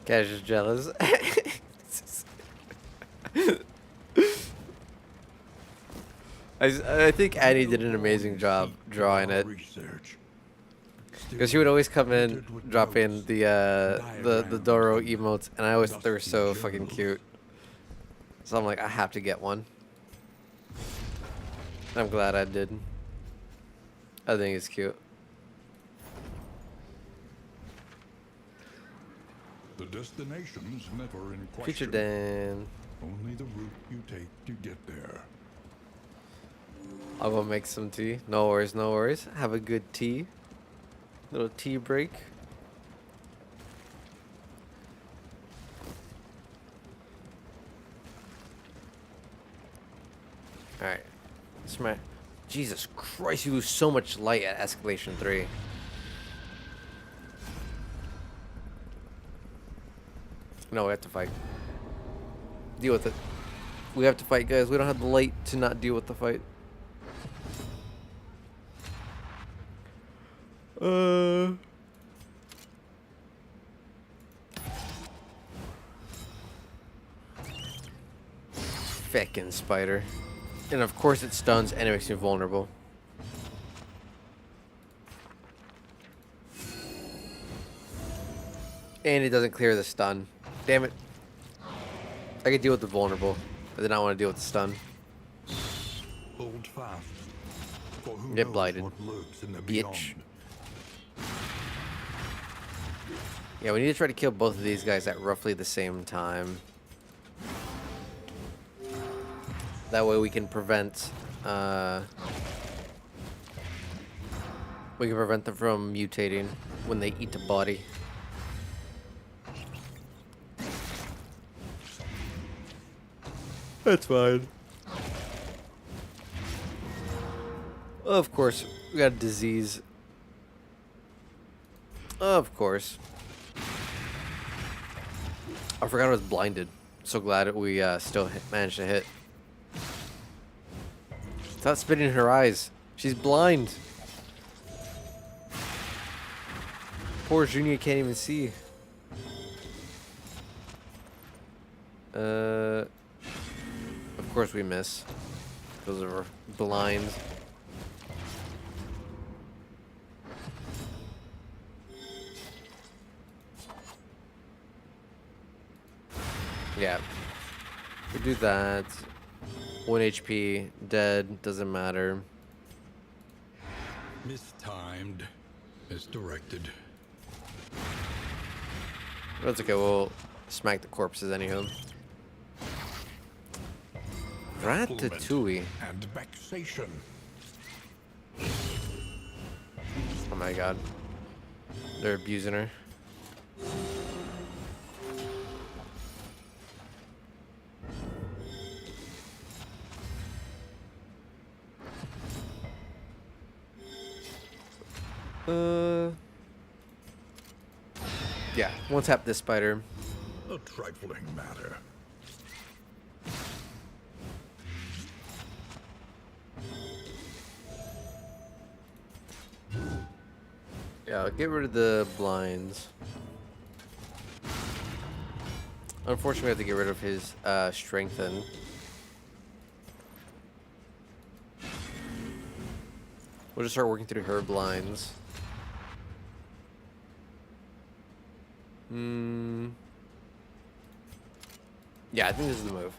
C: Cash is jealous. I think Annie did an amazing job drawing it. Because she would always come in, drop in the Doro emotes, and I always thought they were so fucking cute. So I'm like, I have to get one. I'm glad I did. I think it's cute.
B: The destination's never in question.
C: Creature den.
B: Only the route you take to get there.
C: I'll go make some tea. No worries, no worries. Have a good tea. Little tea break. Alright. Smash. Jesus Christ, you lose so much light at escalation 3. No, we have to fight. Deal with it. We have to fight, guys. We don't have the light to not deal with the fight. Feckin' spider. And of course it stuns and it makes you vulnerable. And it doesn't clear the stun. Damn it. I could deal with the vulnerable. I did not want to deal with the stun.
B: Hold fast. For who
C: Get
B: knows
C: blighted.
B: what lurks in the
C: Bitch.
B: beyond.
C: Yeah, we need to try to kill both of these guys at roughly the same time. That way we can prevent them from mutating when they eat the body. That's fine. Of course, we got a disease. Of course. I forgot I was blinded. So glad we still managed to hit. Stop spitting in her eyes. She's blind. Poor Junior can't even see. Of course we miss. Because we're blind. Yeah. We do that. 1 HP, dead, doesn't matter.
B: Mistimed. Misdirected.
C: That's okay, we'll smack the corpses anyhow. Ratatouille.
B: And vexation.
C: Oh my god. They're abusing her. Yeah, one tap this spider.
B: A trifling matter.
C: Yeah, I'll get rid of the blinds. Unfortunately, we have to get rid of his strengthen. We'll just start working through her blinds. Yeah, I think this is the move.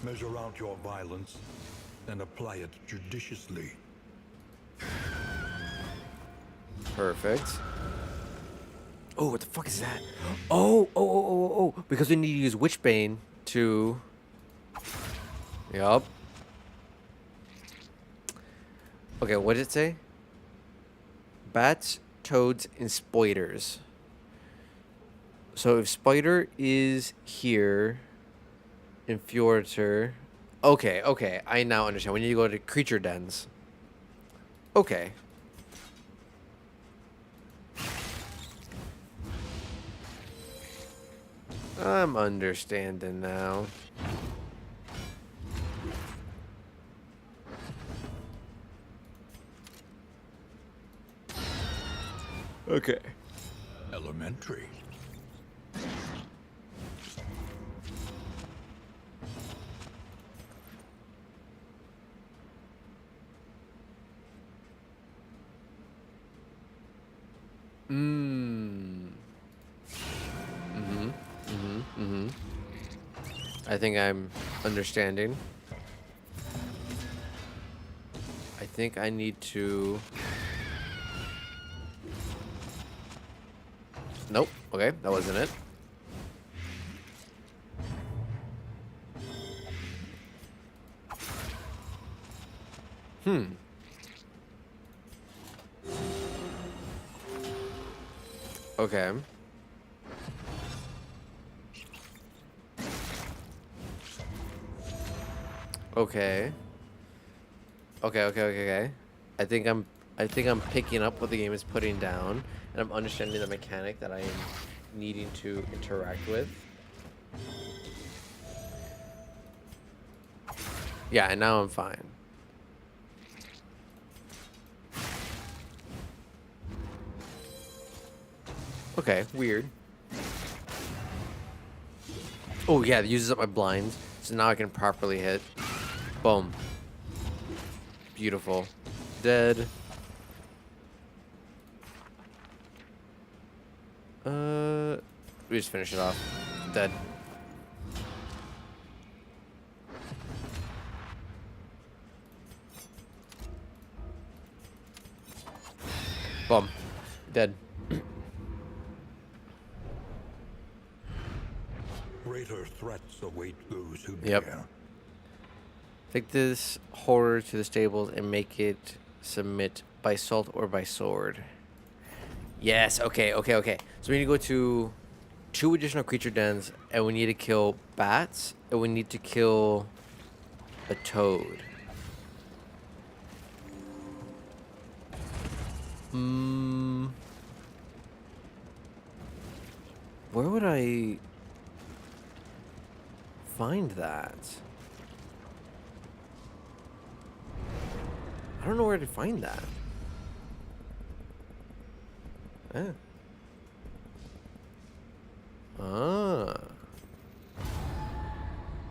B: Measure out your violence and apply it judiciously.
C: Perfect. Oh, what the fuck is that? Oh. Because we need to use Witchbane to... Yup. Okay, what did it say? Bats, toads, and spiders. So if Spider is here in Fjordter. Okay, okay. I now understand. We need to go to creature dens. Okay. I'm understanding now. Okay.
B: Elementary.
C: Mmm. I think I'm understanding. I think I need to... Nope. Okay, that wasn't it. Okay. Okay. Okay. I think I'm picking up what the game is putting down, and I'm understanding the mechanic that I am needing to interact with. Yeah, and now I'm fine. Okay, weird. Oh yeah, it uses up my blinds, so now I can properly hit. Boom. Beautiful. Dead. We just finish it off. Dead. Boom. Dead.
B: Greater threats await those who
C: Yep.
B: dare.
C: Take this horror to the stables and make it submit by salt or by sword. Yes, okay. So we need to go to 2 additional creature dens, and we need to kill bats, and we need to kill a toad. Where would I find that? I don't know where to find that. Ah.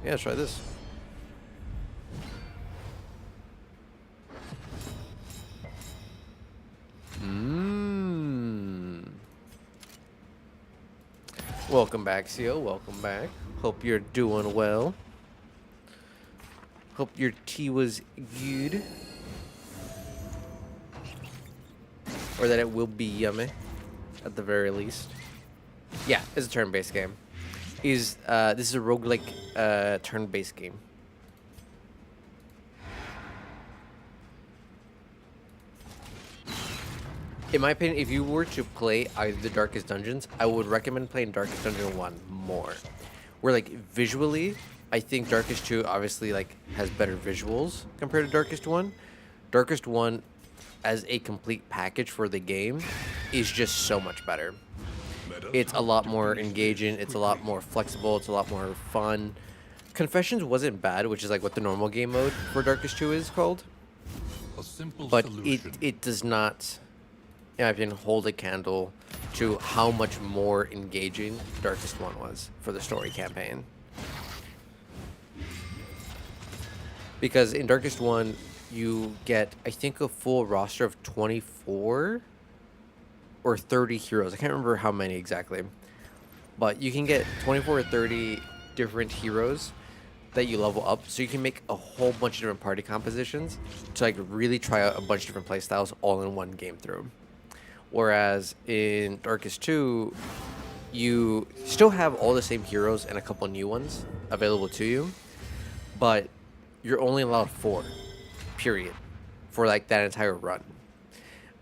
C: Yeah, let's try this. Welcome back, Seal. Welcome back. Hope you're doing well. Hope your tea was good. Or that it will be yummy, at the very least. Yeah, it's a turn-based game. This is a roguelike turn-based game. In my opinion, if you were to play either the Darkest Dungeons, I would recommend playing Darkest Dungeon 1 more. Where, like, visually, I think Darkest 2 obviously, like, has better visuals compared to Darkest 1. Darkest 1, as a complete package for the game, is just so much better. It's a lot more engaging, it's a lot more flexible, it's a lot more fun. Confessions wasn't bad, which is, like, what the normal game mode for Darkest 2 is called.
B: A simple
C: But
B: solution.
C: it does not, in my opinion, hold a candle to how much more engaging Darkest 1 was for the story campaign. Because in Darkest 1, you get, I think, a full roster of 24 or 30 heroes. I can't remember how many exactly. But you can get 24 or 30 different heroes that you level up, so you can make a whole bunch of different party compositions to, like, really try out a bunch of different playstyles all in one game through. Whereas in Darkest 2, you still have all the same heroes and a couple new ones available to you, but you're only allowed 4, period, for, like, that entire run.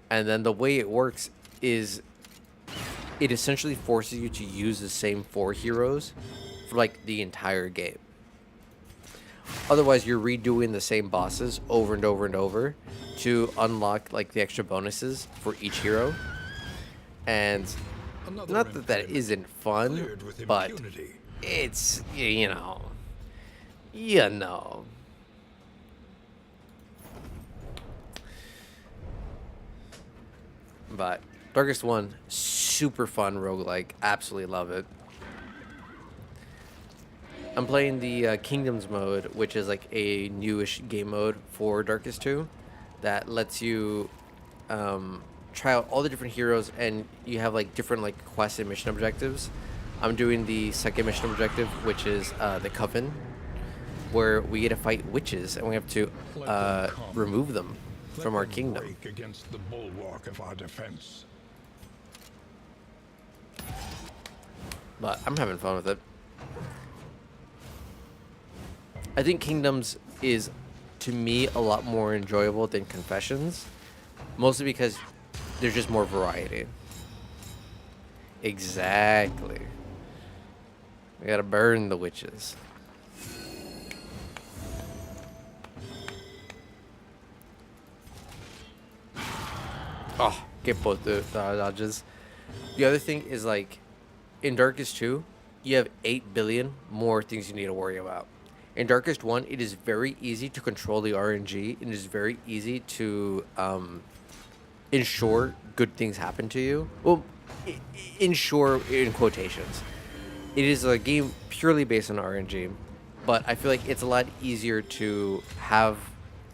C: And then the way it works is it essentially forces you to use the same 4 heroes for like the entire game. Otherwise, you're redoing the same bosses over and over and over to unlock like the extra bonuses for each hero. And
B: Another
C: not that that
B: infant
C: isn't fun,
B: cleared with
C: but
B: impunity.
C: it's you know. But Darkest One, super fun roguelike. Absolutely love it. I'm playing the Kingdoms mode, which is like a newish game mode for Darkest 2 that lets you try out all the different heroes, and you have like different like quests and mission objectives. I'm doing the second mission objective, which is the Coven, where we get to fight witches and we have to
B: Let them come.
C: remove them
B: Let
C: from our
B: them
C: kingdom.
B: break against the bulwark of our defense.
C: But I'm having fun with it. I think Kingdoms is, to me, a lot more enjoyable than Confessions, mostly because there's just more variety. Exactly. We gotta burn the witches. Oh, get both the dodges. The other thing is like, in Darkest 2, you have 8 billion more things you need to worry about. In Darkest 1, it is very easy to control the RNG. It is very easy to ensure good things happen to you. Well, ensure in quotations. It is a game purely based on RNG, but I feel like it's a lot easier to have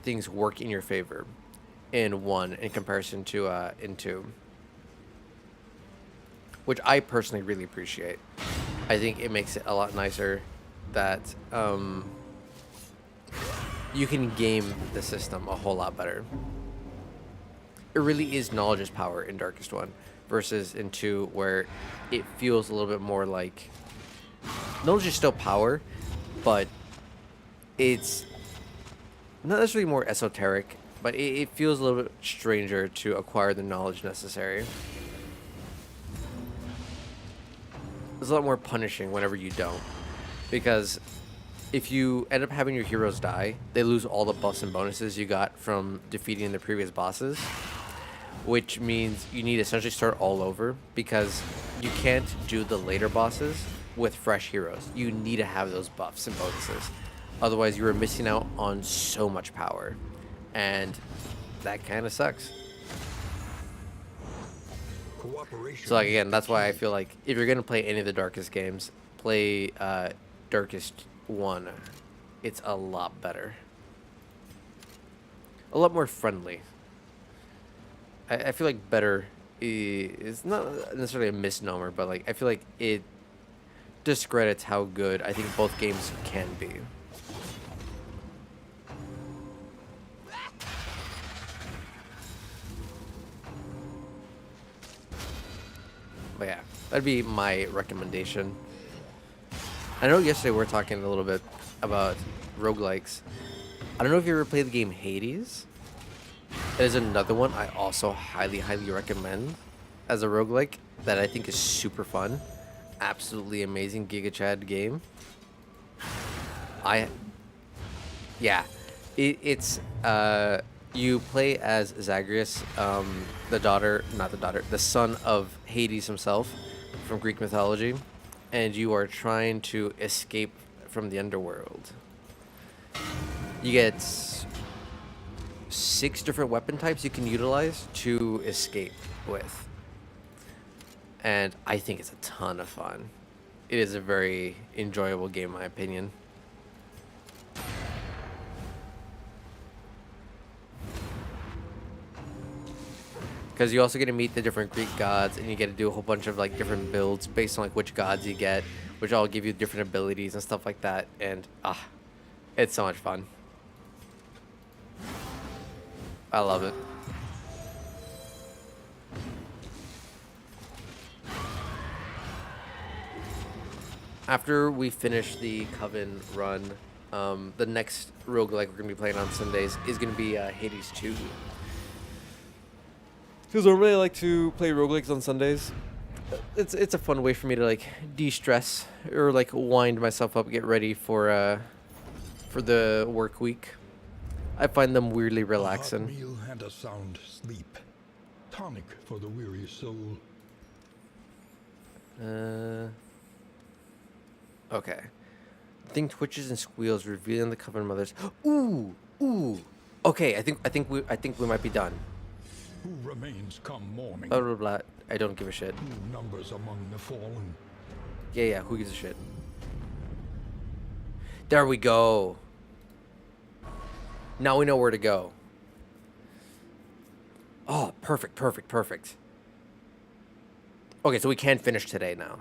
C: things work in your favor in 1 in comparison to in 2. Which I personally really appreciate. I think it makes it a lot nicer that you can game the system a whole lot better. It really is knowledge is power in Darkest 1 versus in 2, where it feels a little bit more like knowledge is still power, but it's not necessarily more esoteric, but it feels a little bit stranger to acquire the knowledge necessary. It's a lot more punishing whenever you don't, because if you end up having your heroes die, they lose all the buffs and bonuses you got from defeating the previous bosses, which means you need to essentially start all over, because you can't do the later bosses with fresh heroes. You need to have those buffs and bonuses. Otherwise, you are missing out on so much power, and that kind of sucks.
B: Cooperation.
C: So like, again, that's why I feel like if you're gonna play any of the Darkest games, play Darkest 1. It's a lot better, a lot more friendly. I feel like better is not necessarily a misnomer, but like I feel like it discredits how good I think both games can be. But yeah, that'd be my recommendation. I know yesterday we were talking a little bit about roguelikes. I don't know if you ever played the game Hades. It is another one I also highly, highly recommend as a roguelike that I think is super fun. Absolutely amazing Giga Chad game. It's you play as Zagreus, the son of Hades himself from Greek mythology, and you are trying to escape from the underworld. You get 6 different weapon types you can utilize to escape with, and I think it's a ton of fun. It is a very enjoyable game, in my opinion. Because you also get to meet the different Greek gods, and you get to do a whole bunch of like different builds based on like which gods you get, which all give you different abilities and stuff like that. And it's so much fun. I love it. After we finish the Coven run, the next roguelike we're going to be playing on Sundays is going to be Hades 2. Because I really like to play roguelikes on Sundays. it's a fun way for me to like de-stress or like wind myself up, get ready for the work week. I find them weirdly
B: A hot
C: relaxing.
B: meal and a sound sleep. Tonic for the weary soul.
C: Okay. Thing twitches and squeals, revealing the Coven mothers. Ooh, ooh. Okay, I think we might be done.
B: Who remains come morning?
C: Blah blah blah. I don't give a shit.
B: Who numbers among the fallen?
C: Yeah, who gives a shit? There we go. Now we know where to go. Oh, perfect. Okay, so we can finish today now.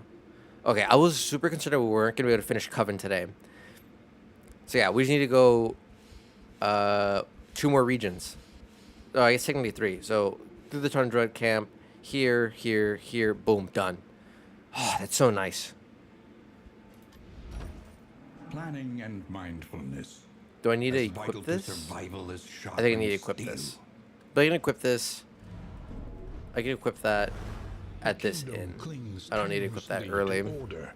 C: Okay, I was super concerned that we weren't going to be able to finish Coven today. So yeah, we just need to go 2 more regions. Oh, I guess technically 3. So through the Tundra camp, here, boom, done. Oh, that's so nice.
B: Planning and mindfulness.
C: Do I need to
B: As vital
C: equip
B: to
C: this?
B: survival as
C: I think I need to
B: sharpened
C: equip
B: steel.
C: this. But I can equip this. I can equip that at this
B: Kingdom
C: inn.
B: clings
C: I don't need to equip that
B: tenuously
C: early.
B: to order.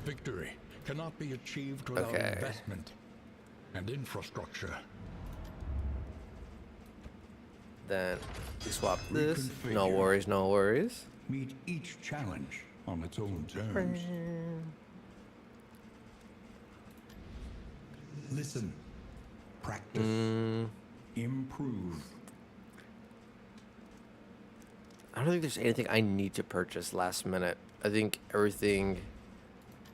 B: Victory cannot be achieved without
C: Okay.
B: investment and infrastructure.
C: Then we swap this. No
B: Reconfigure.
C: no worries.
B: Meet each challenge on its own terms. Listen, practice, improve.
C: I don't think there's anything I need to purchase last minute. I think everything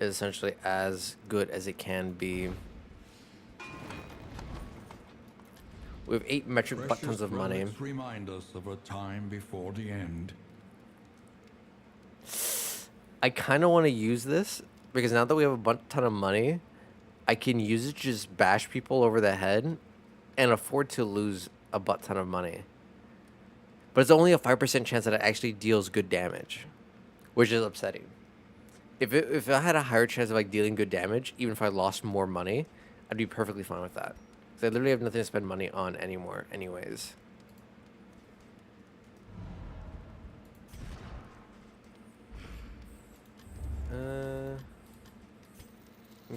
C: is essentially as good as it can be. We have 8 metric butt tons of money.
B: relics remind us of a time before the end.
C: I kind of want to use this because now that we have a ton of money, I can use it to just bash people over the head and afford to lose a butt ton of money. But it's only a 5% chance that it actually deals good damage, which is upsetting. If I had a higher chance of like dealing good damage, even if I lost more money, I'd be perfectly fine with that. Because I literally have nothing to spend money on anymore, anyways.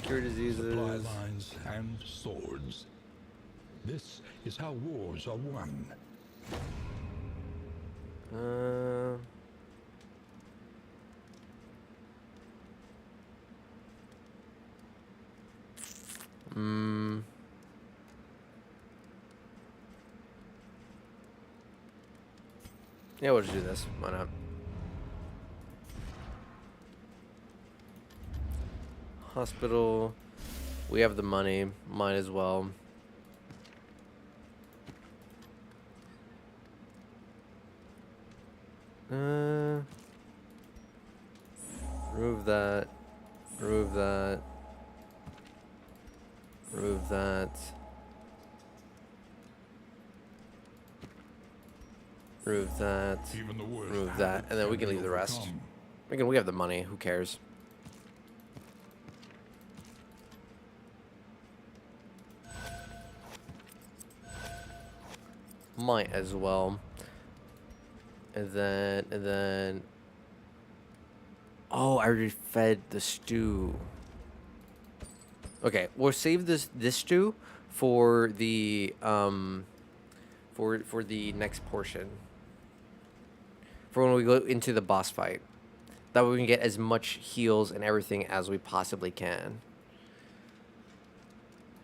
C: Cure diseases.
B: Supply lines and swords. This is how wars are won.
C: Yeah, we'll just do this. Why not? Hospital. We have the money. Might as well. Remove that. Remove that. Remove that. Remove that.
B: Even the worst
C: Remove that.
B: habits
C: And then we
B: can
C: can
B: be
C: leave the rest.
B: overcome.
C: We have the money. Who cares? Might as well. And then. Oh, I already fed the stew. Okay, we'll save this stew for the for the next portion. For when we go into the boss fight. That way we can get as much heals and everything as we possibly can.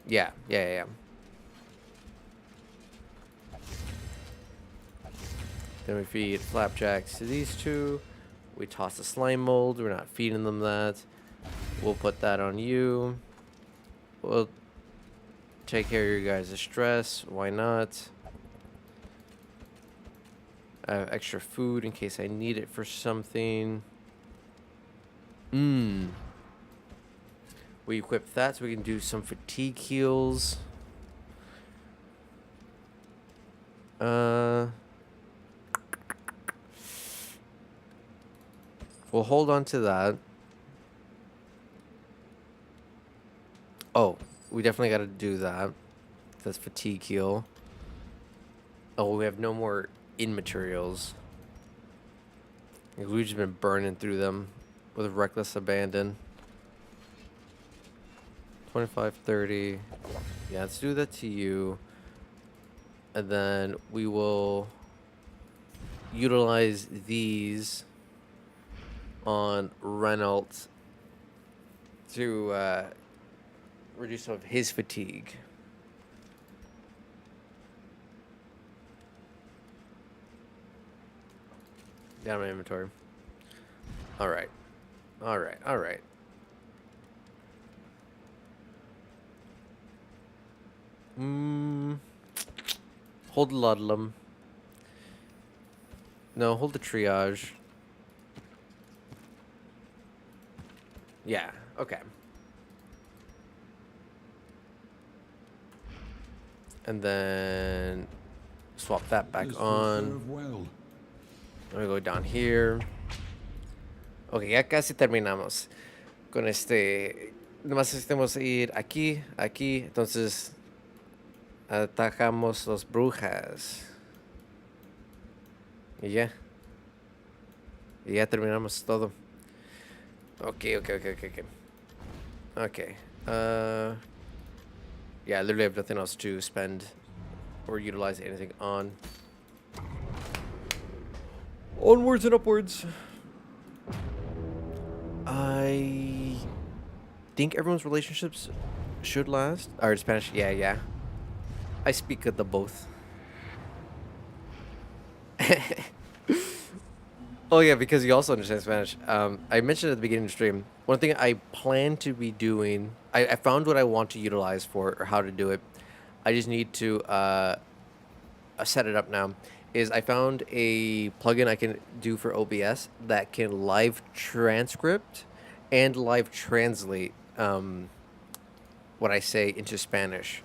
C: Yeah. Then we feed flapjacks to these 2. We toss the slime mold. We're not feeding them that. We'll put that on you. We'll take care of your guys' stress. Why not? I have extra food in case I need it for something. We equip that so we can do some fatigue heals. We'll hold on to that. Oh, we definitely got to do that. That's fatigue heal. Oh, we have no more in materials. We've just been burning through them with reckless abandon. 25, 30. Yeah, let's do that to you. And then we will utilize these on Renault to reduce some of his fatigue. Down my inventory. All right. All right. All right. Hold Ludlum. No, hold the triage. Yeah, okay. And then swap that back
B: This will
C: on.
B: serve well.
C: I'm gonna go down here. Ok, ya casi terminamos. Con este. Nomás necesitamos ir aquí, aquí. Entonces. Atacamos los brujas. Y ya. Y ya terminamos todo. Okay. Okay. Yeah, I literally have nothing else to spend or utilize anything on. Onwards and upwards. I think everyone's relationships should last. Or Spanish, yeah. I speak of the both. Oh yeah, because you also understand Spanish. I mentioned at the beginning of the stream, one thing I plan to be doing, I found what I want to utilize for or how to do it. I just need to set it up now. Is I found a plugin I can do for OBS that can live transcript and live translate what I say into Spanish.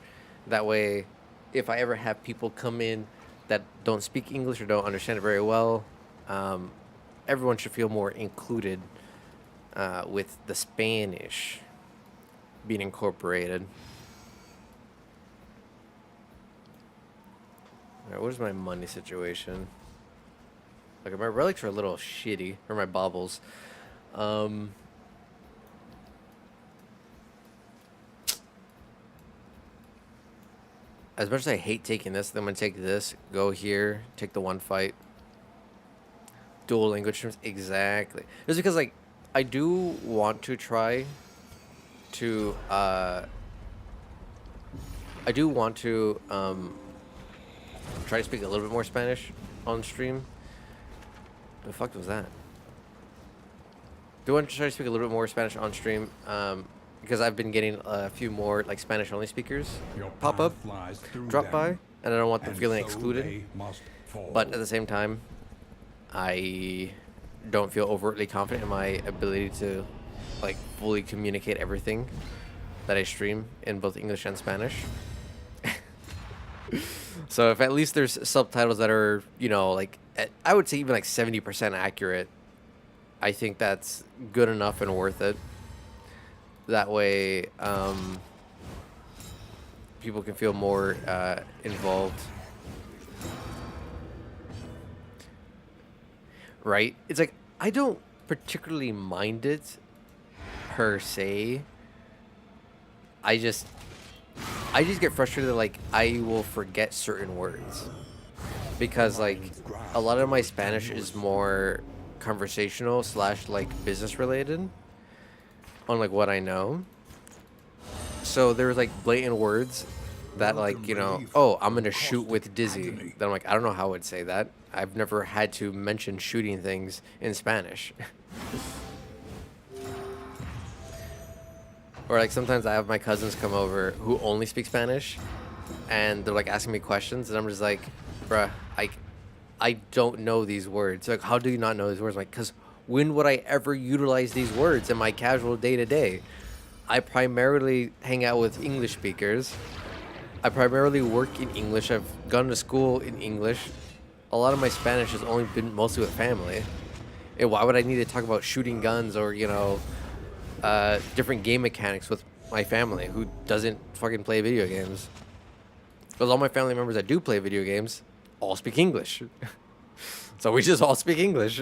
C: That way, if I ever have people come in that don't speak English or don't understand it very well, everyone should feel more included with the Spanish being incorporated. Alright, what is my money situation? Like, my relics are a little shitty, or my baubles. As much as I hate taking this, then I'm gonna take this, go here, take the one fight. Dual language streams, exactly. Just because, like, I do want to try to, try to speak a little bit more Spanish on stream. The fuck was that? Do want to try to speak a little bit more Spanish on stream, because I've been getting a few more, like, Spanish-only speakers
B: Your
C: pop up,
B: path lies through
C: drop
B: them,
C: by, and I don't want them
B: and
C: feeling
B: so
C: excluded.
B: they must fall.
C: But at the same time, I don't feel overtly confident in my ability to, like, fully communicate everything that I stream in both English and Spanish. So if at least there's subtitles that are, you know, like, I would say even like 70% accurate, I think that's good enough and worth it. That way, people can feel more involved. Right? It's like, I don't particularly mind it per se. I just get frustrated that, like, I will forget certain words. Because, like, a lot of my Spanish is more conversational / like business related on, like, what I know. So there's, like, blatant words that, like, you know, oh, I'm gonna shoot with Dizzy. Then I'm like, I don't know how I would say that. I've never had to mention shooting things in Spanish. Or, like, sometimes I have my cousins come over who only speak Spanish, and they're, like, asking me questions, and I'm just like, bruh, I don't know these words. Like, how do you not know these words? I'm like, because when would I ever utilize these words in my casual day-to-day? I primarily hang out with English speakers. I primarily work in English. I've gone to school in English. A lot of my Spanish has only been mostly with family. And why would I need to talk about shooting guns or, you know, different game mechanics with my family who doesn't fucking play video games? Because all my family members that do play video games all speak English. So we just all speak English.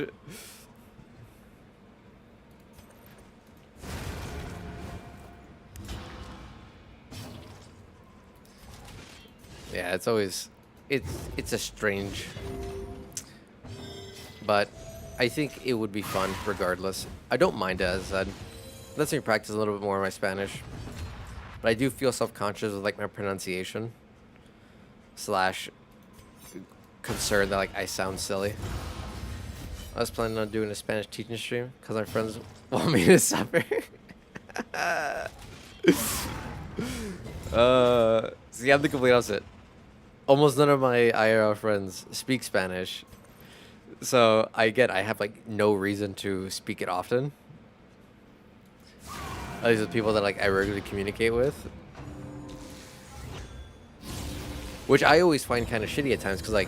C: Yeah, it's always it's a strange, but I think it would be fun regardless. I don't mind it, as I said. Let's me practice a little bit more of my Spanish, but I do feel self-conscious with like my pronunciation slash concerned that like I sound silly. I was planning on doing a Spanish teaching stream because my friends want me to suffer. See, I'm the complete opposite. Almost none of my IRL friends speak Spanish, so I have like no reason to speak it often. At least with people that like I regularly communicate with, which I always find kind of shitty at times because like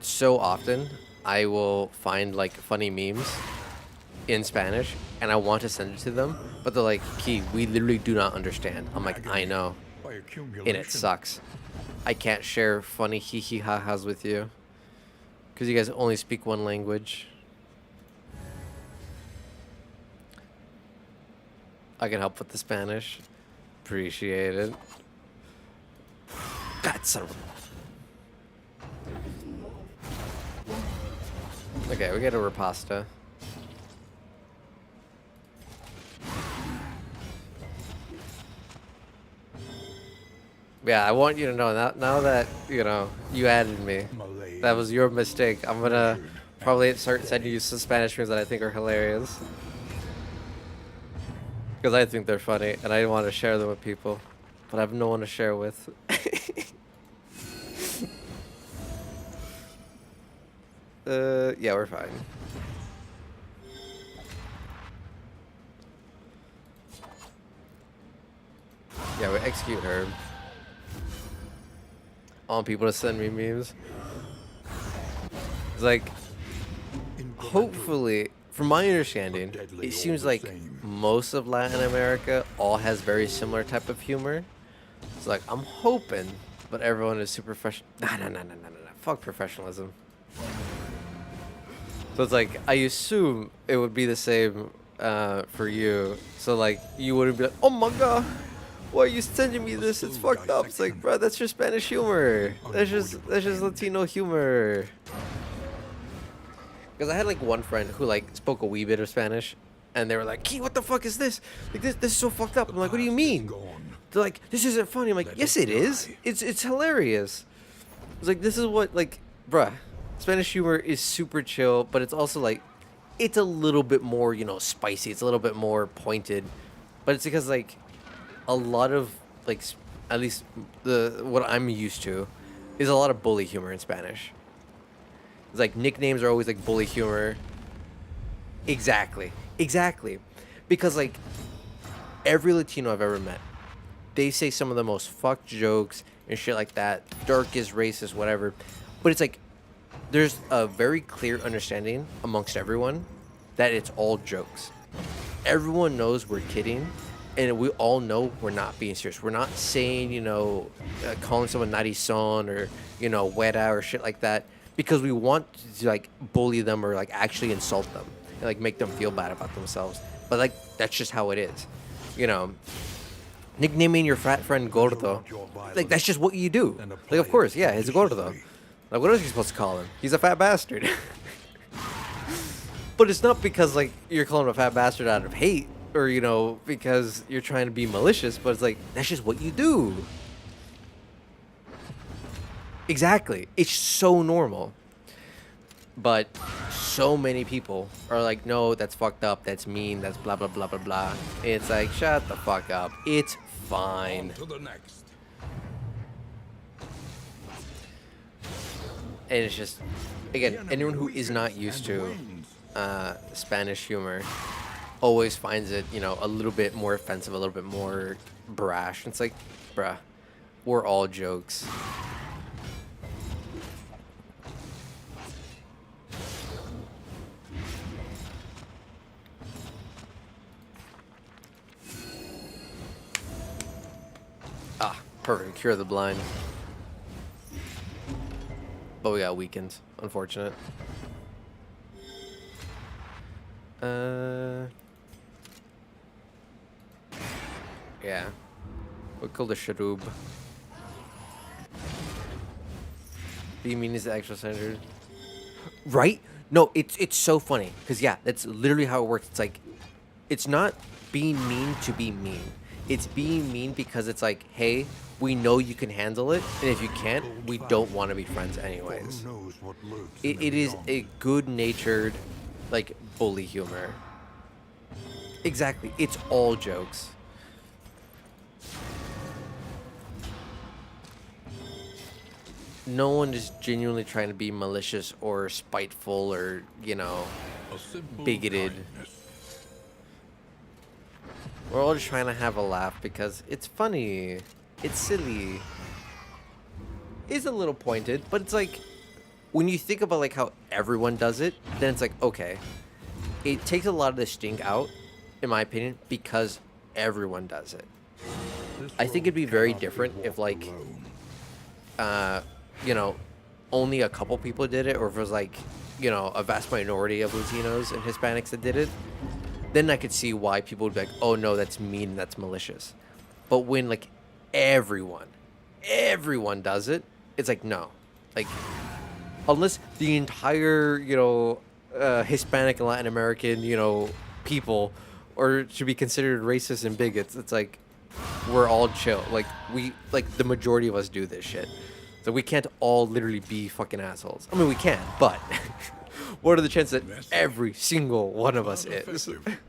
C: so often I will find like funny memes in Spanish and I want to send it to them, but they're like, "Key, we literally do not understand." I'm like, "I know," and it sucks. I can't share funny hee hee ha ha's with you because you guys only speak one language. I can help with the Spanish. Appreciate it. God, son of a... Okay, we get a riposta. Yeah, I want you to know now that, you know, you added me. That was your mistake. I'm gonna probably start sending you some Spanish memes that I think are hilarious. Because I think they're funny, and I want to share them with people. But I have no one to share with. Yeah, we're fine. Yeah, we execute her. I want people to send me memes. It's like, hopefully, from my understanding, it seems like most of Latin America all has very similar type of humor. It's like, I'm hoping, but everyone is super professional. No. Fuck professionalism. So it's like, I assume it would be the same for you. So like, you wouldn't be like, oh my god, why are you sending me this? It's fucked up. It's like, bro, that's your Spanish humor. That's just Latino humor. Because I had like one friend who like spoke a wee bit of Spanish, and they were like, "Key, what the fuck is this? Like this is so fucked up." I'm like, "What do you mean?" They're like, "This isn't funny." I'm like, "Yes, it is. It's hilarious." It's like, this is what, like, bruh, Spanish humor is super chill, but it's also like, it's a little bit more, you know, spicy. It's a little bit more pointed, but it's because like a lot of like at least what I'm used to is a lot of bully humor in Spanish. It's like nicknames are always like bully humor. Exactly. Because like every Latino I've ever met, they say some of the most fucked jokes and shit like that, darkest, racist, whatever. But it's like there's a very clear understanding amongst everyone that it's all jokes. Everyone knows we're kidding, and we all know we're not being serious. We're not saying, you know, calling someone narizón or, you know, huera or shit like that, because we want to like bully them or like actually insult them and like make them feel bad about themselves. But like that's just how it is, you know. Nicknaming your fat friend gordo, like that's just what you do. Like of course, yeah, he's a gordo. Like what else are you supposed to call him? He's a fat bastard. But it's not because like you're calling him a fat bastard out of hate or, you know, because you're trying to be malicious. But it's like that's just what you do. Exactly. It's so normal. But so many people are like, no, that's fucked up. That's mean. That's blah, blah, blah, blah, blah. And it's like, shut the fuck up. It's fine.
B: On to the next.
C: And it's just, again, anyone who is not used to Spanish humor always finds it, you know, a little bit more offensive, a little bit more brash. It's like, bruh, we're all jokes. Ah, perfect. Cure the blind. but we got weakened. Unfortunate. Yeah. We'll kill the Sharub. Do you mean is the actual standard? Right? No, it's so funny. Because, yeah, that's literally how it works. It's like, it's not being mean to be mean. It's being mean because it's like, hey, we know you can handle it. And if you can't, we don't want to be friends anyways.
B: Who knows what lurks in
C: It
B: the
C: is
B: beyond.
C: a good-natured, like, bully humor. Exactly. It's all jokes. No one is genuinely trying to be malicious or spiteful or, you know,
B: A simple
C: bigoted.
B: kindness.
C: We're all just trying to have a laugh because it's funny. It's silly. It's a little pointed, but it's like when you think about like how everyone does it, then it's like, okay. It takes a lot of the sting out, in my opinion, because everyone does it.
B: This
C: I think
B: road
C: it'd be very
B: cannot be
C: different if
B: walked
C: like
B: alone.
C: you know, only a couple people did it, or if it was like, you know, a vast minority of Latinos and Hispanics that did it, then I could see why people would be like, oh no, that's mean, and that's malicious. But when like everyone does it, it's like, no. Like, unless the entire, you know, Hispanic and Latin American, you know, people or should be considered racist and bigots, it's like, we're all chill. Like, the majority of us do this shit. So we can't all literally be fucking assholes. I mean, we can, but what are the chances that
B: Messy.
C: every single one of us
B: Not
C: is?
B: offensive.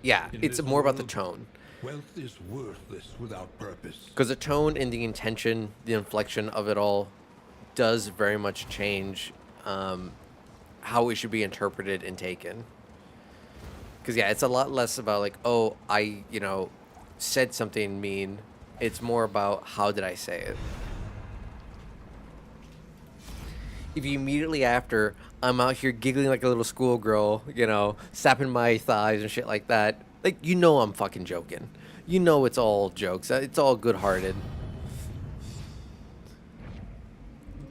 C: Yeah,
B: In
C: it's
B: this
C: more about the
B: world,
C: tone.
B: Wealth is worthless without purpose.
C: Because the tone and the intention, the inflection of it all does very much change how it should be interpreted and taken. Because, yeah, it's a lot less about, like, oh, I, you know, said something mean. It's more about how did I say it. If you immediately after, I'm out here giggling like a little schoolgirl, you know, sapping my thighs and shit like that, like, you know I'm fucking joking. You know it's all jokes. It's all good-hearted.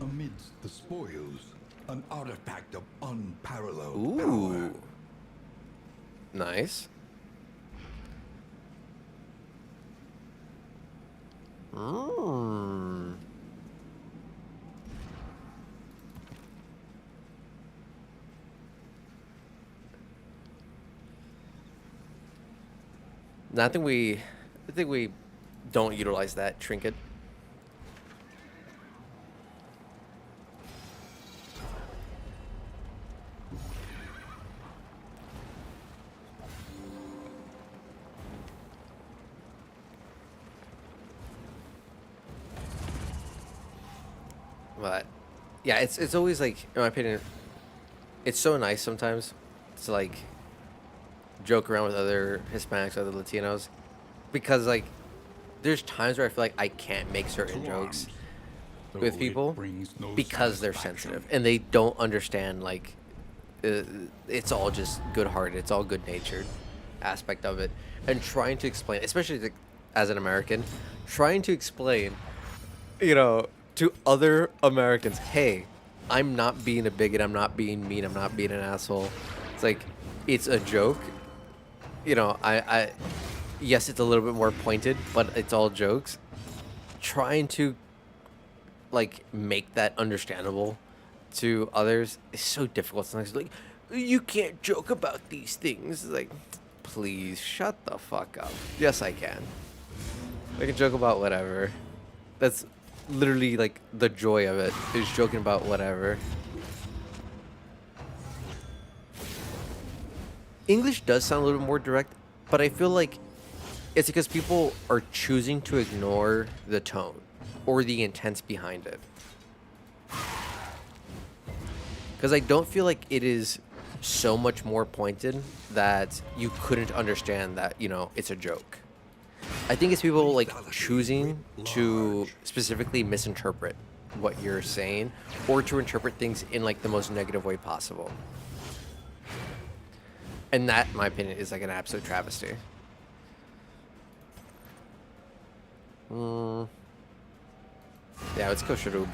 B: Amidst the spoils, an artifact of unparalleled
C: Ooh.
B: power.
C: Nice. Mmm. No, I think we don't utilize that trinket. But yeah, it's always like, in my opinion, it's so nice sometimes to like joke around with other Hispanics, other Latinos, because like there's times where I feel like I can't make certain
B: To
C: jokes
B: arms,
C: with
B: though it
C: people
B: brings no
C: because they're
B: satisfaction.
C: sensitive and they don't understand like it's all just good-hearted, it's all good-natured aspect of it, and trying to explain, especially like, as an American, trying to explain, you know, to other Americans, hey, I'm not being a bigot, I'm not being mean, I'm not being an asshole. It's like, it's a joke. You know, I yes, it's a little bit more pointed, but it's all jokes. Trying to like make that understandable to others is so difficult sometimes. Like, you can't joke about these things. It's like, please shut the fuck up. Yes, I can. I can joke about whatever. That's literally like the joy of it, is joking about whatever. English does sound a little bit more direct, but I feel like it's because people are choosing to ignore the tone or the intents behind it. Because I don't feel like it is so much more pointed that you couldn't understand that, you know, it's a joke. I think it's people like choosing to specifically misinterpret what you're saying or to interpret things in like the most negative way possible. And that, in my opinion, is like an absolute travesty. Yeah, let's go Sharub.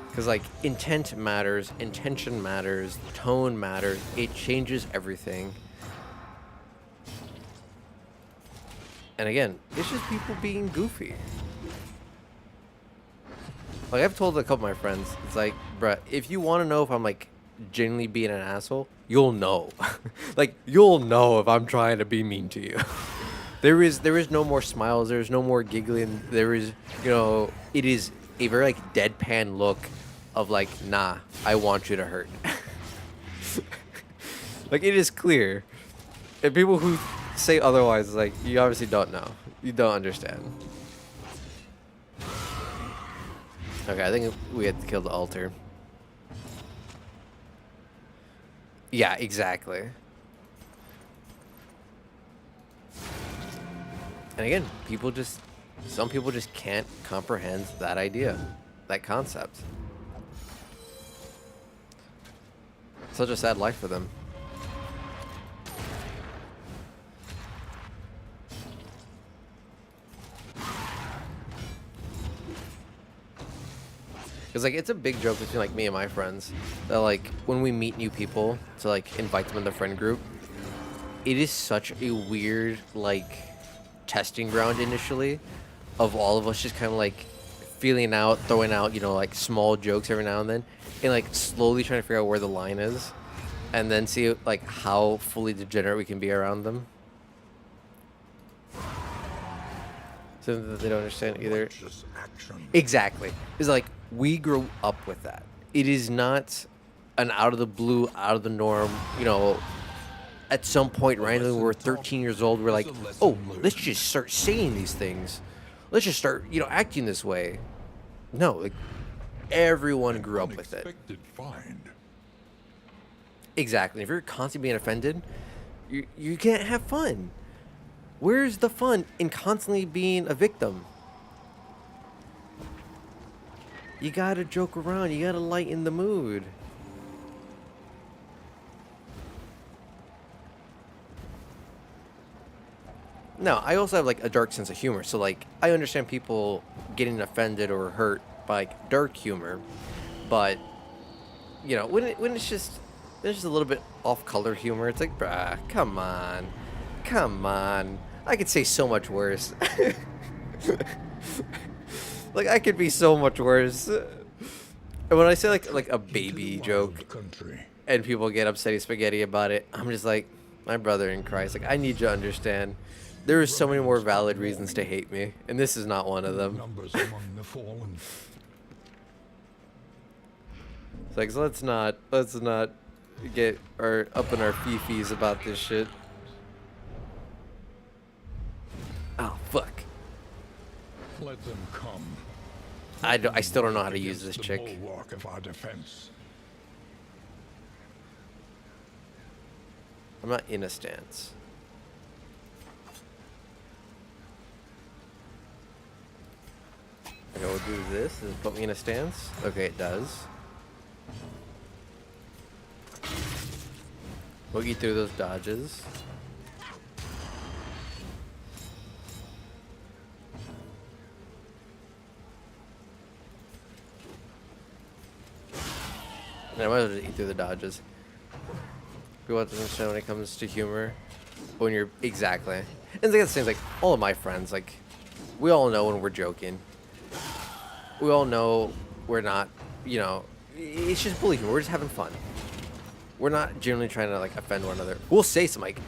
C: Because, like, intent matters, intention matters, tone matters. It changes everything. And again, it's just people being goofy. Like, I've told a couple of my friends, it's like, bruh, if you want to know if I'm, like, genuinely being an asshole, you'll know. Like, you'll know if I'm trying to be mean to you. There is no more smiles. There's no more giggling. There is, it is a very, like, deadpan look of, like, nah, I want you to hurt. Like, it is clear. And people who say otherwise, like, you obviously don't know. You don't understand. Okay, I think we had to kill the altar. Yeah, exactly. And again, some people just can't comprehend that idea, that concept. Such a sad life for them. Because, like, it's a big joke between, like, me and my friends that, like, when we meet new people to, like, invite them in the friend group, it is such a weird, like, testing ground initially of all of us just kind of, like, feeling out, throwing out, like, small jokes every now and then, and, like, slowly trying to figure out where the line is, and then see, like, how fully degenerate we can be around them. Something that they don't understand either. Exactly. It's like, we grew up with that. It is not an out of the blue, out of the norm, at some point randomly when we're 13 years old, we're like, oh, let's just start saying these things. Let's just start, acting this way. No, like, everyone grew up with it. Exactly. If you're constantly being offended, you can't have fun. Where's the fun in constantly being a victim? You gotta joke around. You gotta lighten the mood. No, I also have, like, a dark sense of humor. So, like, I understand people getting offended or hurt by, like, dark humor. But, when it's just a little bit off-color humor, it's like, bruh, come on. Come on. I could say so much worse. Like, I could be so much worse. And when I say, like a baby joke, and people get upsetty spaghetti about it, I'm just like, my brother in Christ, like, I need you to understand. There are so many more valid reasons to hate me, and this is not one of them. It's like, so let's not get up in our fifis about this shit. Oh, fuck.
B: Let them come.
C: I still don't know how to use this chick. I'm not in a stance. Okay, we'll do this. Does it put me in a stance? Okay, it does. We'll get through those dodges. And I might as well just eat through the dodges. People have to understand when it comes to humor. When you're... Exactly. And it's like the same, like, all of my friends, like, we all know when we're joking. We all know we're not, it's just bully humor. We're just having fun. We're not generally trying to, like, offend one another. We'll say some, like,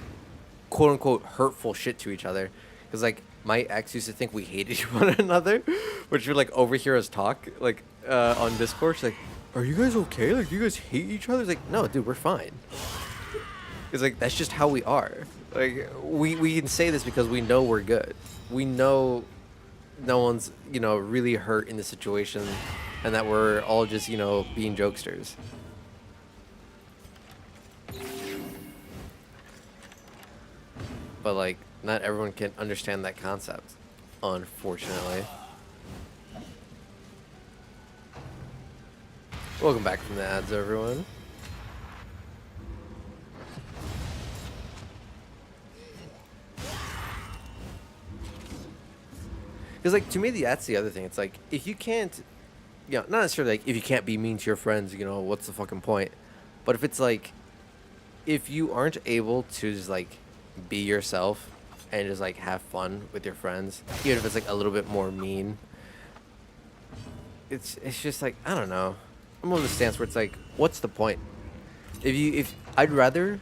C: quote-unquote hurtful shit to each other. Because, like, my ex used to think we hated one another. But she would, like, overhear us talk, like, on Discord. She's like, are you guys okay? Like, do you guys hate each other? It's like, no, dude, we're fine. It's like, that's just how we are. Like, we can say this because we know we're good. We know no one's, really hurt in the situation, and that we're all just, being jokesters. But, like, not everyone can understand that concept, unfortunately. Welcome back from the ads, everyone. Because like to me, that's the other thing. It's like if you can't, not necessarily like if you can't be mean to your friends, what's the fucking point? But if it's like if you aren't able to just like be yourself and just like have fun with your friends, even if it's like a little bit more mean, it's just like I don't know. I'm on the stance where it's like, what's the point? If I'd rather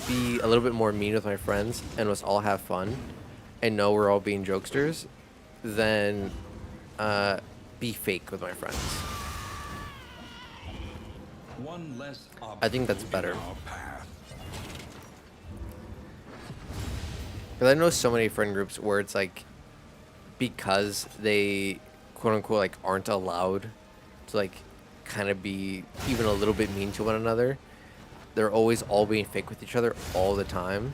C: be a little bit more mean with my friends and let's all have fun and know we're all being jokesters than be fake with my friends.
B: One less
C: I think that's
B: obstacle
C: better.
B: in our path.
C: Because I know so many friend groups where it's like because they quote unquote like aren't allowed to like kind of be even a little bit mean to one another, they're always all being fake with each other all the time.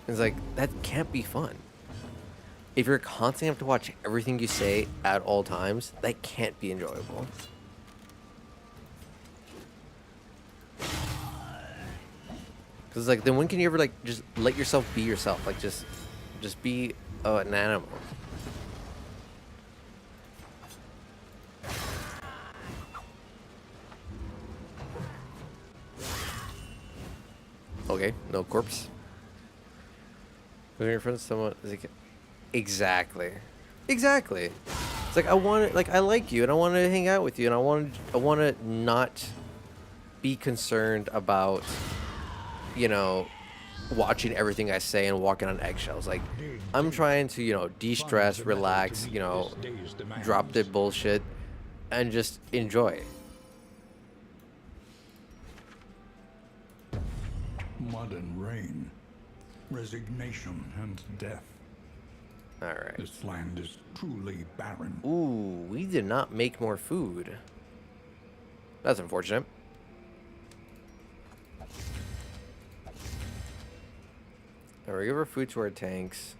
C: It's like that can't be fun. If you're constantly have to watch everything you say at all times, that can't be enjoyable. Because like then when can you ever like just let yourself be yourself, like just be an animal? Okay, no corpse. With your friends, someone is like, exactly. It's like I want to, like I like you, and I want to hang out with you, and I want to not be concerned about, watching everything I say and walking on eggshells. Like I'm trying to, de-stress, relax, drop the bullshit, and just enjoy.
B: Mud and rain, resignation and death.
C: All right.
B: This land is truly barren.
C: Ooh, we did not make more food. That's unfortunate. All right, give our food to our tanks.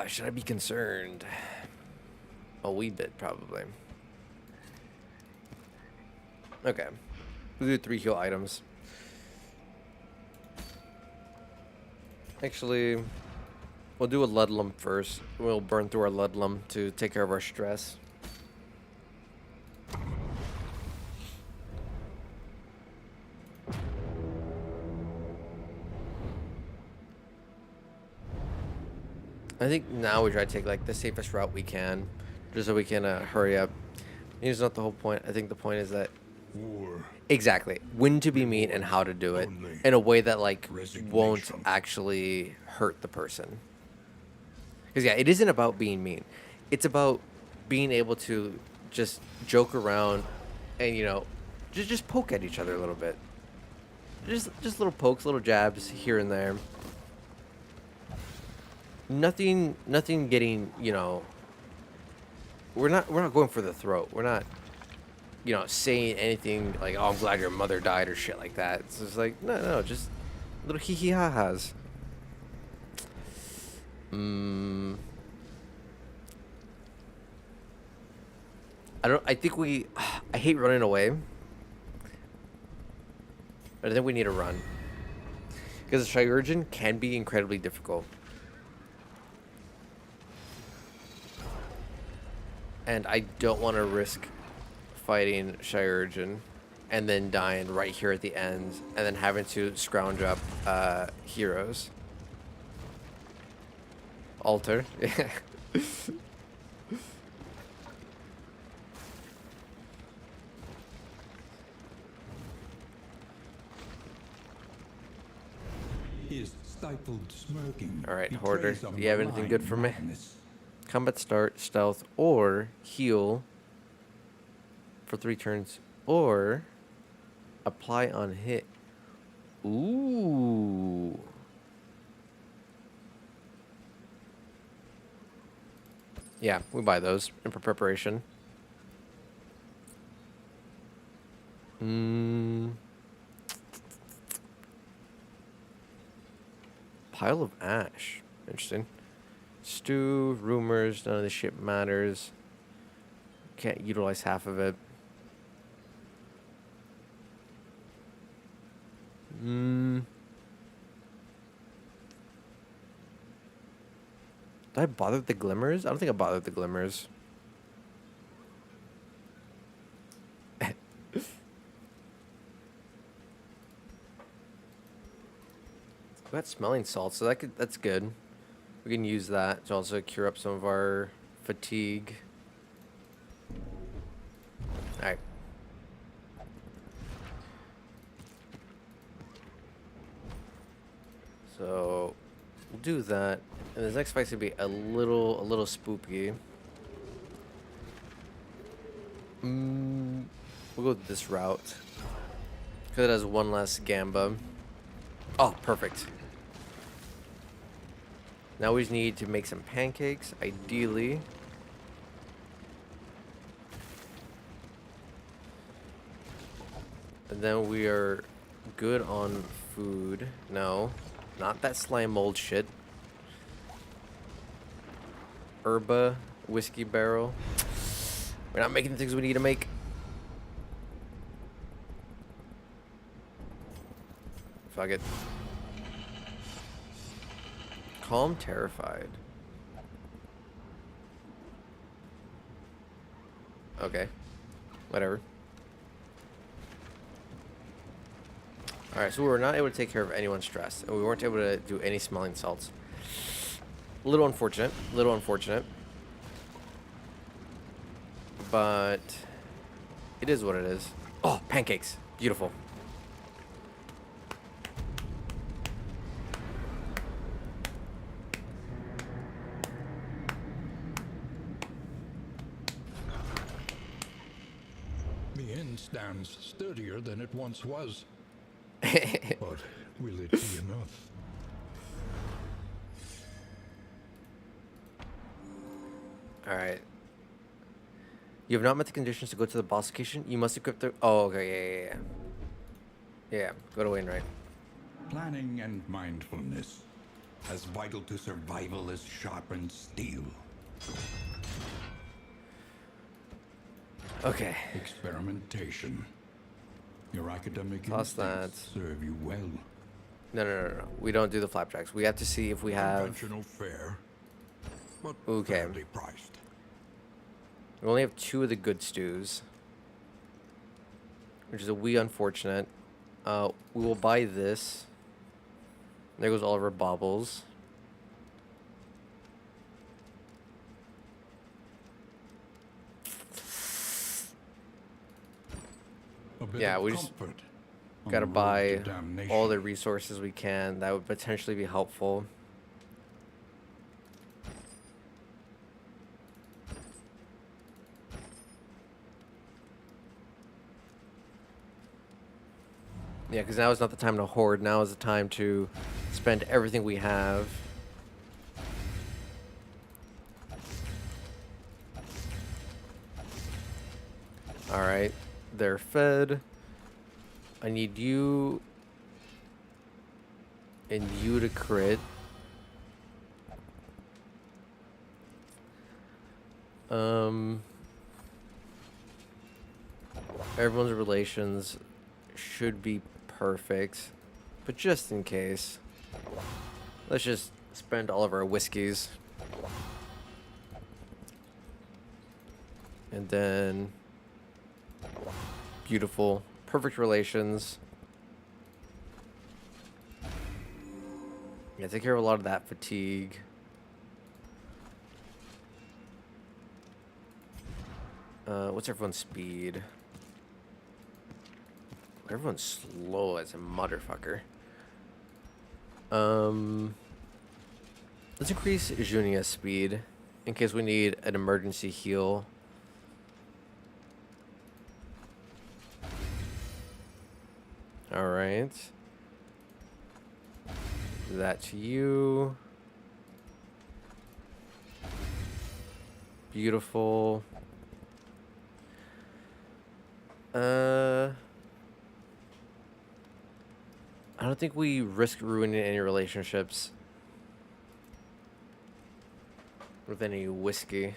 C: Should I be concerned? A wee bit, probably. Okay. We'll do 3 heal items. Actually, we'll do a Ludlum first. We'll burn through our Ludlum to take care of our stress. I think now we try to take like the safest route we can, just so we can hurry up. It's not the whole point. I think the point is that
B: War,
C: exactly when to be mean and how to do it
B: Only
C: in a way that like won't
B: resignation.
C: actually hurt the person. Because yeah, it isn't about being mean. It's about being able to just joke around and just poke at each other a little bit. Just little pokes, little jabs here and there. Nothing getting, we're not going for the throat. We're not saying anything like, "Oh, I'm glad your mother died" or shit like that. It's just like, no, just little hee hee ha ha's. I think I hate running away. But I think we need to run. Because the Shiurgen can be incredibly difficult. And I don't want to risk fighting Shiurgen and then dying right here at the end and then having to scrounge up heroes. Alter.
B: his stifled smirking.
C: Alright, Hoarder.
B: betrays a
C: Do you have anything good
B: malign
C: for me?
B: madness.
C: Combat start, stealth, or heal for 3 turns, or apply on hit. Ooh. Yeah, we buy those in preparation. Pile of ash. Interesting. Stew, rumors, none of this shit matters. Can't utilize half of it. Did I bother with the glimmers? I don't think I bothered with the glimmers. We got smelling salt, so that's good. We can use that to also cure up some of our fatigue. Alright. So we'll do that. And this next fight's gonna be a little spooky. We'll go this route. Because it has one less Gamba. Oh, perfect. Now we just need to make some pancakes, ideally. And then we are good on food. No, not that slime mold shit. Herba whiskey barrel. We're not making the things we need to make. Fuck it. Calm, terrified. Okay. Whatever. Alright, so we were not able to take care of anyone's stress. And we weren't able to do any smelling salts. A little unfortunate. Little unfortunate. But it is what it is. Oh, pancakes. Beautiful.
B: The inn stands sturdier than it once was. But will it be enough?
C: Alright. You have not met the conditions to go to the boss location. You must equip the... Oh, okay, yeah. Yeah, go to Wainwright.
B: Planning and mindfulness, as vital to survival as sharpened steel.
C: Okay.
B: Experimentation. Your academic
C: Toss
B: instincts serve you well.
C: No. We don't do the flapjacks. We have to see if we have...
B: Conventional fare, but
C: Okay.
B: fairly priced.
C: We only have 2 of the good stews. Which is a wee unfortunate. We will buy this. There goes all of our baubles.
B: A bit
C: Yeah,
B: of
C: we just
B: comfort on
C: gotta
B: the road
C: buy
B: to damnation.
C: all the resources we can. That would potentially be helpful. Yeah, because now is not the time to hoard. Now is the time to spend everything we have. Alright, they're fed. I need you and you to crit. Everyone's relations should be perfect, but just in case, let's just spend all of our whiskeys. And then, beautiful, perfect relations. Yeah, take care of a lot of that fatigue. What's everyone's speed? Everyone's slow as a motherfucker. Let's increase Junia's speed in case we need an emergency heal. Alright. That to you. Beautiful. I don't think we risk ruining any relationships with any whiskey.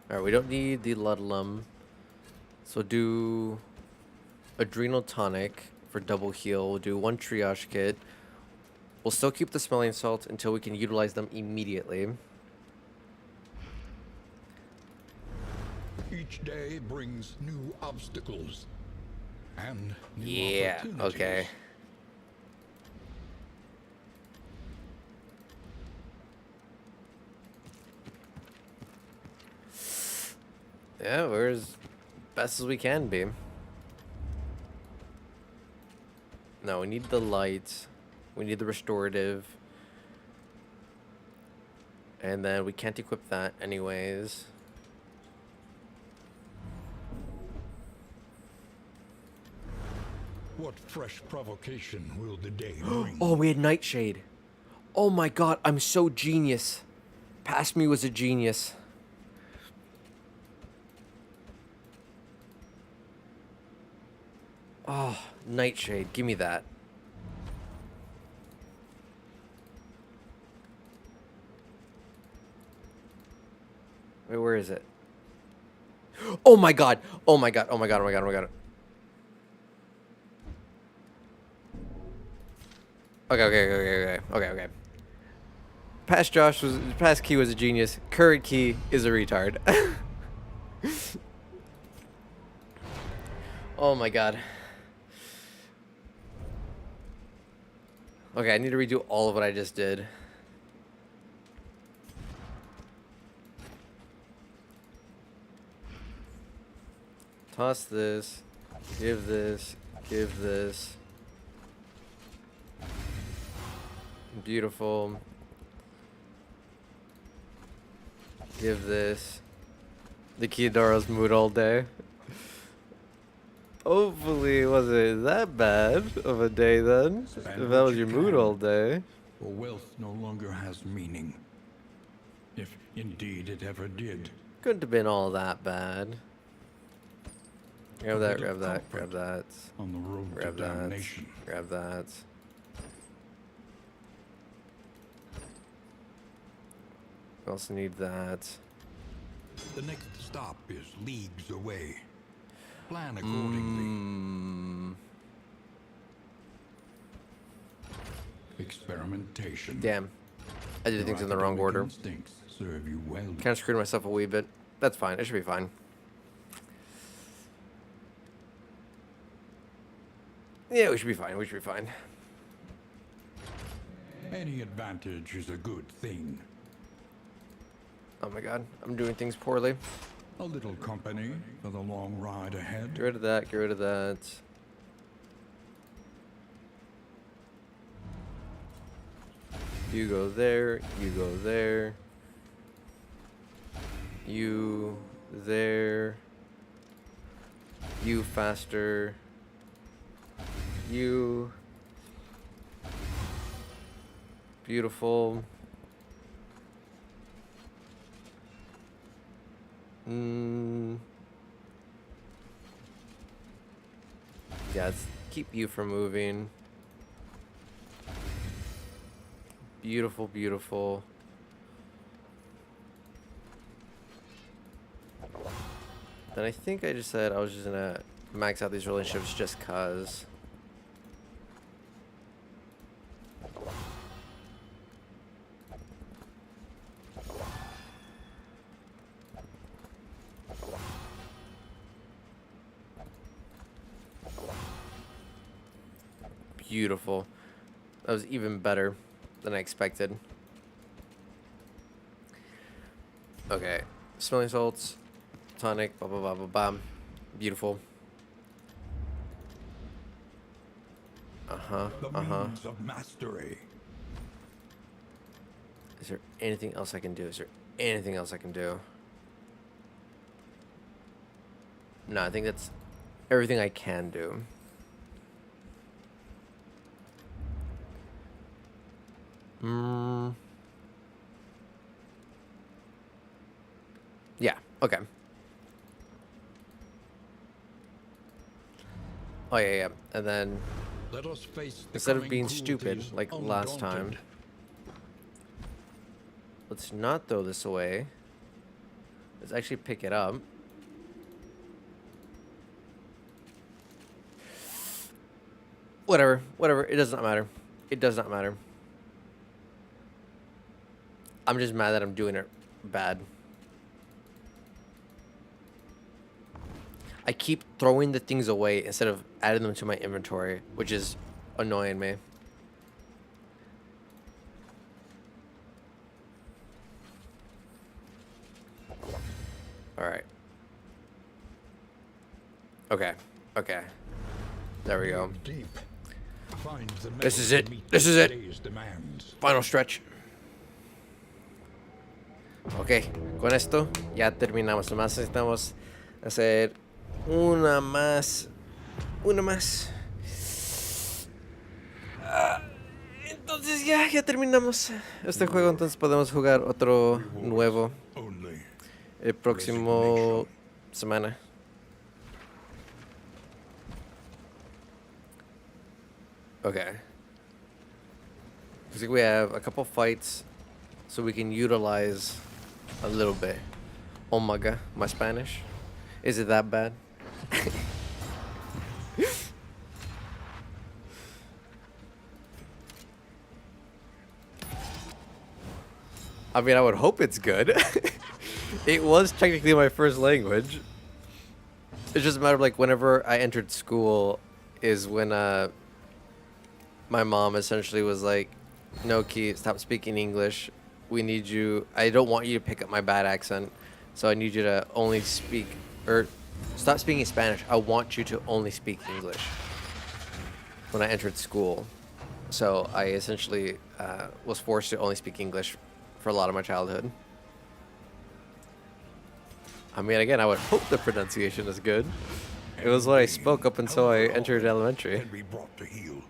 C: Alright, we don't need the Ludlum. So do adrenal tonic for double heal. We'll do 1 triage kit. We'll still keep the smelling salts until we can utilize them immediately.
B: Each day brings new obstacles and new
C: Yeah,
B: opportunities.
C: okay. Yeah, we're as best as we can be. No, we need the lights. We need the restorative. And then we can't equip that anyways.
B: What fresh provocation will the day bring?
C: Oh, we had Nightshade. Oh my god, I'm so genius. Past me was a genius. Oh, Nightshade, give me that. Wait, where is it? Oh my god! Oh my god! Oh my god! Oh my god! Oh my god! Okay. Past Key was a genius. Current Key is a retard. Oh my god. Okay, I need to redo all of what I just did. Toss this. Give this. Give this. Beautiful. Give this. The Kiyodora's mood all day. Hopefully it wasn't that bad of a day then.
B: Spend
C: If that
B: what
C: was
B: you
C: your mood
B: can.
C: all day.
B: For wealth no longer has meaning. If indeed it ever did.
C: Couldn't have been all that bad. Grab
B: A
C: that,
B: bit
C: grab
B: of
C: that, grab
B: comfort
C: that.
B: On the road
C: Grab
B: to
C: that.
B: damnation.
C: Grab that. We also need that.
B: The next stop is leagues away. Plan accordingly. Experimentation.
C: Damn. I did
B: Your
C: things in the wrong
B: academic
C: order.
B: Instincts serve you well.
C: Kind of screwed myself a wee bit. That's fine. It should be fine. Yeah, we should be fine. We should be fine.
B: Any advantage is a good thing.
C: Oh my god. I'm doing things poorly.
B: A little company for the long ride ahead.
C: Get rid of that. Get rid of that. You go there. You go there. You there. You faster. You. Beautiful. Yeah, let's keep you from moving. Beautiful, beautiful. Then I think I just said I was just gonna max out these relationships just cause. Beautiful. That was even better than I expected. Okay. Smelling salts. Tonic. Blah, blah, blah, blah, blah. Beautiful. Uh-huh.
B: The
C: Uh-huh.
B: means of mastery.
C: Is there anything else I can do? Is there anything else I can do? No, I think that's everything I can do. Yeah, okay. Oh, yeah. And then,
B: Let us face the
C: instead of
B: coming
C: being stupid,
B: cruelties
C: like last time,
B: undaunted.
C: let's not throw this away. Let's actually pick it up. Whatever. It does not matter. It does not matter. I'm just mad that I'm doing it bad. I keep throwing the things away instead of adding them to my inventory, which is annoying me. Alright. Okay. Okay. There we go.
B: Deep. Find the
C: This
B: metal
C: is
B: to
C: it.
B: meet
C: This is
B: this
C: it.
B: day's demands.
C: Final stretch. Ok, con esto ya terminamos. Nomás necesitamos hacer una más. Una más. Entonces ya terminamos este juego. Entonces podemos jugar otro nuevo
B: Only
C: el próximo semana. Okay. Looks like we have a couple fights so we can utilize a little bit. Oh my god, my Spanish. Is it that bad? I mean, I would hope it's good. It was technically my first language. It's just a matter of like whenever I entered school is when my mom essentially was like, "No, Key, stop speaking English. We need you. I don't want you to pick up my bad accent, so I need you to only speak or stop speaking Spanish. I want you to only speak English." When I entered school, so I essentially was forced to only speak English for a lot of my childhood. I mean, again, I would hope the pronunciation is good. It was what I spoke up until I entered elementary.
B: can be brought to heel.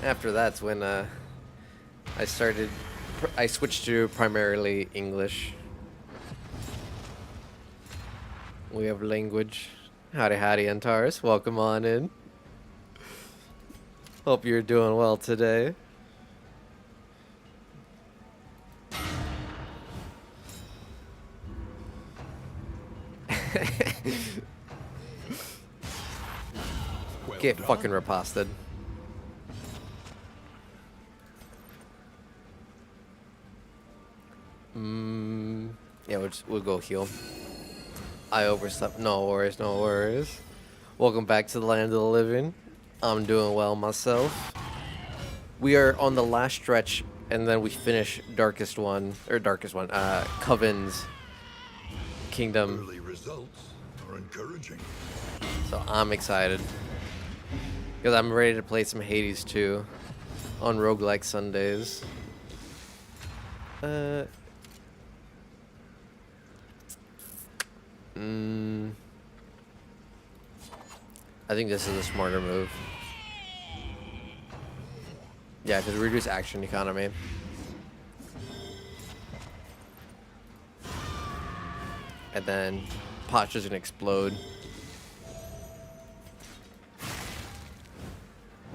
C: After that's when I switched to primarily English. We have language. Howdy, howdy, Antares. Welcome on in. Hope you're doing well today.
B: Well
C: Get
B: done.
C: fucking riposted. Yeah, we'll go heal. I overslept. No worries, no worries. Welcome back to the land of the living. I'm doing well myself. We are on the last stretch, and then we finish Coven's Kingdom.
B: Early results are encouraging.
C: So I'm excited. Because I'm ready to play some Hades too on roguelike Sundays. I think this is a smarter move. Yeah, because reduce action economy. And then pot's just gonna explode.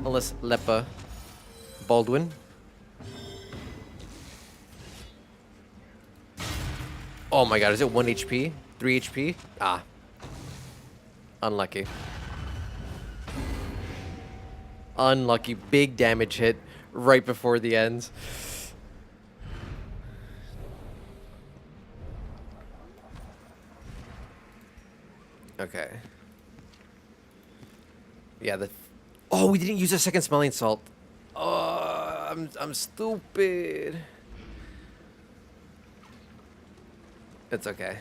C: Unless Lepa. Baldwin. Oh my god, is it 1 HP? 3 HP? Ah. Unlucky. Unlucky. Big damage hit right before the ends. Okay. Yeah, oh, we didn't use a second smelling salt. Oh, I'm stupid. It's okay.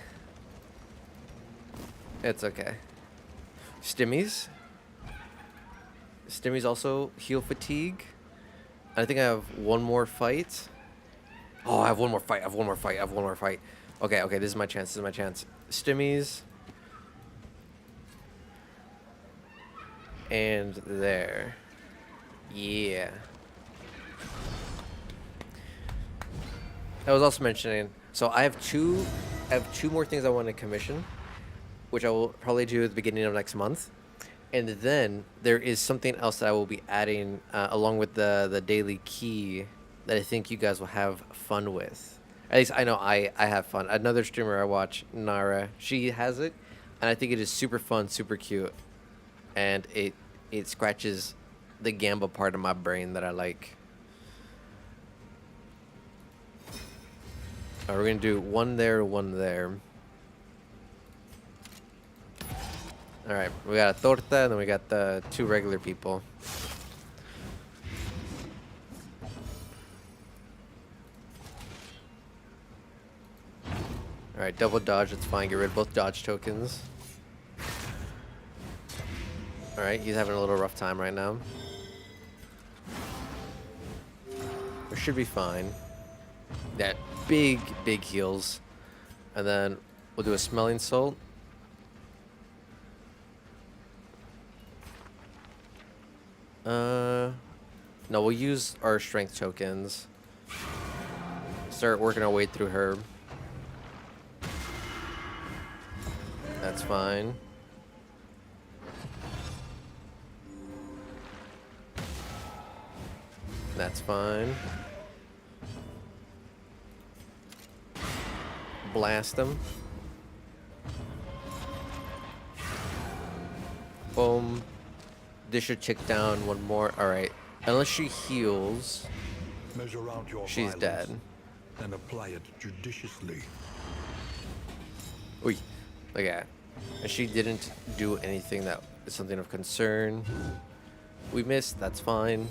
C: It's okay. Stimmies. Stimmies also heal fatigue. I think I have one more fight. Oh, I have one more fight. Okay, this is my chance. Stimmies. And there. Yeah. I was also mentioning, so I have two more things I want to commission, which I will probably do at the beginning of next month. And then there is something else that I will be adding along with the daily key that I think you guys will have fun with. At least I know I have fun. Another streamer I watch, Nara, she has it, and I think it is super fun, super cute, and it scratches the Gamba part of my brain that I like. We're gonna do one there, one there. All right, we got a torta, and then we got the 2 regular people. All right, double dodge. It's fine. Get rid of both dodge tokens. All right, he's having a little rough time right now. We should be fine. That big heals, and then we'll do a smelling salt. No, we'll use our strength tokens. Start working our way through her. That's fine. That's fine. Blast him. Boom. This should tick down one more. Alright. Unless she heals,
B: Measure out your
C: she's
B: violence
C: dead.
B: and apply it judiciously.
C: Oi. Look at that. And she didn't do anything that is something of concern. We missed. That's fine.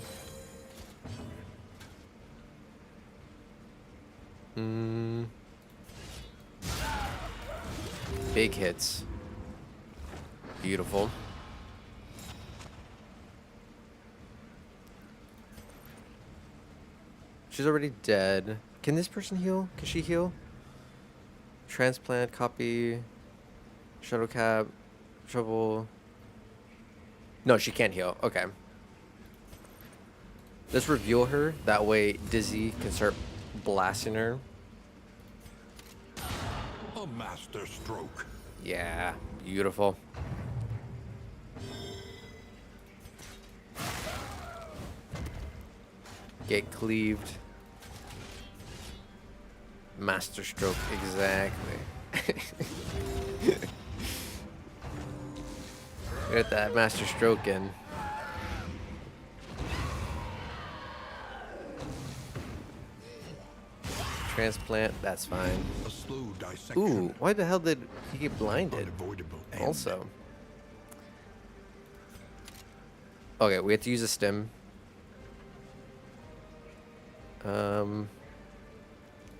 C: Big hits. Beautiful. She's already dead. Can this person heal? Can she heal? Transplant, copy, shuttle cab, trouble. No, she can't heal. Okay. Let's reveal her. That way Dizzy can start blasting her.
B: A master stroke.
C: Yeah, beautiful. Get cleaved. Master stroke, exactly. Get that master stroke in. Transplant, that's fine.
B: A slow dissection.
C: Ooh, why the hell did he get blinded?
B: Unavoidable end.
C: Also. Okay, we have to use a stem.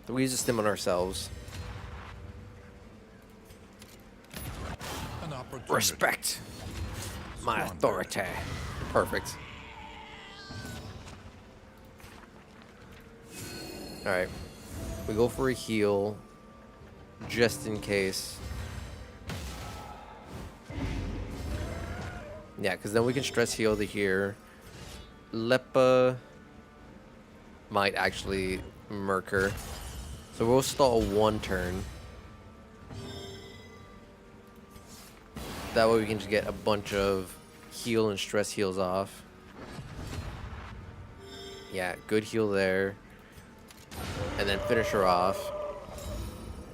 C: We use a stem on ourselves.
B: An opportunity.
C: Respect my authority. Perfect. Alright. We go for a heal. Just in case. Yeah, because then we can stress heal to here. Lepa might actually murk her. So we'll stall 1 turn. That way we can just get a bunch of heal and stress heals off. Yeah, good heal there. And then finish her off.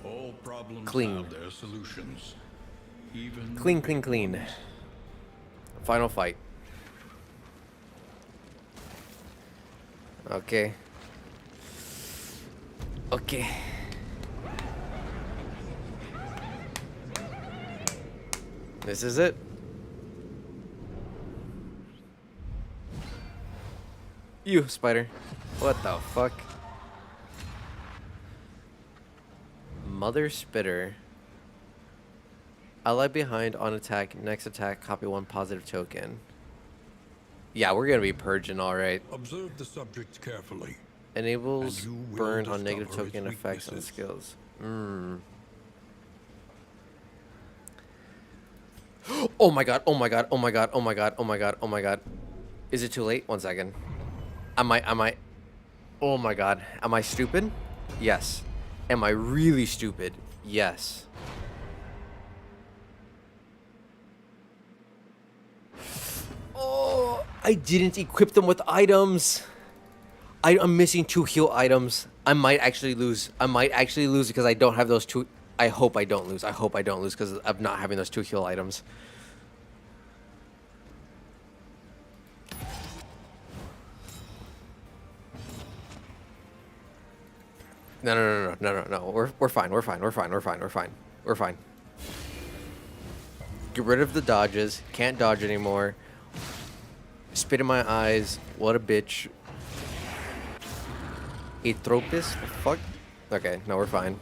B: All problems
C: Clean.
B: have their solutions. Even
C: Clean, clean, clean. Final fight. Okay. Okay. This is it. You, spider. What the fuck? Mother Spitter. Ally behind on attack. Next attack, copy 1 positive token. Yeah, we're gonna be purging, alright.
B: observe the subject carefully.
C: Enables
B: And you will
C: burn on negative
B: discover its
C: token effects and
B: weaknesses.
C: skills. Oh my god, oh my god, oh my god, oh my god, oh my god, oh my god. Is it too late? 1 second. Am I oh my god. Am I stupid? Yes. Am I really stupid? Yes. Oh, I didn't equip them with items. I'm missing 2 heal items. I might actually lose. I might actually lose because I don't have those 2. I hope I don't lose. I hope I don't lose because of not having those 2 heal items. No, no, no, no, no, no, no. We're fine. We're fine. We're fine. We're fine. We're fine. We're fine. Get rid of the dodges. Can't dodge anymore. Spit in my eyes. What a bitch. Atropis? The fuck? Okay, no, we're fine.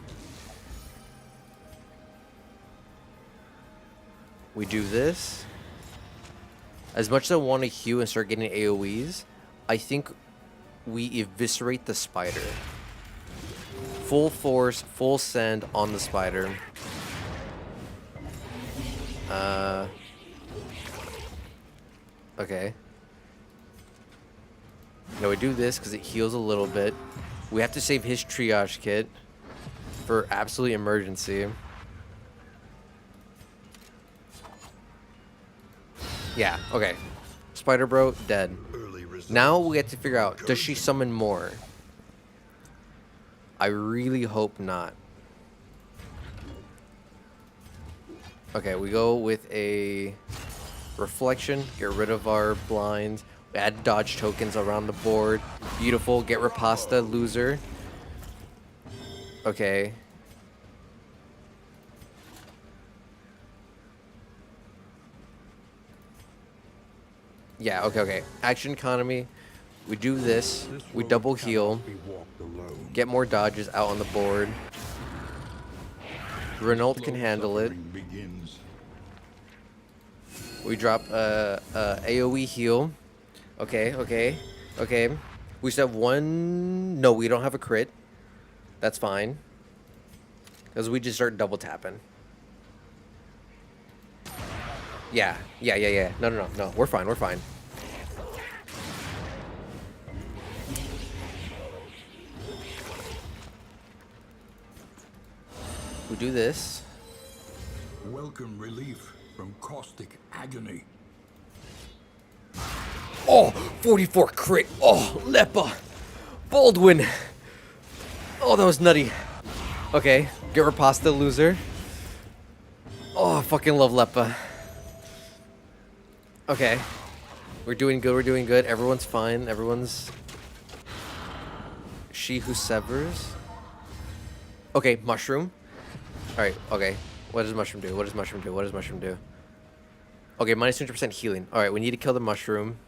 C: We do this. As much as I want to heal and start getting AoEs, I think we eviscerate the spider. Full force, full send on the spider. Okay. Now we do this because it heals a little bit. We have to save his triage kit for absolute emergency. Yeah, okay. Spider Bro, dead. Now we have to figure out, does she summon more? I really hope not. Okay, we go with a reflection, get rid of our blinds, add dodge tokens around the board. Beautiful, get Rapasta, loser. Okay. Yeah, okay. Action economy. We do this. We double heal. Get more dodges out on the board. Renault can handle it. We drop AoE heal. Okay. We still have one. No, we don't have a crit. That's fine. Because we just start double tapping. Yeah. No. We're fine. We do this.
B: Welcome relief from caustic agony.
C: Oh, 44 crit. Oh, Lepa. Baldwin. Oh, that was nutty. Okay, get Rapasta, loser. Oh, I fucking love Lepa. Okay. We're doing good. Everyone's fine. She who severs. Okay, mushroom. Alright, okay. What does mushroom do? Okay, minus 200% healing. Alright, we need to kill the mushroom.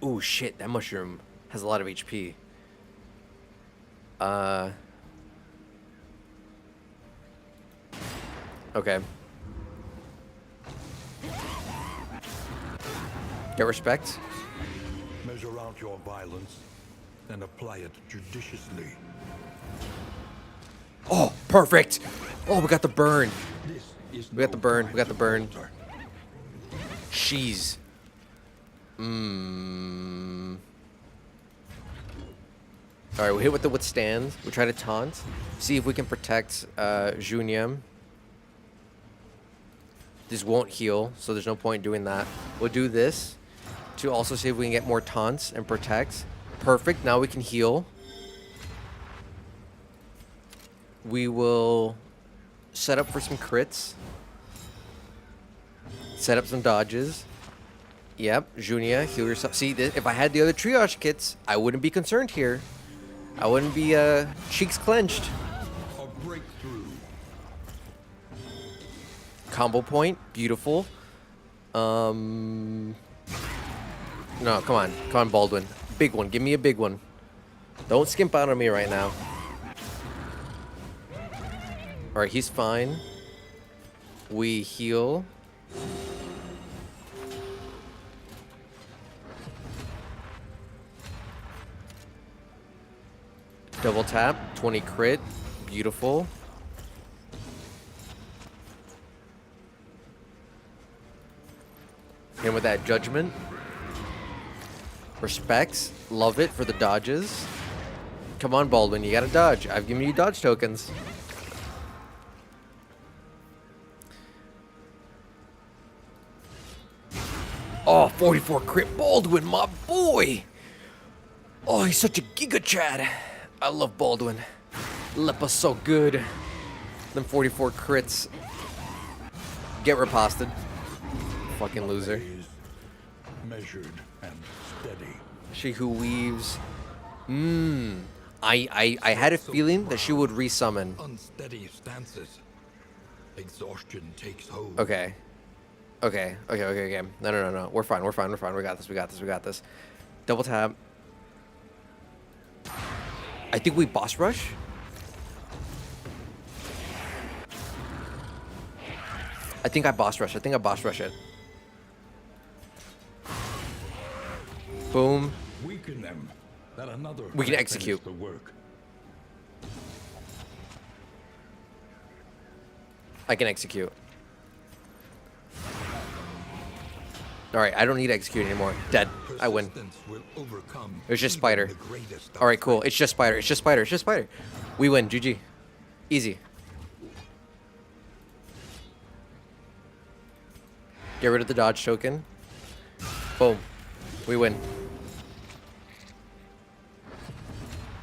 C: Ooh, shit, that mushroom has a lot of HP. Okay. Get respect.
B: Measure out your violence and apply it judiciously.
C: Oh, perfect. Oh, we got the burn.
B: This is
C: We got the burn.
B: falter.
C: She's. Alright, we hit with the withstand. We try to taunt. See if we can protect Junia. This won't heal, so there's no point doing that. We'll do this to also see if we can get more taunts and protect. Perfect. Now we can heal. We will set up for some crits. Set up some dodges. Yep, Junia, heal yourself. See, if I had the other triage kits, I wouldn't be concerned here. I wouldn't be cheeks clenched.
B: A breakthrough.
C: Combo point, beautiful. No, come on, Baldwin. Big one, give me a big one. Don't skimp out on me right now. All right, he's fine. We heal. Double tap, 20 crit, beautiful. Him with that judgment. Respects, love it for the dodges. Come on, Baldwin, you gotta dodge. I've given you dodge tokens. Oh, 44 crit Baldwin, my boy. Oh, he's such a giga chad. I love Baldwin. Lepa's so good. Them 44 crits. Get riposted. Fucking loser.
B: Always measured and steady.
C: She who weaves. I had a
B: So
C: feeling that she would
B: proud,
C: resummon.
B: unsteady stances. Exhaustion takes hold.
C: Okay. Okay. No. We're fine. We got this. Double tap. I think we boss rush. I think I boss rush it. Boom.
B: Weaken them, that another
C: We can
B: can
C: execute.
B: finish the work.
C: I can execute. Alright, I don't need to execute anymore. Dead. I win.
B: Persistence will overcome
C: It's just
B: even
C: spider.
B: the greatest of
C: Alright, cool.
B: threats.
C: It's just spider. We win. GG. Easy. Get rid of the dodge token. Boom. We win.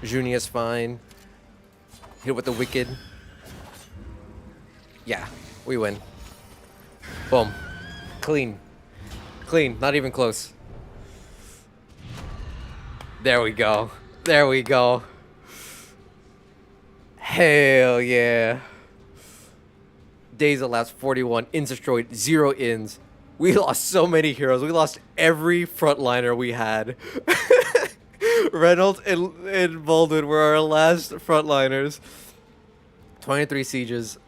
C: Junia's fine. Hit with the wicked. Yeah, we win. Boom. Clean. Not even close. There we go. Hell yeah. Days elapsed 41. Ins destroyed. 0 ins. We lost so many heroes. We lost every frontliner we had. Reynolds and Baldwin were our last frontliners. 23 sieges.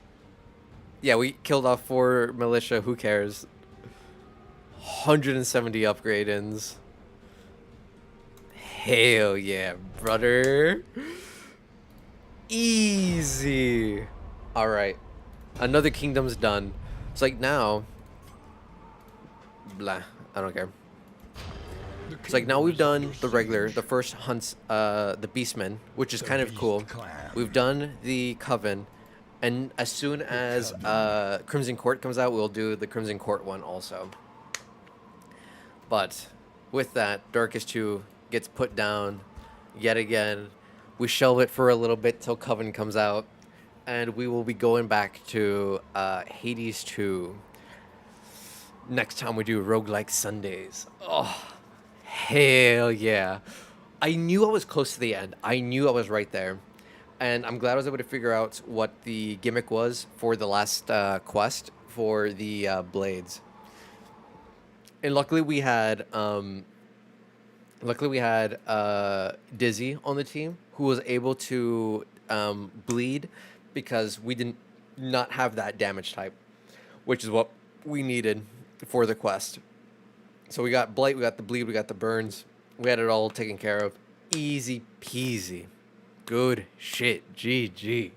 C: Yeah, we killed off 4 militia. Who cares? 170 upgrade ins. Hell yeah, brother. Easy. Alright. Another kingdom's done. It's like now. Blah. I don't care. It's like now we've done the regular, the first hunts, the Beastmen, which is kind of cool. We've done the Coven, and as soon as Crimson Court comes out, we'll do the Crimson Court one also. But with that, Darkest 2 gets put down yet again. We shelve it for a little bit till Coven comes out, and we will be going back to Hades 2 next time we do Roguelike Sundays. Oh. Hell yeah. I knew I was close to the end. I knew I was right there. And I'm glad I was able to figure out what the gimmick was for the last quest for the blades. And luckily we had Dizzy on the team who was able to bleed because we didn't not have that damage type, which is what we needed for the quest. So we got Blight, we got the Bleed, we got the Burns. We had it all taken care of. Easy peasy. Good shit. GG.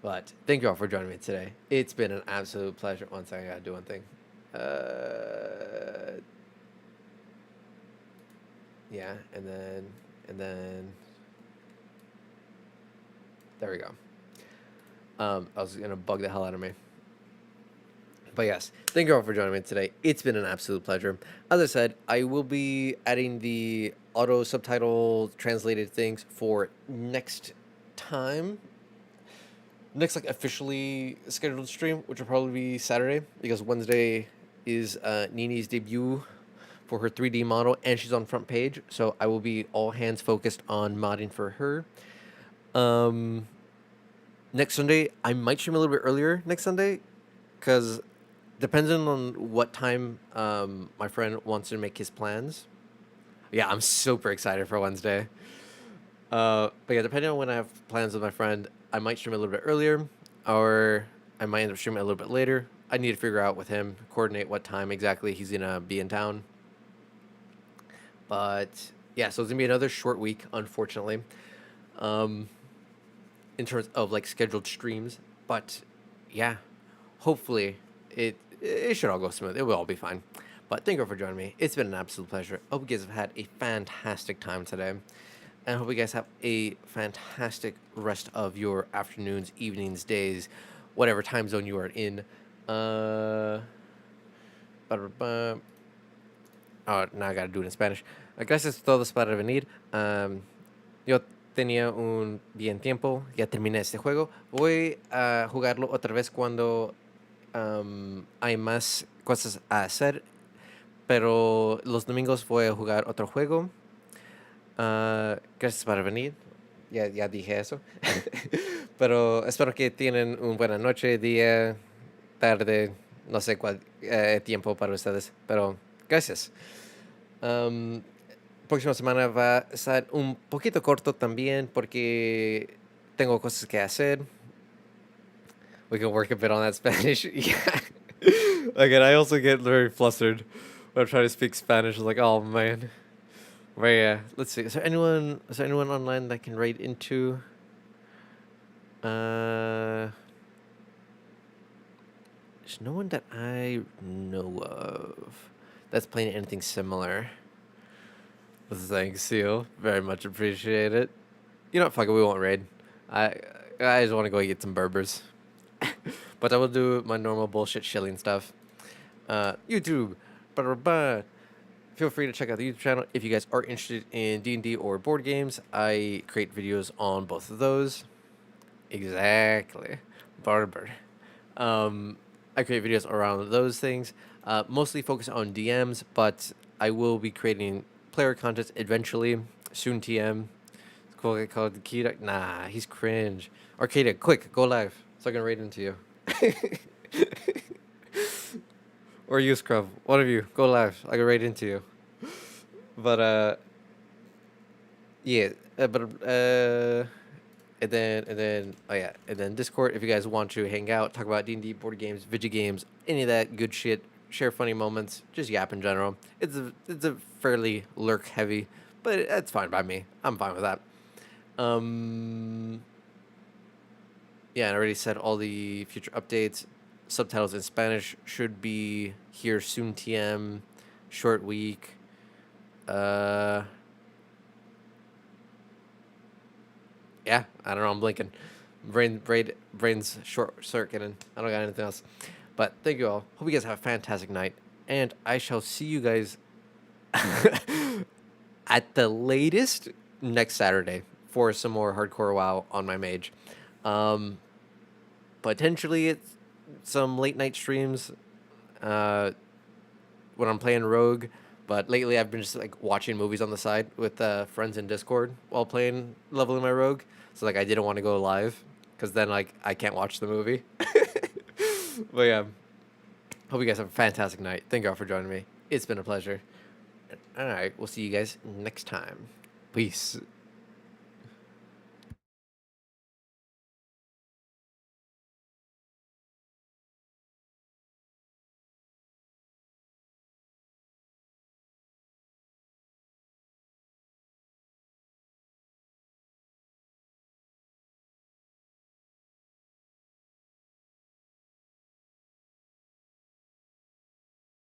C: But thank you all for joining me today. It's been an absolute pleasure. One second, I gotta do one thing. Yeah, and then there we go. I was gonna bug the hell out of me. But yes, thank you all for joining me today. It's been an absolute pleasure. As I said, I will be adding the auto subtitle translated things for next time. Next, like, officially scheduled stream, which will probably be Saturday, because Wednesday is Nini's debut for her 3D model, and she's on front page. So I will be all hands focused on modding for her. Next Sunday, I might stream a little bit earlier next Sunday, because depending on what time my friend wants to make his plans. Yeah, I'm super excited for Wednesday. But yeah, depending on when I have plans with my friend, I might stream a little bit earlier, or I might end up streaming a little bit later. I need to figure out with him, coordinate what time exactly he's gonna be in town. But yeah, so it's gonna be another short week, unfortunately, in terms of like scheduled streams. But yeah, hopefully it should all go smooth. It will all be fine. But thank you for joining me. It's been an absolute pleasure. I hope you guys have had a fantastic time today. And I hope you guys have a fantastic rest of your afternoons, evenings, days, whatever time zone you are in. Oh, now I gotta do it in Spanish. Gracias a todos por venir. Yo tenía un bien tiempo. Ya terminé este juego. Voy a jugarlo otra vez cuando hay más cosas a hacer. Pero los domingos voy a jugar otro juego. Gracias por venir. ya dije eso. Pero espero que tienen una buena noche, día, tarde, no sé cuál tiempo para ustedes. Pero gracias. Am, próxima semana va a estar un poquito corto también porque tengo cosas que hacer. We can work a bit on that Spanish. Yeah. Again, I also get very flustered when I'm trying to speak Spanish. Like, oh man. But yeah, let's see. Is there anyone? Is there anyone online that I can write into? There's no one that I know of that's playing anything similar. Thanks, Seal. Very much appreciate it. You know what? Fuck it. We won't raid. I I just want to go get some Berbers. But I will do my normal bullshit shilling stuff. YouTube. Ba-da-ba. Feel free to check out the YouTube channel if you guys are interested in D&D or board games. I create videos on both of those. Exactly. Barber. I create videos around those things. Mostly focus on DMs, but I will be creating player content eventually. Soon TM. It's cool. Get called Kida. Nah, he's cringe. Arcada, quick, go live so I can raid into you. Or you, Scrub. One of you, go live. I can raid into you. But yeah. And then Discord. If you guys want to hang out, talk about D&D, board games, video games, any of that good shit, share funny moments, just yap in general. It's a fairly lurk heavy, but that's fine by me. I'm fine with that. Yeah, and I already said all the future updates. Subtitles in Spanish should be here soon. TM, short week. Yeah, I don't know. I'm blinking. Brain's short circuiting. I don't got anything else. But thank you all. Hope you guys have a fantastic night, and I shall see you guys at the latest next Saturday for some more hardcore WoW on my mage. Potentially it's some late night streams when I'm playing Rogue. But lately, I've been just like watching movies on the side with friends in Discord while playing leveling my Rogue. So like, I didn't want to go live because then like I can't watch the movie. But yeah, hope you guys have a fantastic night. Thank you all for joining me. It's been a pleasure. All right, we'll see you guys next time. Peace.